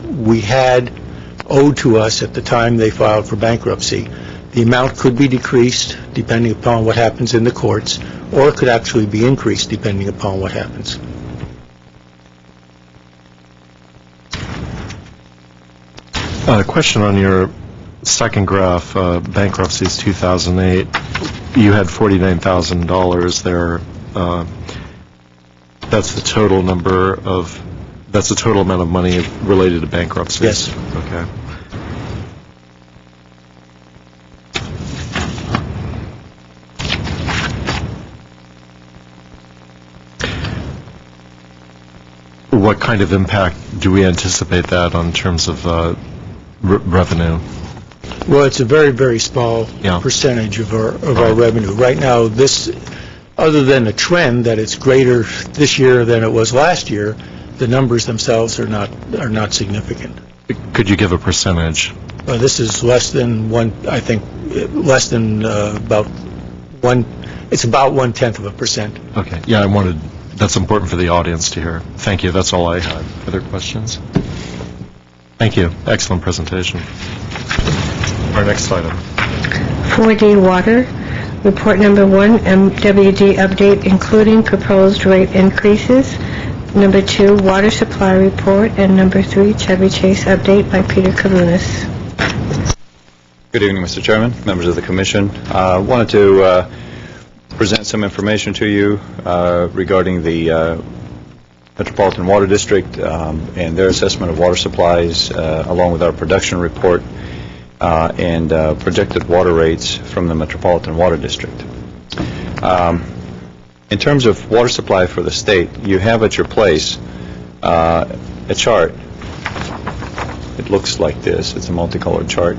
we had owed to us at the time they filed for bankruptcy. The amount could be decreased depending upon what happens in the courts, or it could actually be increased depending upon what happens. Question on your second graph, bankruptcies 2008, you had $49,000 there. That's the total that's the total amount of money related to bankruptcies? Yes. Okay. What kind of impact do we anticipate that on terms of revenue? Well, it's a very, very small percentage of our revenue. Right now, this, other than a trend that it's greater this year than it was last year, the numbers themselves are not significant. Could you give a percentage? This is less than it's about 1/10%. Okay. Yeah, that's important for the audience to hear. Thank you. That's all I had. Other questions? Thank you. Excellent presentation. Our next item. 4D Water, report number 1, MWD update including proposed rate increases. Number 2, water supply report. And number 3, Chevy Chase update by Peter Kavunas. Good evening, Mr. Chairman, members of the Commission. I wanted to present some information to you regarding the Metropolitan Water District and their assessment of water supplies, along with our production report and projected water rates from the Metropolitan Water District. In terms of water supply for the state, you have at your place a chart. It looks like this. It's a multicolored chart.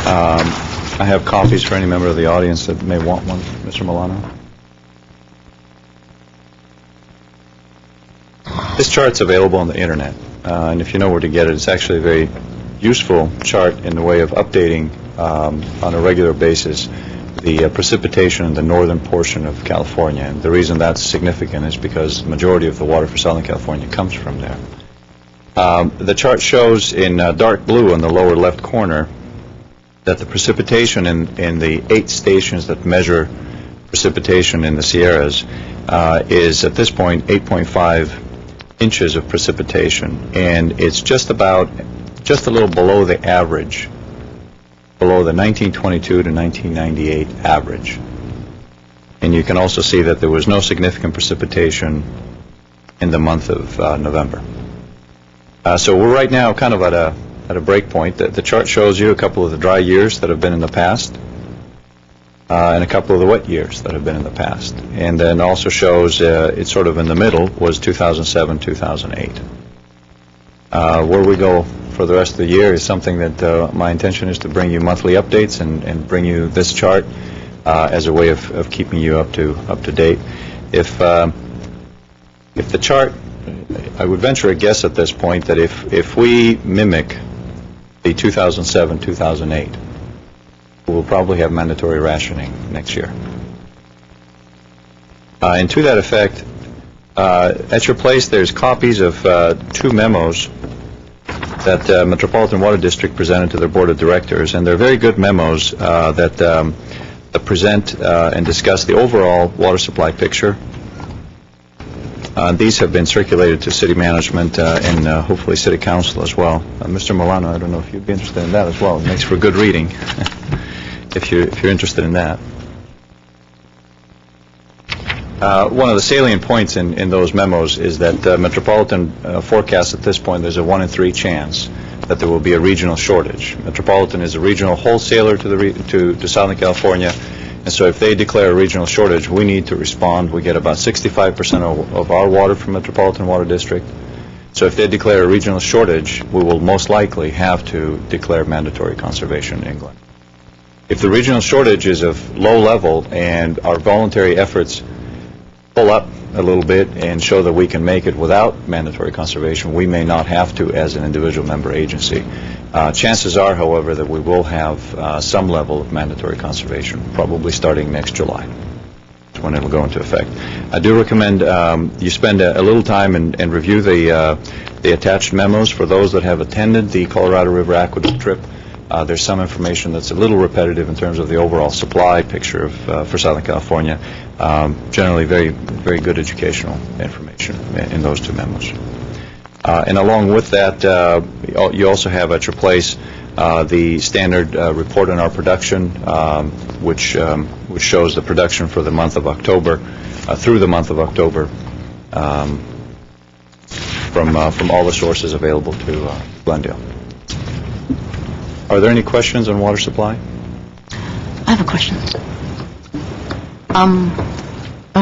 I have copies for any member of the audience that may want one. Mr. Milano? This chart's available on the internet, and if you know where to get it, it's actually a very useful chart in the way of updating on a regular basis the precipitation in the northern portion of California. And the reason that's significant is because the majority of the water for Southern California comes from there. The chart shows in dark blue in the lower left corner that the precipitation in the 8 stations that measure precipitation in the Sierras is at this point 8.5 inches of precipitation, and it's just a little below the average, below the 1922 to 1998 average. And you can also see that there was no significant precipitation in the month of November. So we're right now kind of at a break point. The chart shows you a couple of the dry years that have been in the past, and a couple of the wet years that have been in the past. And then also shows it's sort of in the middle was 2007, 2008. Where we go for the rest of the year is something that my intention is to bring you monthly updates and bring you this chart as a way of keeping you up to date. If the chart, I would venture a guess at this point that if we mimic the 2007, 2008, we'll probably have mandatory rationing next year. And to that effect, at your place there's copies of 2 memos that Metropolitan Water District presented to their Board of Directors, and they're very good memos that present and discuss the overall water supply picture. These have been circulated to city management and hopefully city council as well. Mr. Milano, I don't know if you'd be interested in that as well. It makes for good reading if you're interested in that. One of the salient points in those memos is that Metropolitan forecasts at this point there's a 1 in 3 chance that there will be a regional shortage. Metropolitan is a regional wholesaler to Southern California, and so if they declare a regional shortage, we need to respond. We get about 65% of our water from Metropolitan Water District. So if they declare a regional shortage, we will most likely have to declare mandatory conservation in England. If the regional shortage is of low level and our voluntary efforts pull up a little bit and show that we can make it without mandatory conservation, we may not have to as an individual member agency. Chances are, however, that we will have some level of mandatory conservation, probably starting next July. That's when it'll go into effect. I do recommend you spend a little time and review the attached memos. For those that have attended the Colorado River Aqueduct trip, there's some information that's a little repetitive in terms of the overall supply picture for Southern California. Generally very, very good educational information in those 2 memos. And along with that, you also have at your place the standard report on our production, which shows the production for the month of October, through the month of October, from all the sources available to Glendale. Are there any questions on water supply? I have a question.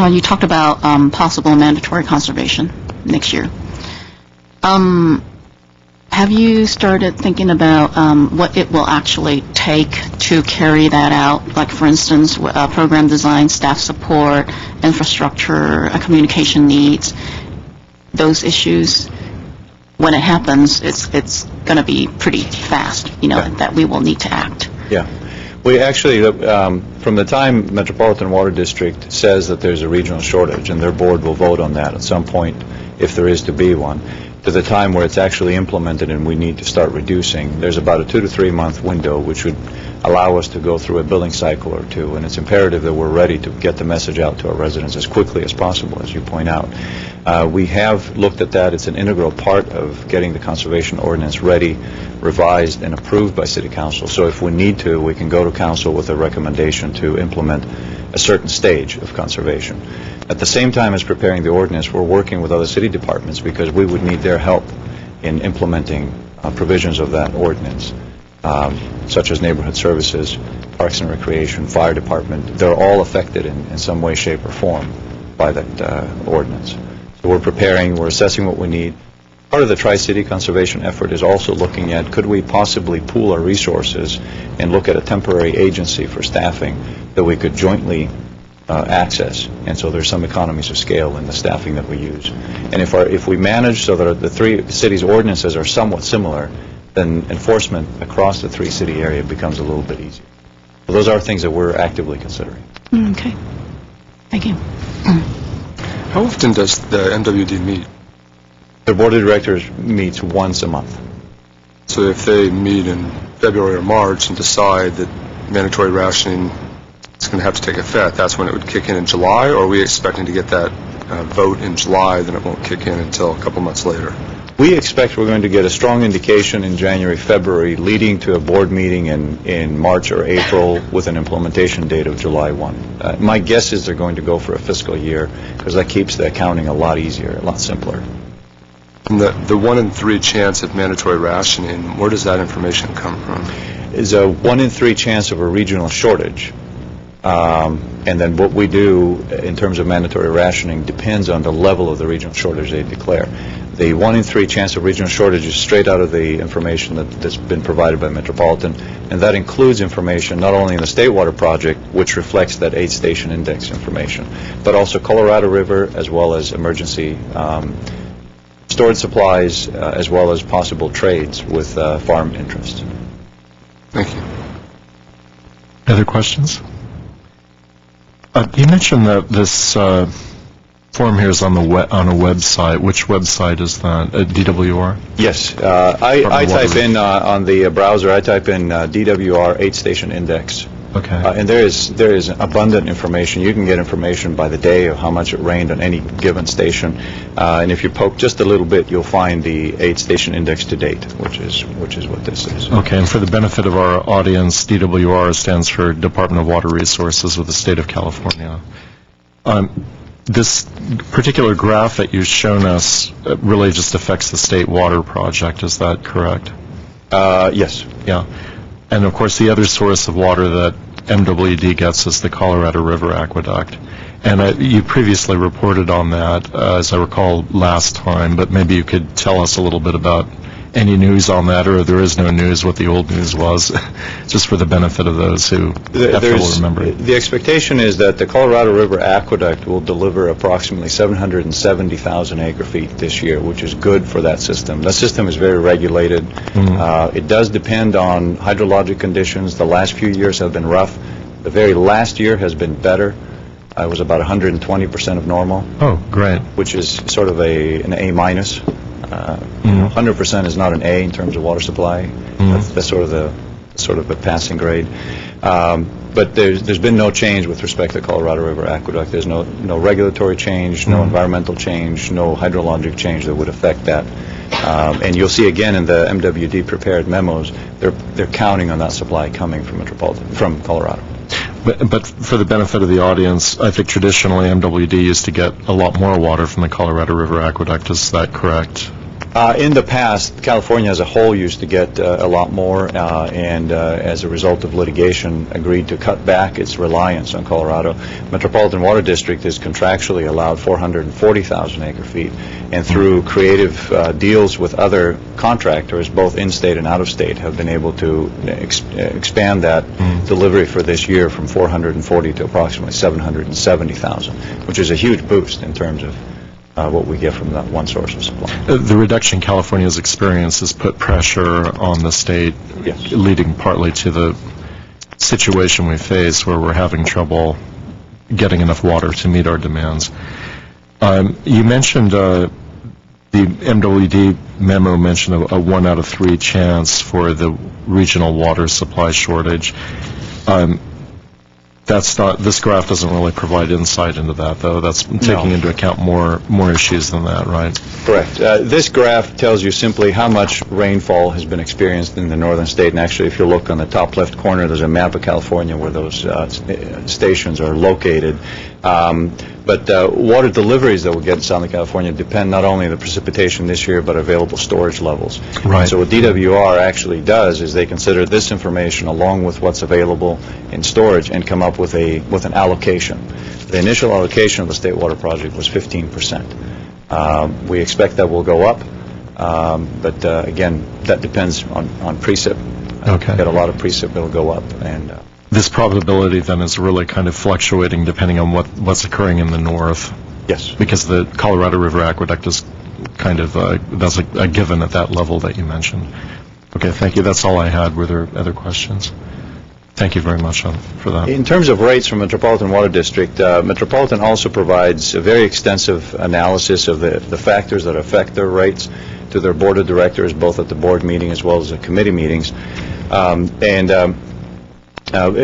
You talked about possible mandatory conservation next year. Have you started thinking about what it will actually take to carry that out? Like, for instance, program design, staff support, infrastructure, communication needs, those issues. When it happens, it's going to be pretty fast, that we will need to act. Yeah. We actually, from the time Metropolitan Water District says that there's a regional shortage, and their board will vote on that at some point if there is to be one, to the time where it's actually implemented and we need to start reducing, there's about a 2 to 3 month window which would allow us to go through a billing cycle or 2, and it's imperative that we're ready to get the message out to our residents as quickly as possible, as you point out. We have looked at that. It's an integral part of getting the conservation ordinance ready, revised, and approved by City Council. So if we need to, we can go to Council with a recommendation to implement a certain stage of conservation. At the same time as preparing the ordinance, we're working with other city departments because we would need their help in implementing provisions of that ordinance, such as neighborhood services, Parks and Recreation, Fire Department, they're all affected in some way, shape, or form by that ordinance. So we're preparing, we're assessing what we need. Part of the Tri-City conservation effort is also looking at, could we possibly pool our resources and look at a temporary agency for staffing that we could jointly access, and so there's some economies of scale in the staffing that we use. And if we manage so that the three cities' ordinances are somewhat similar, then enforcement across the three-city area becomes a little bit easier. So those are things that we're actively considering. Okay. Thank you. How often does the MWD meet? The Board of Directors meets once a month. So if they meet in February or March and decide that mandatory rationing is going to have to take effect, that's when it would kick in July, or are we expecting to get that vote in July, then it won't kick in until a couple months later? We expect we're going to get a strong indication in January, February, leading to a board meeting in March or April with an implementation date of July 1. My guess is they're going to go for a fiscal year because that keeps the accounting a lot easier, a lot simpler. And the 1 in 3 chance of mandatory rationing, where does that information come from? Is a 1 in 3 chance of a regional shortage. And then what we do in terms of mandatory rationing depends on the level of the regional shortage they declare. The 1 in 3 chance of regional shortage is straight out of the information that's been provided by Metropolitan, and that includes information not only in the State Water Project, which reflects that 8-station index information, but also Colorado River, as well as emergency storage supplies, as well as possible trades with farm interests. Thank you. Other questions? You mentioned that this form here is on a website. Which website is that? DWR? Yes. I type in on the browser, I type in DWR 8-station index. Okay. And there is abundant information. You can get information by the day of how much it rained on any given station. And if you poke just a little bit, you'll find the 8-station index to date, which is what this is. Okay, and for the benefit of our audience, DWR stands for Department of Water Resources with the State of California. This particular graph that you've shown us really just affects the State Water Project, is that correct? Yes. Yeah. And of course, the other source of water that MWD gets is the Colorado River Aqueduct. And you previously reported on that, as I recall, last time, but maybe you could tell us a little bit about any news on that, or there is no news, what the old news was, just for the benefit of those who have trouble remembering. The expectation is that the Colorado River Aqueduct will deliver approximately 770,000 acre-feet this year, which is good for that system. That system is very regulated. Mm-hmm. It does depend on hydrologic conditions. The last few years have been rough. The very last year has been better. It was about 120% of normal. Oh, great. Which is sort of an A-minus. 100% is not an A in terms of water supply. That's sort of a passing grade. But there's been no change with respect to the Colorado River Aqueduct. There's no regulatory change, no environmental change, no hydrologic change that would affect that. And you'll see again in the MWD prepared memos, they're counting on that supply coming from Colorado. But for the benefit of the audience, I think traditionally MWD used to get a lot more water from the Colorado River Aqueduct. Is that correct? In the past, California as a whole used to get a lot more, and as a result of litigation, agreed to cut back its reliance on Colorado. Metropolitan Water District is contractually allowed 440,000 acre-feet, and through creative deals with other contractors, both in-state and out-of-state, have been able to expand that delivery for this year from 440 to approximately 770,000, which is a huge boost in terms of what we get from that one source of supply. The reduction California's experienced has put pressure on the state, yes, leading partly to the situation we face where we're having trouble getting enough water to meet our demands. You mentioned the MWD memo mentioned a 1 out of 3 chance for the regional water supply shortage. This graph doesn't really provide insight into that, though. That's taking into account more issues than that, right? Correct. This graph tells you simply how much rainfall has been experienced in the northern state. And actually, if you look on the top left corner, there's a map of California where those stations are located. But water deliveries that we'll get in Southern California depend not only on the precipitation this year, but available storage levels. Right. So what DWR actually does is they consider this information along with what's available in storage and come up with an allocation. The initial allocation of the State Water Project was 15%. We expect that will go up, but again, that depends on precip. Okay. Get a lot of precip, it'll go up. And this probability then is really kind of fluctuating depending on what's occurring in the north. yes. Because the Colorado River Aqueduct is kind of, that's a given at that level that you mentioned. Okay, thank you. That's all I had. Were there other questions? Thank you very much for that. In terms of rates from Metropolitan Water District, Metropolitan also provides a very extensive analysis of the factors that affect their rates to their board of directors, both at the board meeting as well as the committee meetings.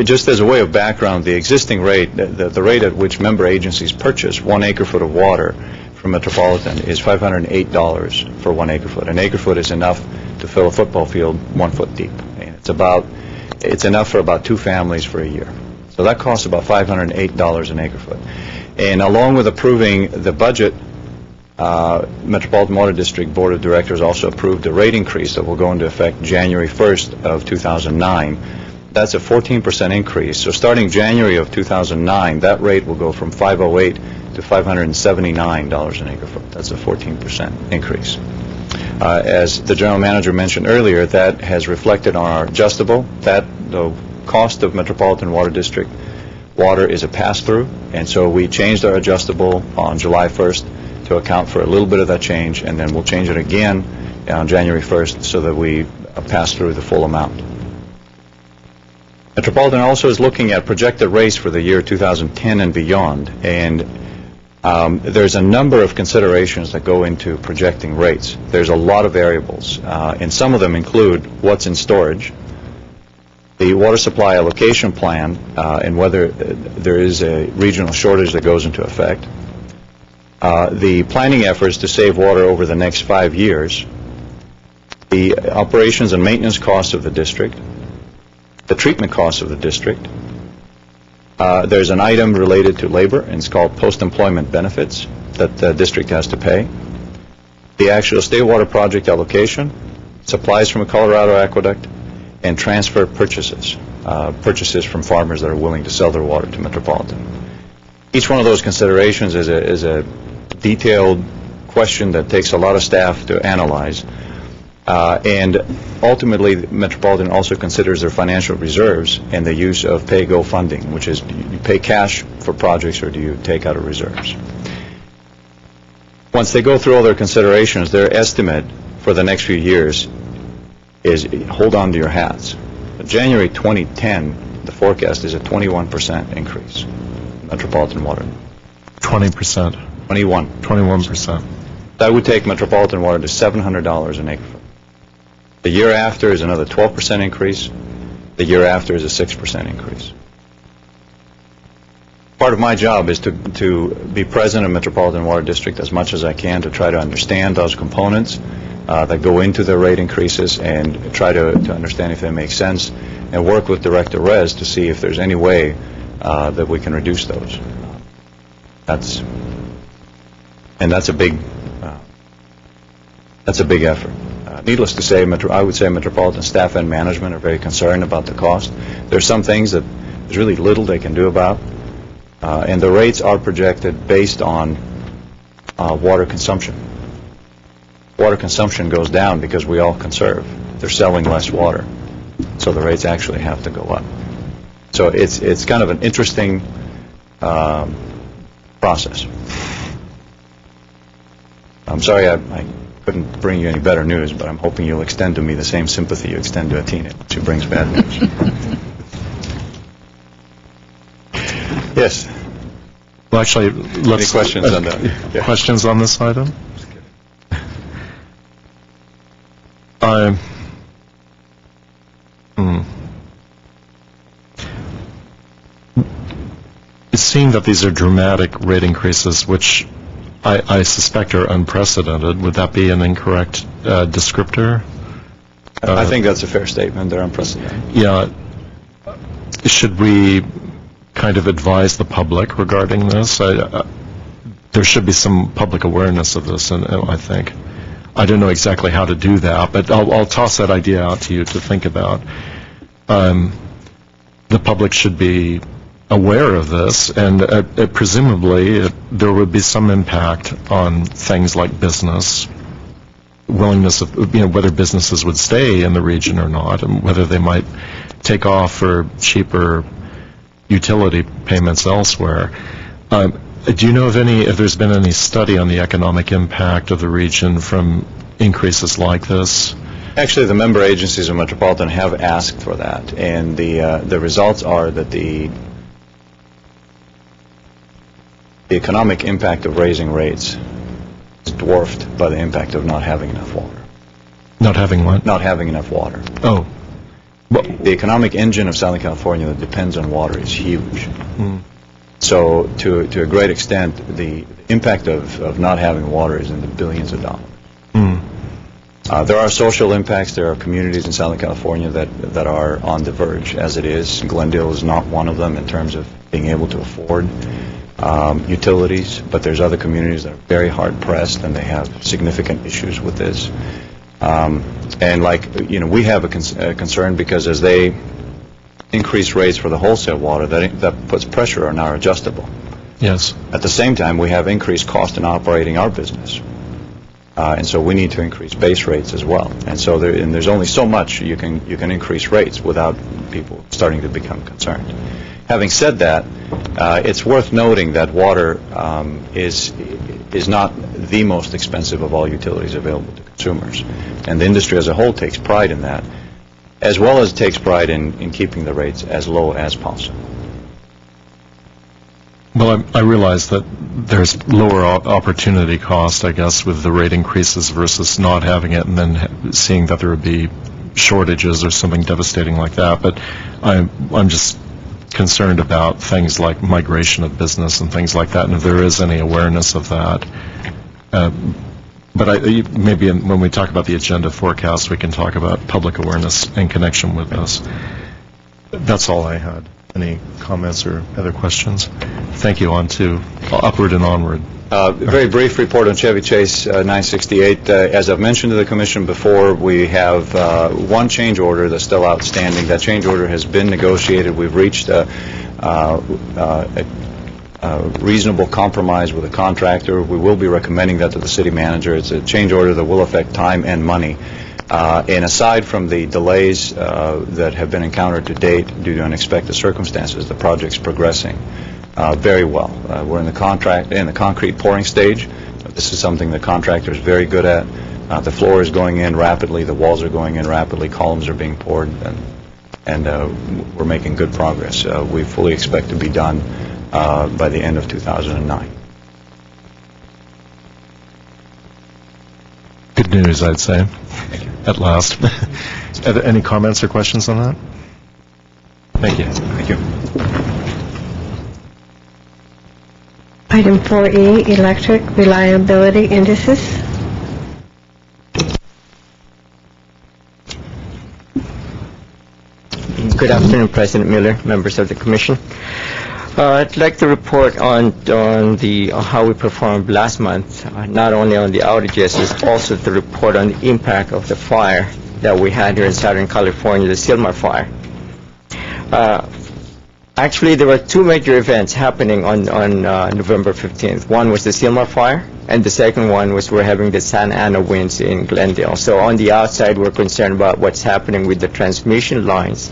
Just as a way of background, the existing rate, the rate at which member agencies purchase 1 acre-foot of water from Metropolitan is $508 for 1 acre-foot. An acre-foot is enough to fill a football field 1 foot deep. And it's enough for about 2 families for a year. So that costs about $508 an acre-foot. And along with approving the budget, Metropolitan Water District Board of Directors also approved a rate increase that will go into effect January 1st of 2009. That's a 14% increase. So starting January of 2009, that rate will go from $508 to $579 an acre-foot. That's a 14% increase. As the general manager mentioned earlier, that has reflected on our adjustable. That the cost of Metropolitan Water District water is a pass-through, and so we changed our adjustable on July 1st to account for a little bit of that change, and then we'll change it again on January 1st so that we pass through the full amount. Metropolitan also is looking at projected rates for the year 2010 and beyond, and there's a number of considerations that go into projecting rates. There's a lot of variables, and some of them include what's in storage, the water supply allocation plan, and whether there is a regional shortage that goes into effect, the planning efforts to save water over the next 5 years, the operations and maintenance costs of the district, the treatment costs of the district. There's an item related to labor, and it's called post-employment benefits that the district has to pay. The actual state water project allocation, supplies from a Colorado aqueduct, and transfer purchases, purchases from farmers that are willing to sell their water to Metropolitan. Each one of those considerations is a detailed question that takes a lot of staff to analyze. And ultimately, Metropolitan also considers their financial reserves and the use of pay-go funding, which is, do you pay cash for projects or do you take out of reserves? Once they go through all their considerations, their estimate for the next few years is, hold on to your hats. January 2010, the forecast is a 21% increase in Metropolitan Water. 20%. 21%. That would take Metropolitan Water to $700 an acre. The year after is another 12% increase. The year after is a 6% increase. Part of my job is to be present in Metropolitan Water District as much as I can to try to understand those components that go into the rate increases and try to understand if they make sense and work with Director Rez to see if there's any way that we can reduce those. That's a big effort. Needless to say, I would say Metropolitan staff and management are very concerned about the cost. There's some things that there's really little they can do about, and the rates are projected based on water consumption. Water consumption goes down because we all conserve. They're selling less water, so the rates actually have to go up. So it's kind of an interesting process. I'm sorry I couldn't bring you any better news, but I'm hoping you'll extend to me the same sympathy you extend to Atina when she brings bad news. Yes. Well, actually, let's... Any questions on that? Yeah. Questions on this item? Seeing that these are dramatic rate increases, which I suspect are unprecedented, would that be an incorrect descriptor? I think that's a fair statement. They're unprecedented. Yeah. Should we kind of advise the public regarding this? there should be some public awareness of this, and I think. I don't know exactly how to do that, but I'll toss that idea out to you to think about. The public should be aware of this, and presumably there would be some impact on things like business, willingness of, whether businesses would stay in the region or not, and whether they might take off for cheaper utility payments elsewhere. Do you know if there's been any study on the economic impact of the region from increases like this? Actually, the member agencies of Metropolitan have asked for that, and the results are that the economic impact of raising rates is dwarfed by the impact of not having enough water. Not having what? Not having enough water. Oh. The economic engine of Southern California that depends on water is huge. So to a great extent, the impact of not having water is in the billions of dollars. There are social impacts. There are communities in Southern California that are on the verge, as it is. Glendale is not one of them in terms of being able to afford utilities, but there's other communities that are very hard-pressed, and they have significant issues with this. And we have a concern because as they increase rates for the wholesale water, that puts pressure on our adjustable. Yes. At the same time, we have increased cost in operating our business. And so we need to increase base rates as well. And so there's only so much you can increase rates without people starting to become concerned. Having said that, it's worth noting that water is not the most expensive of all utilities available to consumers. And the industry as a whole takes pride in that, as well as takes pride in keeping the rates as low as possible. Well, I realize that there's lower opportunity cost, I guess, with the rate increases versus not having it and then seeing that there would be shortages or something devastating like that. But I'm just concerned about things like migration of business and things like that, and if there is any awareness of that. But maybe when we talk about the agenda forecast, we can talk about public awareness in connection with this. That's all I had. Any comments or other questions? Thank you. On to upward and onward. Very brief report on Chevy Chase 968. As I've mentioned to the Commission before, we have one change order that's still outstanding. That change order has been negotiated. We've reached a reasonable compromise with the contractor. We will be recommending that to the city manager. It's a change order that will affect time and money. And aside from the delays that have been encountered to date due to unexpected circumstances, the project's progressing very well. We're in the concrete pouring stage. This is something the contractor is very good at. The floor is going in rapidly, the walls are going in rapidly, columns are being poured, and we're making good progress. We fully expect to be done by the end of 2009. Good news, I'd say, at last. Any comments or questions on that? Thank you. Thank you. Item 4E, electric reliability indices. Good afternoon, President Miller, members of the Commission. I'd like to report on how we performed last month, not only on the outages, but also to report on the impact of the fire that we had here in Southern California, the Silmar fire. Actually, there were two major events happening on November 15th. One was the Silmar fire, and the second one was we're having the Santa Ana winds in Glendale. So on the outside, we're concerned about what's happening with the transmission lines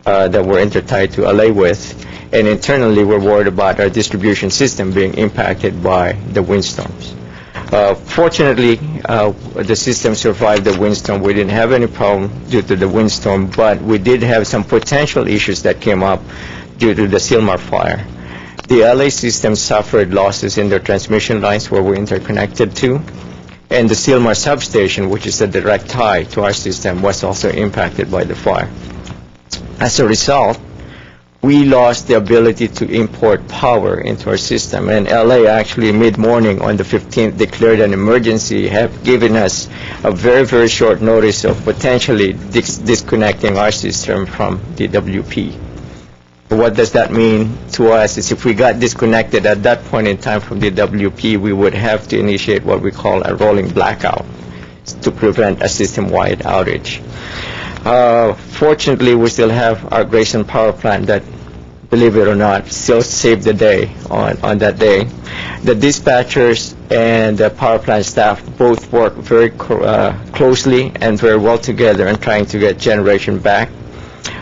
that we're intertied to LA with. And internally, we're worried about our distribution system being impacted by the windstorms. Fortunately, the system survived the windstorm. We didn't have any problem due to the windstorm, but we did have some potential issues that came up due to the Silmar fire. The LA system suffered losses in their transmission lines where we're interconnected to, and the Silmar substation, which is a direct tie to our system, was also impacted by the fire. As a result, we lost the ability to import power into our system, and LA actually mid-morning on the 15th declared an emergency, have given us a very, very short notice of potentially disconnecting our system from the WP What does that mean to us is if we got disconnected at that point in time from the WP, we would have to initiate what we call a rolling blackout to prevent a system-wide outage. Fortunately, we still have our Grayson power plant that, believe it or not, still saved the day on that day. The dispatchers and the power plant staff both work very closely and very well together in trying to get generation back.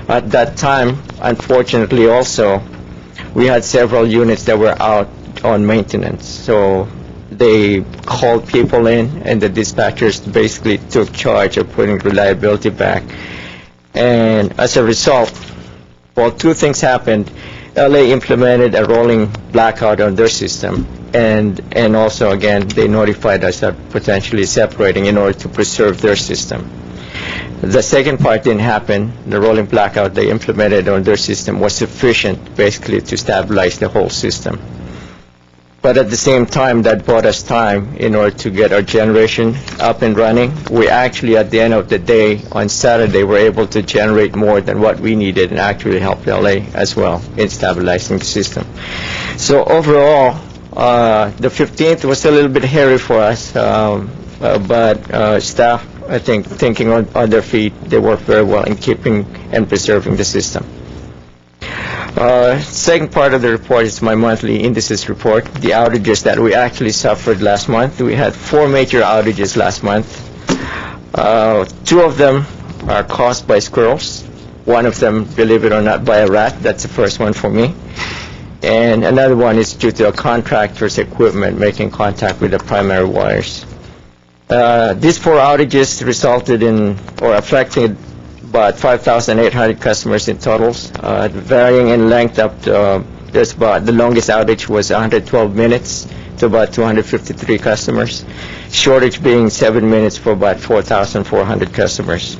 At that time, unfortunately also, we had several units that were out on maintenance. So they called people in, and the dispatchers basically took charge of putting reliability back. And as a result, well, two things happened. LA implemented a rolling blackout on their system, and also, again, they notified us of potentially separating in order to preserve their system. The second part didn't happen. The rolling blackout they implemented on their system was sufficient, basically, to stabilize the whole system. But at the same time, that bought us time in order to get our generation up and running. We actually, at the end of the day, on Saturday, were able to generate more than what we needed and actually helped LA as well in stabilizing the system. So overall, the 15th was a little bit hairy for us, but staff, I think, thinking on their feet, they worked very well in keeping and preserving the system. Second part of the report is my monthly indices report, the outages that we actually suffered last month. We had 4 major outages last month. 2 of them are caused by squirrels. One of them, believe it or not, by a rat. That's the first one for me. And another one is due to a contractor's equipment making contact with the primary wires. These 4 outages resulted in, or affected, about 5,800 customers in totals, varying in length up to, there's about, the longest outage was 112 minutes to about 253 customers, shortage being 7 minutes for about 4,400 customers.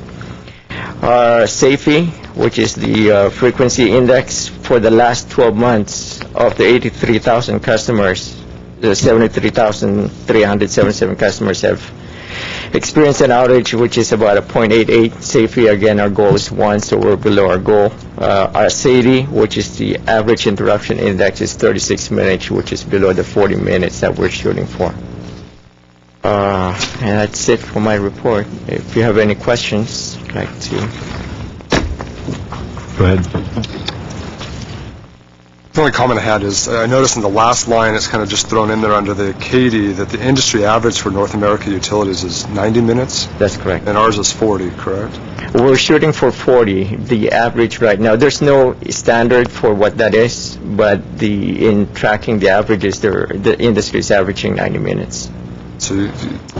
Our SAFE, which is the frequency index for the last 12 months of the 83,000 customers, the 73,377 customers have experienced an outage, which is about a 0.88. SAFE, again, our goal is 1, so we're below our goal. Our SAIDI, which is the average interruption index, is 36 minutes, which is below the 40 minutes that we're shooting for. And that's it for my report. If you have any questions, I'd like to... Go ahead. The only comment I had is I noticed in the last line it's kind of just thrown in there under the KD that the industry average for North America utilities is 90 minutes. That's correct. And ours is 40, correct? We're shooting for 40. The average right now, there's no standard for what that is, but in tracking the averages, the industry is averaging 90 minutes. So you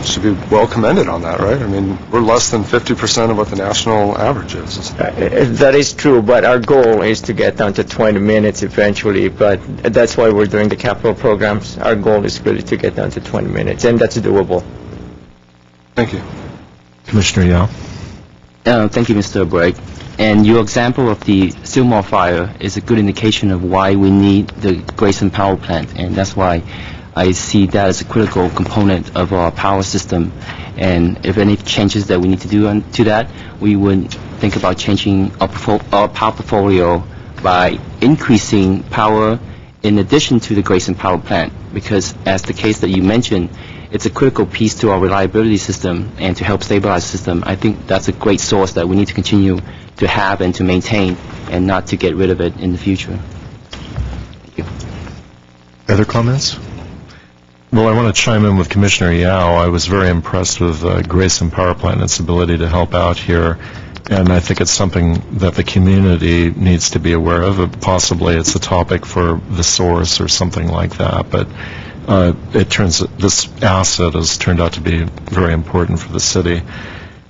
should be well commended on that, right? I mean, we're less than 50% of what the national average is. That is true, but our goal is to get down to 20 minutes eventually, but that's why we're doing the capital programs. Our goal is really to get down to 20 minutes, and that's doable. Thank you. Commissioner Yao. Thank you, Mr. Bragg. And your example of the Sylmar fire is a good indication of why we need the Grayson power plant, and that's why I see that as a critical component of our power system. And if any changes that we need to do to that, we would think about changing our power portfolio by increasing power in addition to the Grayson power plant, because as the case that you mentioned, it's a critical piece to our reliability system and to help stabilize the system. I think that's a great source that we need to continue to have and to maintain and not to get rid of it in the future. Thank you. Other comments? Well, I want to chime in with Commissioner Yao. I was very impressed with Grayson Power Plant and its ability to help out here, and I think it's something that the community needs to be aware of. Possibly it's a topic for the source or something like that, but this asset has turned out to be very important for the city.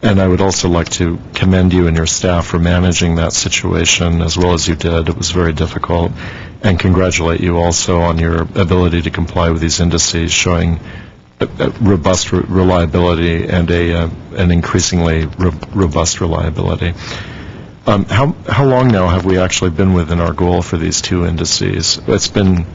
And I would also like to commend you and your staff for managing that situation as well as you did. It was very difficult. And congratulate you also on your ability to comply with these indices, showing robust reliability and an increasingly robust reliability. How long now have we actually been within our goal for these 2 indices? It's been...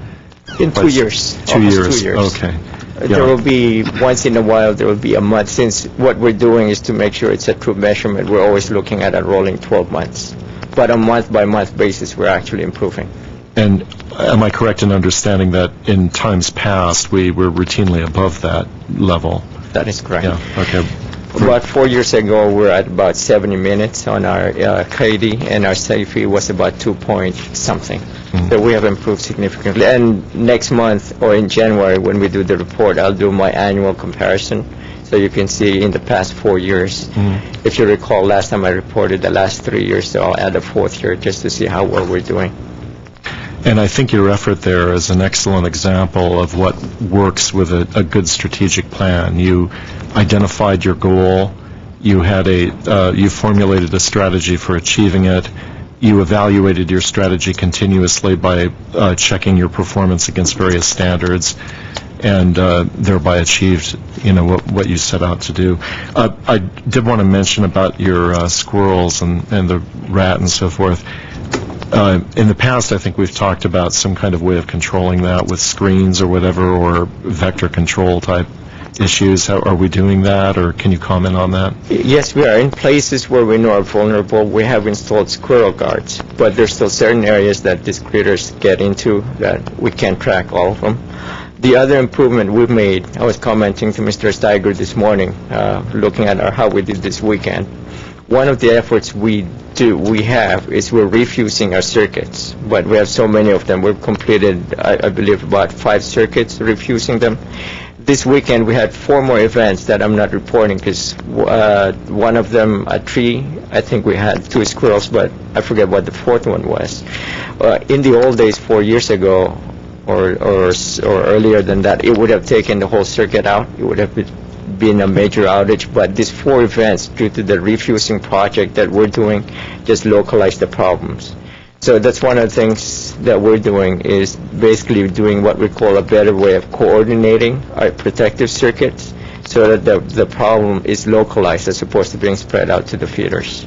In 2 years. 2 years. 2 years. Okay. There will be, once in a while, there will be a month, since what we're doing is to make sure it's a true measurement. We're always looking at a rolling 12 months. but on month-by-month basis, we're actually improving. And am I correct in understanding that in times past, we were routinely above that level? That is correct. Yeah, okay. About 4 years ago, we were at about 70 minutes on our KD, and our safety was about 2 point something. So we have improved significantly. And next month, or in January, when we do the report, I'll do my annual comparison, so you can see in the past 4 years. If you recall, last time I reported the last 3 years, so I'll add a fourth year just to see how well we're doing. And I think your effort there is an excellent example of what works with a good strategic plan. You identified your goal, you had you formulated a strategy for achieving it, you evaluated your strategy continuously by checking your performance against various standards, and thereby achieved, what you set out to do. I did want to mention about your squirrels and the rat and so forth. In the past, I think we've talked about some kind of way of controlling that with screens or whatever, or vector control type issues. How, are we doing that, or can you comment on that? Yes, we are. In places where we know are vulnerable, we have installed squirrel guards, but there's still certain areas that these critters get into that we can't track all of them. The other improvement we've made, I was commenting to Mr. Steiger this morning, looking at how we did this weekend. One of the efforts we have is we're refusing our circuits, but we have so many of them. We've completed, I believe, about 5 circuits, refusing them. This weekend we had 4 more events that I'm not reporting because one of them, a tree, I think we had 2 squirrels, but I forget what the 4th one was. In the old days, 4 years ago, or earlier than that, it would have taken the whole circuit out. It would have been a major outage, but these 4 events, due to the refusing project that we're doing, just localized the problems. So that's one of the things that we're doing, is basically doing what we call a better way of coordinating our protective circuits so that the problem is localized as opposed to being spread out to the feeders.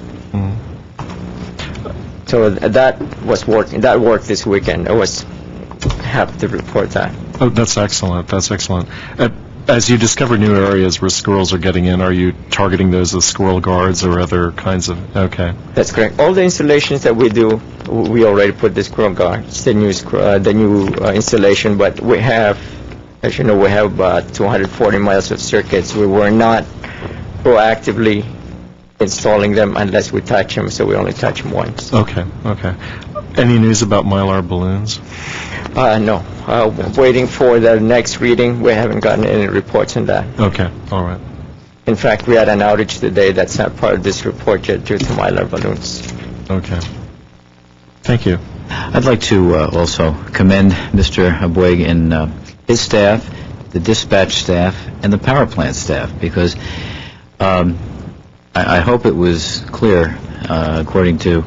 So that was working. That worked this weekend. I was happy to report that. Oh, that's excellent. That's excellent. As you discover new areas where squirrels are getting in, are you targeting those as squirrel guards or other kinds of? Okay. That's correct. All the installations that we do, we already put the squirrel guards, the new installation. But we have, as you know, we have about 240 miles of circuits. We were not proactively installing them unless we touch them, so we only touch them once. Okay. Okay. Any news about Mylar balloons? No. Waiting for the next reading. We haven't gotten any reports on that. Okay. All right. In fact, we had an outage today that's not part of this report yet due to Mylar balloons. Okay. Thank you. I'd like to also commend Mr. Boig and his staff, the dispatch staff, and the power plant staff, because I hope it was clear, according to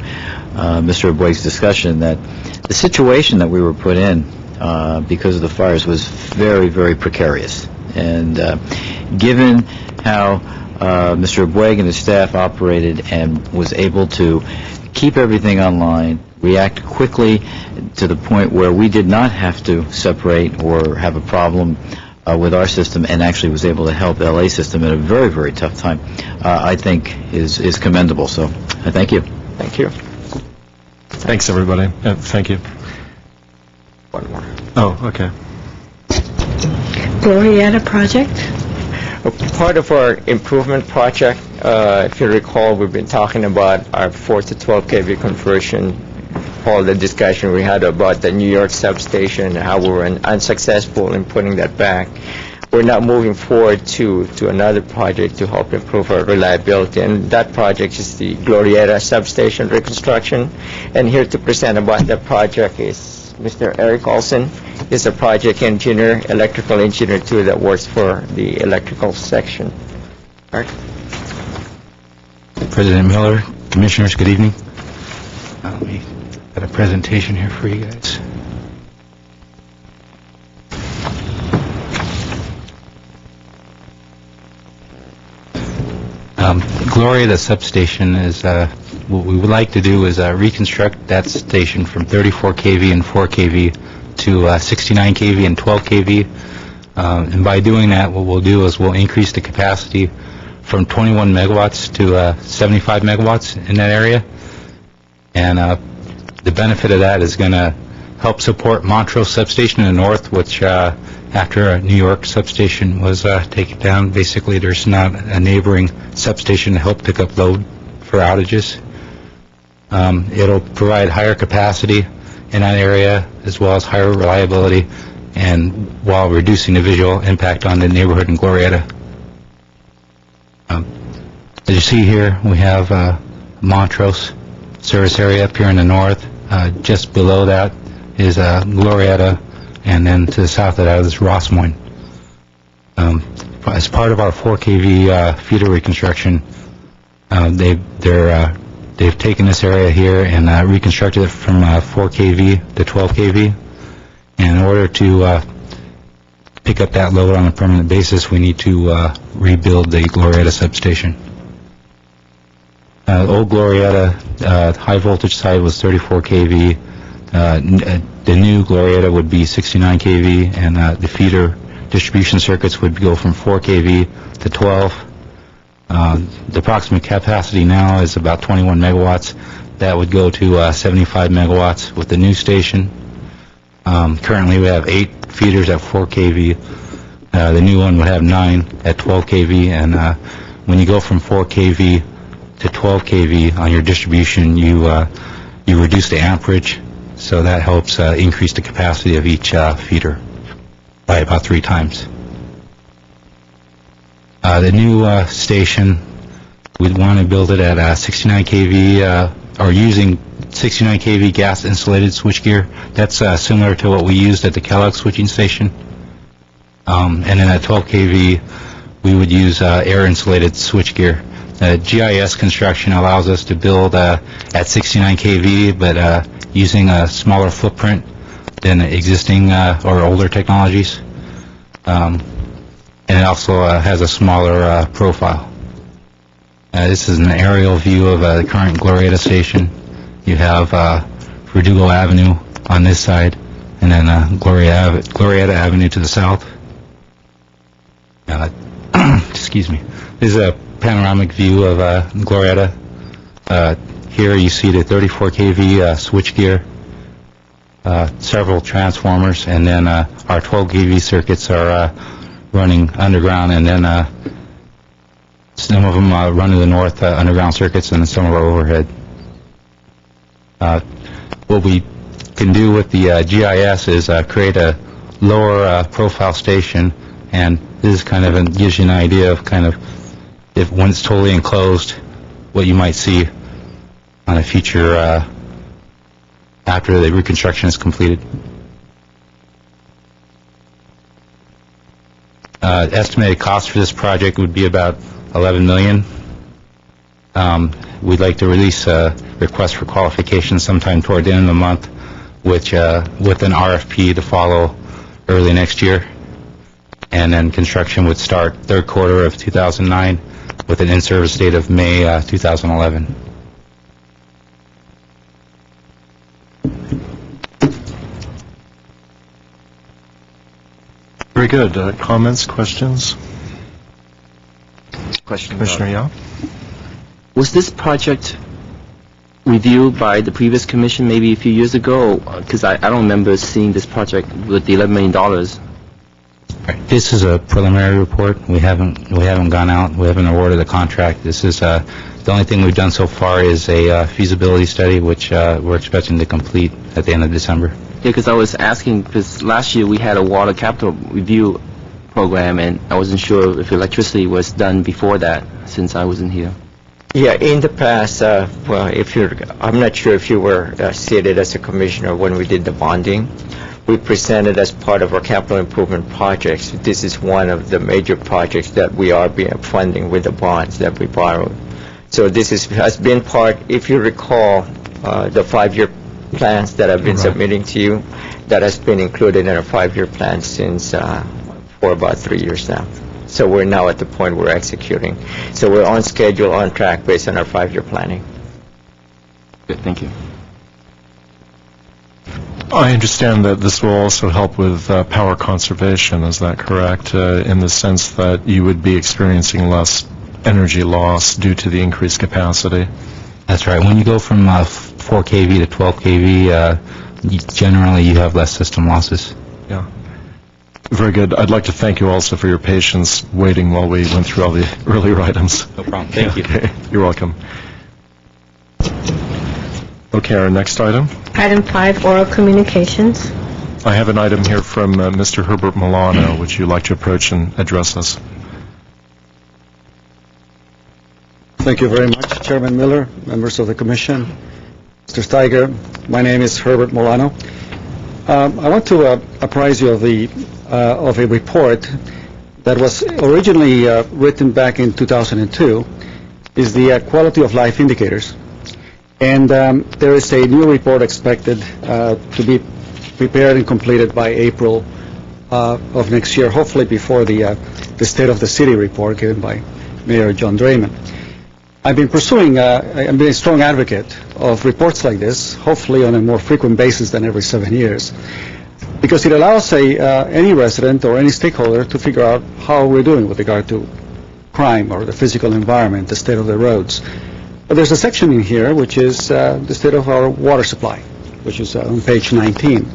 Mr. Boig's discussion, that the situation that we were put in because of the fires was very, very precarious. And given how Mr. Boig and his staff operated and was able to keep everything online, react quickly to the point where we did not have to separate or have a problem with our system, and actually was able to help LA system at a very, very tough time, I think is commendable. So thank you. Thank you. Thanks, everybody. Thank you. One more. Oh, okay. Glorietta project? Part of our improvement project, if you recall, we've been talking about our 4 to 12 kV conversion, all the discussion we had about the New York substation and how we were unsuccessful in putting that back. We're now moving forward to another project to help improve our reliability, and that project is the Glorietta substation reconstruction. And here to present about that project is Mr. Eric Olson. He's a project engineer, electrical engineer too, that works for the electrical section. Eric? President Miller, Commissioners, good evening. We got a presentation here for you guys. Gloria, the substation, is what we would like to do is reconstruct that station from 34 kV and 4 kV to 69 kV and 12 kV. And by doing that, what we'll do is we'll increase the capacity from 21 megawatts to 75 megawatts in that area. And the benefit of that is going to help support Montrose Substation in the north, which after a New York substation was taken down, basically there's not a neighboring substation to help pick up load for outages. It'll provide higher capacity in that area as well as higher reliability, and while reducing the visual impact on the neighborhood in Glorieta. As you see here, we have Montrose service area up here in the north. Just below that is Glorieta, and then to the south of that is Rossmoyne. As part of our 4 kV feeder reconstruction, they've taken this area here and reconstructed it from 4 kV to 12 kV. And in order to pick up that load on a permanent basis, we need to rebuild the Glorieta substation. Old Glorieta high voltage side was 34 kV. The new Glorieta would be 69 kV, and the feeder distribution circuits would go from 4 kV to 12. The approximate capacity now is about 21 megawatts. That would go to 75 megawatts with the new station. Currently we have 8 feeders at 4 kV. The new one would have 9 at 12 kV, and when you go from 4 kV to 12 kV on your distribution, you reduce the amperage, so that helps increase the capacity of each feeder by about 3 times. The new station, we'd want to build it at 69 kV, or using 69 kV gas insulated switchgear. That's similar to what we used at the Kellogg switching station. And then at 12 kV, we would use air insulated switchgear. GIS construction allows us to build at 69 kV, but using a smaller footprint than existing or older technologies. And it also has a smaller profile. This is an aerial view of the current Glorieta station. You have Verdugo Avenue on this side, and then Glorieta Avenue to the south. Excuse me. This is a panoramic view of Glorieta. Here you see the 34 kV switchgear, several transformers, and then our 12 kV circuits are running underground, and then some of them run to the north underground circuits, and some of our overhead. What we can do with the GIS is create a lower profile station, and this kind of gives you an idea of kind of if when it's totally enclosed, what you might see on a future after the reconstruction is completed. Estimated cost for this project would be about $11 million. We'd like to release a request for qualification sometime toward the end of the month, which with an RFP to follow early next year. And then construction would start third quarter of 2009 with an in-service date of May 2011. Very good. Comments, questions? Question. Commissioner Yao? Was this project reviewed by the previous commission maybe a few years ago? Because I don't remember seeing this project with the $11 million. Right. This is a preliminary report. We haven't gone out. We haven't awarded a contract. This is the only thing we've done so far is a feasibility study, which we're expecting to complete at the end of December. Yeah, because I was asking, because last year we had a water capital review program, and I wasn't sure if electricity was done before that, since I wasn't here. Yeah, in the past, well, I'm not sure if you were seated as a commissioner when we did the bonding. We presented as part of our capital improvement projects. This is one of the major projects that we are funding with the bonds that we borrowed. So this has been part, if you recall, the 5-year plans that I've been submitting to you, that has been included in our 5-year plan since for about 3 years now. So we're now at the point we're executing. So we're on schedule, on track, based on our 5-year planning. Good, thank you. I understand that this will also help with power conservation, is that correct? In the sense that you would be experiencing less energy loss due to the increased capacity? That's right. When you go from 4 kV to 12 kV, generally you have less system losses. Yeah. Very good. I'd like to thank you also for your patience waiting while we went through all the earlier items. No problem. Thank you. Okay. You're welcome. Okay, our next item. Item 5, oral communications. I have an item here from Mr. Herbert Milano. Would you like to approach and address us? Thank you very much, Chairman Miller, members of the Commission, Mr. Steiger. My name is Herbert Milano. I want to apprise you of a report that was originally written back in 2002. Is the quality of life indicators, and there is a new report expected to be prepared and completed by April of next year, hopefully before the State of the City report given by Mayor John Draymond. I've been pursuing, I've been a strong advocate of reports like this, hopefully on a more frequent basis than every 7 years, because it allows any resident or any stakeholder to figure out how we're doing with regard to crime or the physical environment, the state of the roads. But there's a section in here which is the state of our water supply, which is on page 19.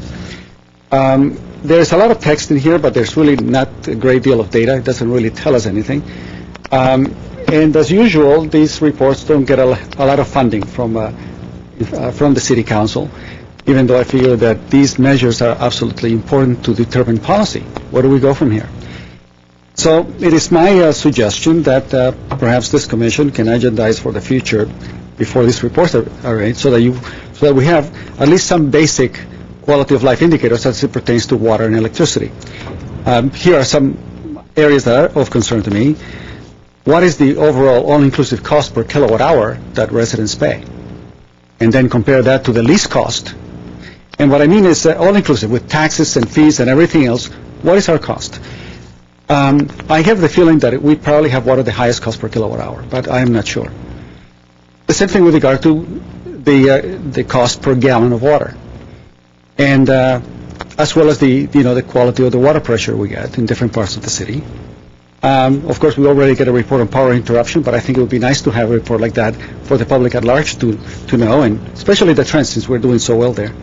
There's a lot of text in here, but there's really not a great deal of data. It doesn't really tell us anything. And as usual, these reports don't get a lot of funding from the City Council, even though I feel that these measures are absolutely important to determine policy. Where do we go from here? So it is my suggestion that perhaps this commission can agendize for the future before these reports are ready, so that we have at least some basic quality of life indicators as it pertains to water and electricity. Here are some areas that are of concern to me. What is the overall all-inclusive cost per kilowatt hour that residents pay? And then compare that to the lease cost. And what I mean is all-inclusive, with taxes and fees and everything else, what is our cost? I have the feeling that we probably have one of the highest cost per kilowatt hour, but I am not sure. The same thing with regard to the cost per gallon of water, and as well as the quality of the water pressure we get in different parts of the city. Of course, we already get a report on power interruption, but I think it would be nice to have a report like that for the public at large to know, and especially the trends, since we're doing so well there.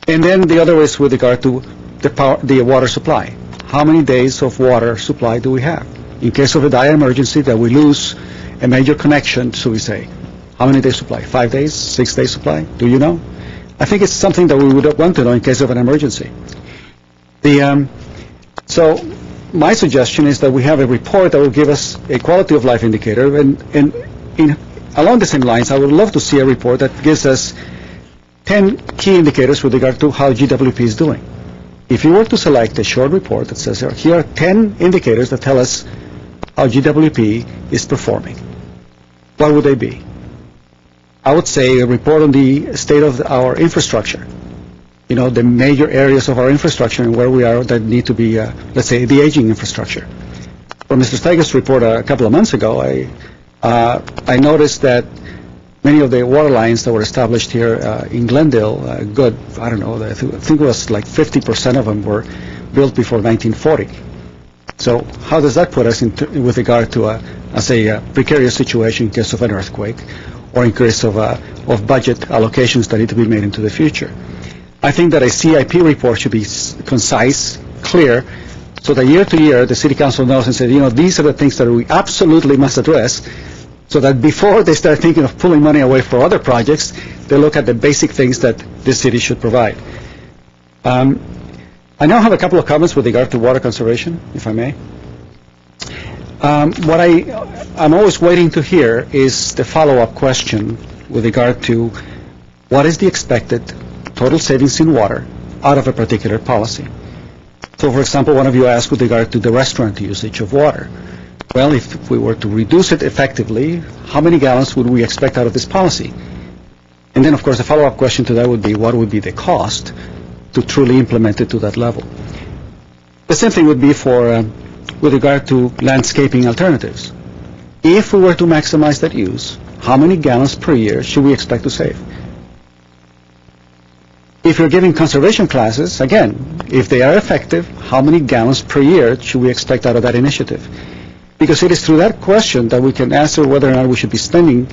And then the other is with regard to the water supply. How many days of water supply do we have? In case of a dire emergency that we lose a major connection, so we say, how many days supply? 5 days? 6 days supply? Do you know? I think it's something that we would want to know in case of an emergency. So my suggestion is that we have a report that will give us a quality of life indicator, and along the same lines, I would love to see a report that gives us 10 key indicators with regard to how GWP is doing. If you were to select a short report that says here are 10 indicators that tell us how GWP is performing, what would they be? I would say a report on the state of our infrastructure, the major areas of our infrastructure and where we are that need to be, let's say, the aging infrastructure. From Mr. Steiger's report a couple of months ago, I noticed that many of the water lines that were established here in Glendale, I don't know, I think it was like 50% of them were built before 1940. So how does that put us with regard to a precarious situation in case of an earthquake, or in case of budget allocations that need to be made into the future? I think that a CIP report should be concise, clear, so that year to year the City Council knows and says, these are the things that we absolutely must address, so that before they start thinking of pulling money away for other projects, they look at the basic things that this city should provide. I now have a couple of comments with regard to water conservation, if I may. What I'm always waiting to hear is the follow-up question with regard to what is the expected total savings in water out of a particular policy. So, for example, one of you asked with regard to the restaurant usage of water. Well, if we were to reduce it effectively, how many gallons would we expect out of this policy? And then, of course, the follow-up question to that would be, what would be the cost to truly implement it to that level? The same thing would be with regard to landscaping alternatives. If we were to maximize that use, how many gallons per year should we expect to save? If you're giving conservation classes, again, if they are effective, how many gallons per year should we expect out of that initiative? Because it is through that question that we can answer whether or not we should be spending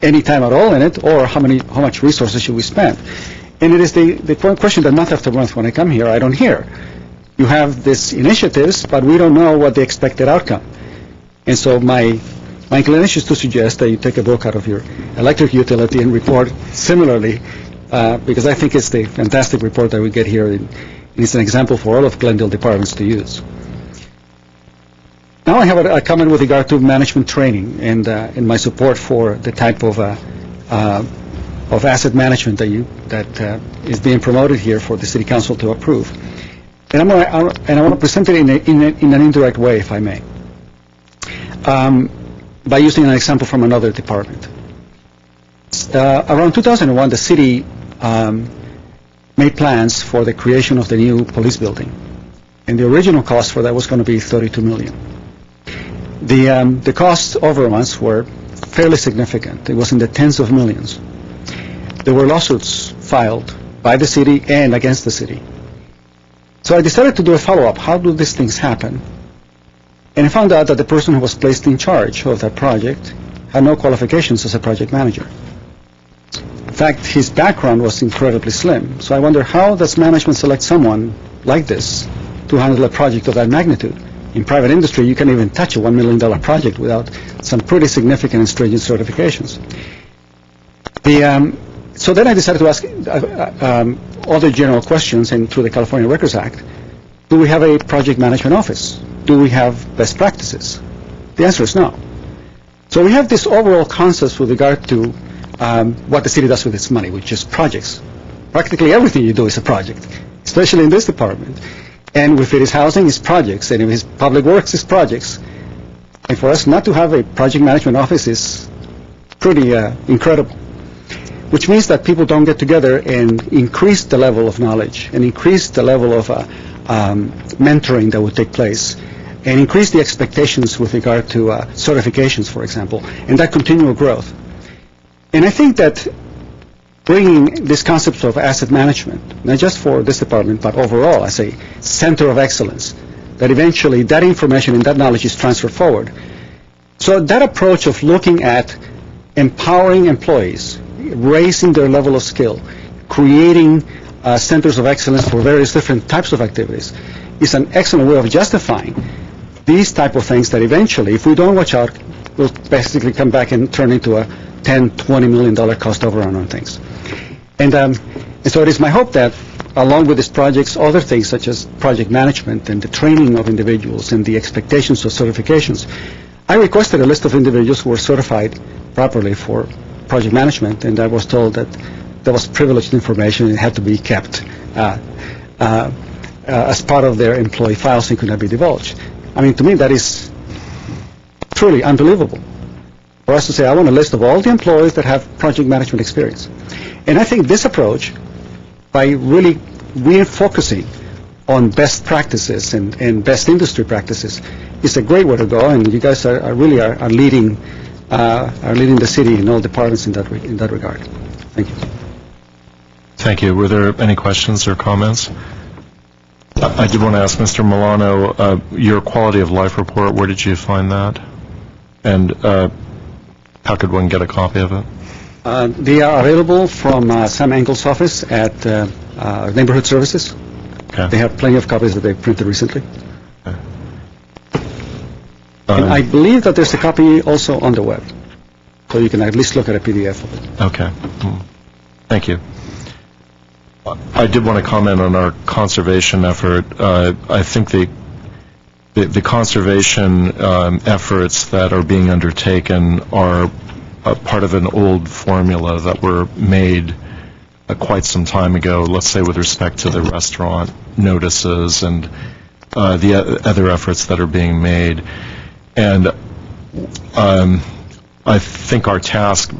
any time at all in it, or how much resources should we spend? And it is the question that month after month when I come here, I don't hear. You have these initiatives, but we don't know what the expected outcome. And so my inclination is to suggest that you take a book out of your electric utility and report similarly, because I think it's the fantastic report that we get here. It's an example for all of Glendale departments to use. Now I have a comment with regard to management training and my support for the type of asset management that is being promoted here for the City Council to approve. And I want to present it in an indirect way, if I may, by using an example from another department. Around 2001, the city made plans for the creation of the new police building, and the original cost for that was going to be $32 million. The cost overruns were fairly significant. It was in the tens of millions. There were lawsuits filed by the city and against the city. So I decided to do a follow-up. How do these things happen? And I found out that the person who was placed in charge of that project had no qualifications as a project manager. In fact, his background was incredibly slim. So I wonder, how does management select someone like this to handle a project of that magnitude? In private industry, you can't even touch a $1 million project without some pretty significant and stringent certifications. So then I decided to ask other general questions, and through the California Records Act, do we have a project management office? Do we have best practices? The answer is no. So we have this overall concept with regard to what the city does with its money, which is projects. Practically everything you do is a project, especially in this department. And if it is housing, it's projects, and if it's public works, it's projects. And for us not to have a project management office is pretty incredible, which means that people don't get together and increase the level of knowledge and increase the level of mentoring that would take place and increase the expectations with regard to certifications, for example, and that continual growth. And I think that bringing these concepts of asset management, not just for this department, but overall as a center of excellence, that eventually that information and that knowledge is transferred forward. So that approach of looking at empowering employees, raising their level of skill, creating centers of excellence for various different types of activities is an excellent way of justifying these type of things that eventually, if we don't watch out, will basically come back and turn into a $10, $20 million cost overrun on things. And so it is my hope that along with these projects, other things such as project management and the training of individuals and the expectations of certifications, I requested a list of individuals who were certified properly for project management, and I was told that there was privileged information and it had to be kept as part of their employee files and could not be divulged. I mean, to me, that is truly unbelievable. For us to say, I want a list of all the employees that have project management experience. And I think this approach, by really refocusing on best practices and best industry practices, is a great way to go, and you guys are really leading the city in all departments in that regard. Thank you. Thank you. Were there any questions or comments? I did want to ask Mr. Milano, your quality of life report, where did you find that? And how could one get a copy of it? They are available from Sam Engel's office at Neighborhood Services. Okay. They have plenty of copies that they printed recently. Okay. And I believe that there's a copy also on the web, so you can at least look at a PDF of it. Okay. Thank you. I did want to comment on our conservation effort. I think the conservation efforts that are being undertaken are a part of an old formula that were made quite some time ago, let's say with respect to the restaurant notices and the other efforts that are being made. And I think our task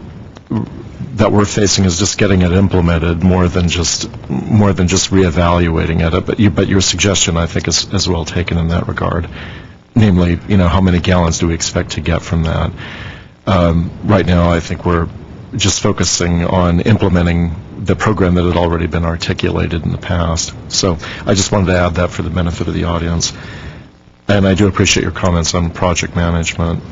that we're facing is just getting it implemented more than just reevaluating it. But your suggestion, I think, is well taken in that regard. Namely, how many gallons do we expect to get from that? Right now, I think we're just focusing on implementing the program that had already been articulated in the past. So I just wanted to add that for the benefit of the audience. And I do appreciate your comments on project management.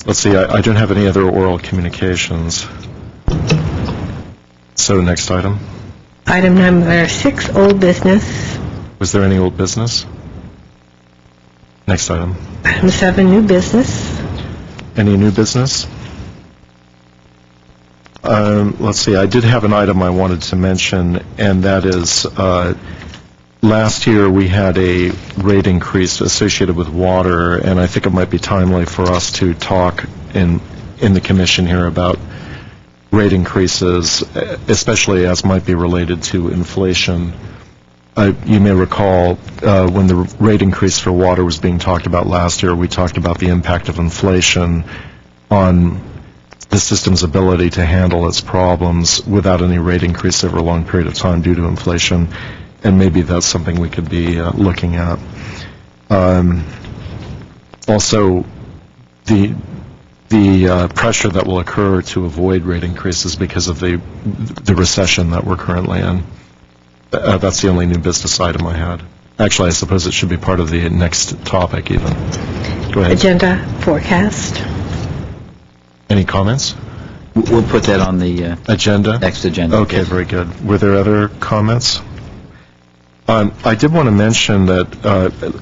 Let's see, I don't have any other oral communications. So, next item. Item number 6, old business. Was there any old business? Next item. Item 7, new business. Any new business? Let's see, I did have an item I wanted to mention, and that is, last year we had a rate increase associated with water, and I think it might be timely for us to talk in the commission here about rate increases, especially as might be related to inflation. You may recall when the rate increase for water was being talked about last year, we talked about the impact of inflation on the system's ability to handle its problems without any rate increase over a long period of time due to inflation, and maybe that's something we could be looking at. Also, the pressure that will occur to avoid rate increases because of the recession that we're currently in. That's the only new business item I had. Actually, I suppose it should be part of the next topic even. Go ahead. Agenda forecast. Any comments? We'll put that on the agenda? Next agenda. Okay, very good. Were there other comments? I did want to mention that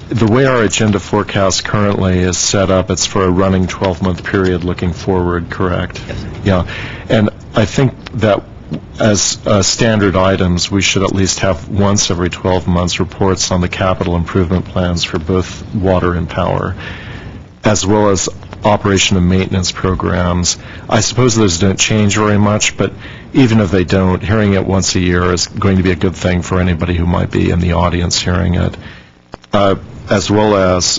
the way our agenda forecast currently is set up, it's for a running 12-month period looking forward, correct? Yes. Yeah. And I think that as standard items, we should at least have once every 12 months reports on the capital improvement plans for both water and power, as well as operation and maintenance programs. I suppose those don't change very much, but even if they don't, hearing it once a year is going to be a good thing for anybody who might be in the audience hearing it, as well as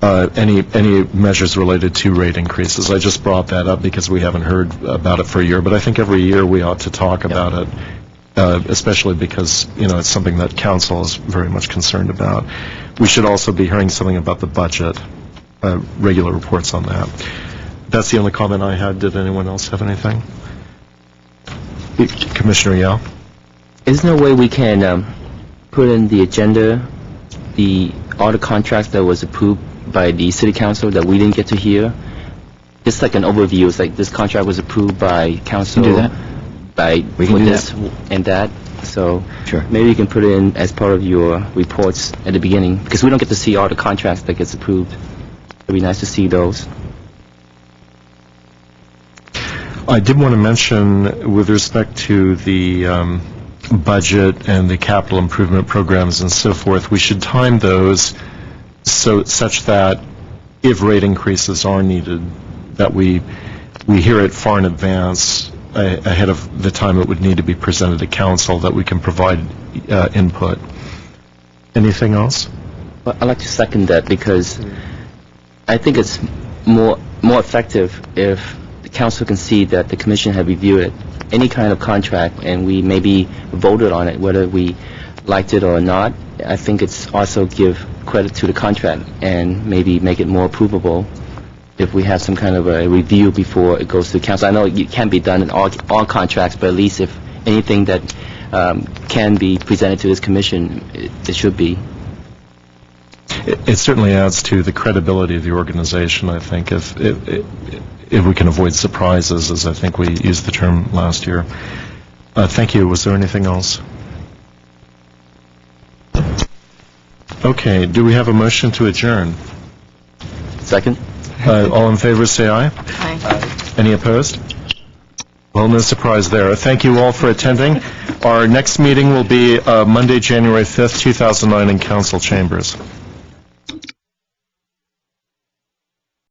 any measures related to rate increases. I just brought that up because we haven't heard about it for a year, but I think every year we ought to talk about it, especially because, it's something that council is very much concerned about. We should also be hearing something about the budget, regular reports on that. That's the only comment I had. Did anyone else have anything? Commissioner Yao? Is there no way we can put in the agenda all the contracts that was approved by the city council that we didn't get to hear? Just like an overview. It's like this contract was approved by council. We can do that. We can do this that. and that. So Sure. maybe you can put it in as part of your reports at the beginning, because we don't get to see all the contracts that gets approved. It'd be nice to see those. I did want to mention, with respect to the budget and the capital improvement programs and so forth, we should time those such that if rate increases are needed, that we hear it far in advance, ahead of the time it would need to be presented to council, that we can provide input. Anything else? Well, I'd like to second that, because I think it's more effective if the council can see that the commission have reviewed it, any kind of contract, and we maybe voted on it, whether we liked it or not. I think it's also give credit to the contract and maybe make it more approvable if we have some kind of a review before it goes to council. I know it can't be done in all contracts, but at least if anything that can be presented to this commission, it should be. It certainly adds to the credibility of the organization, I think, if we can avoid surprises, as I think we used the term last year. Thank you. Was there anything else? Okay. Do we have a motion to adjourn? Second. All in favor, say aye. Aye. Any opposed? Well, no surprise there. Thank you all for attending. Our next meeting will be Monday, January 5th, 2009 in council chambers.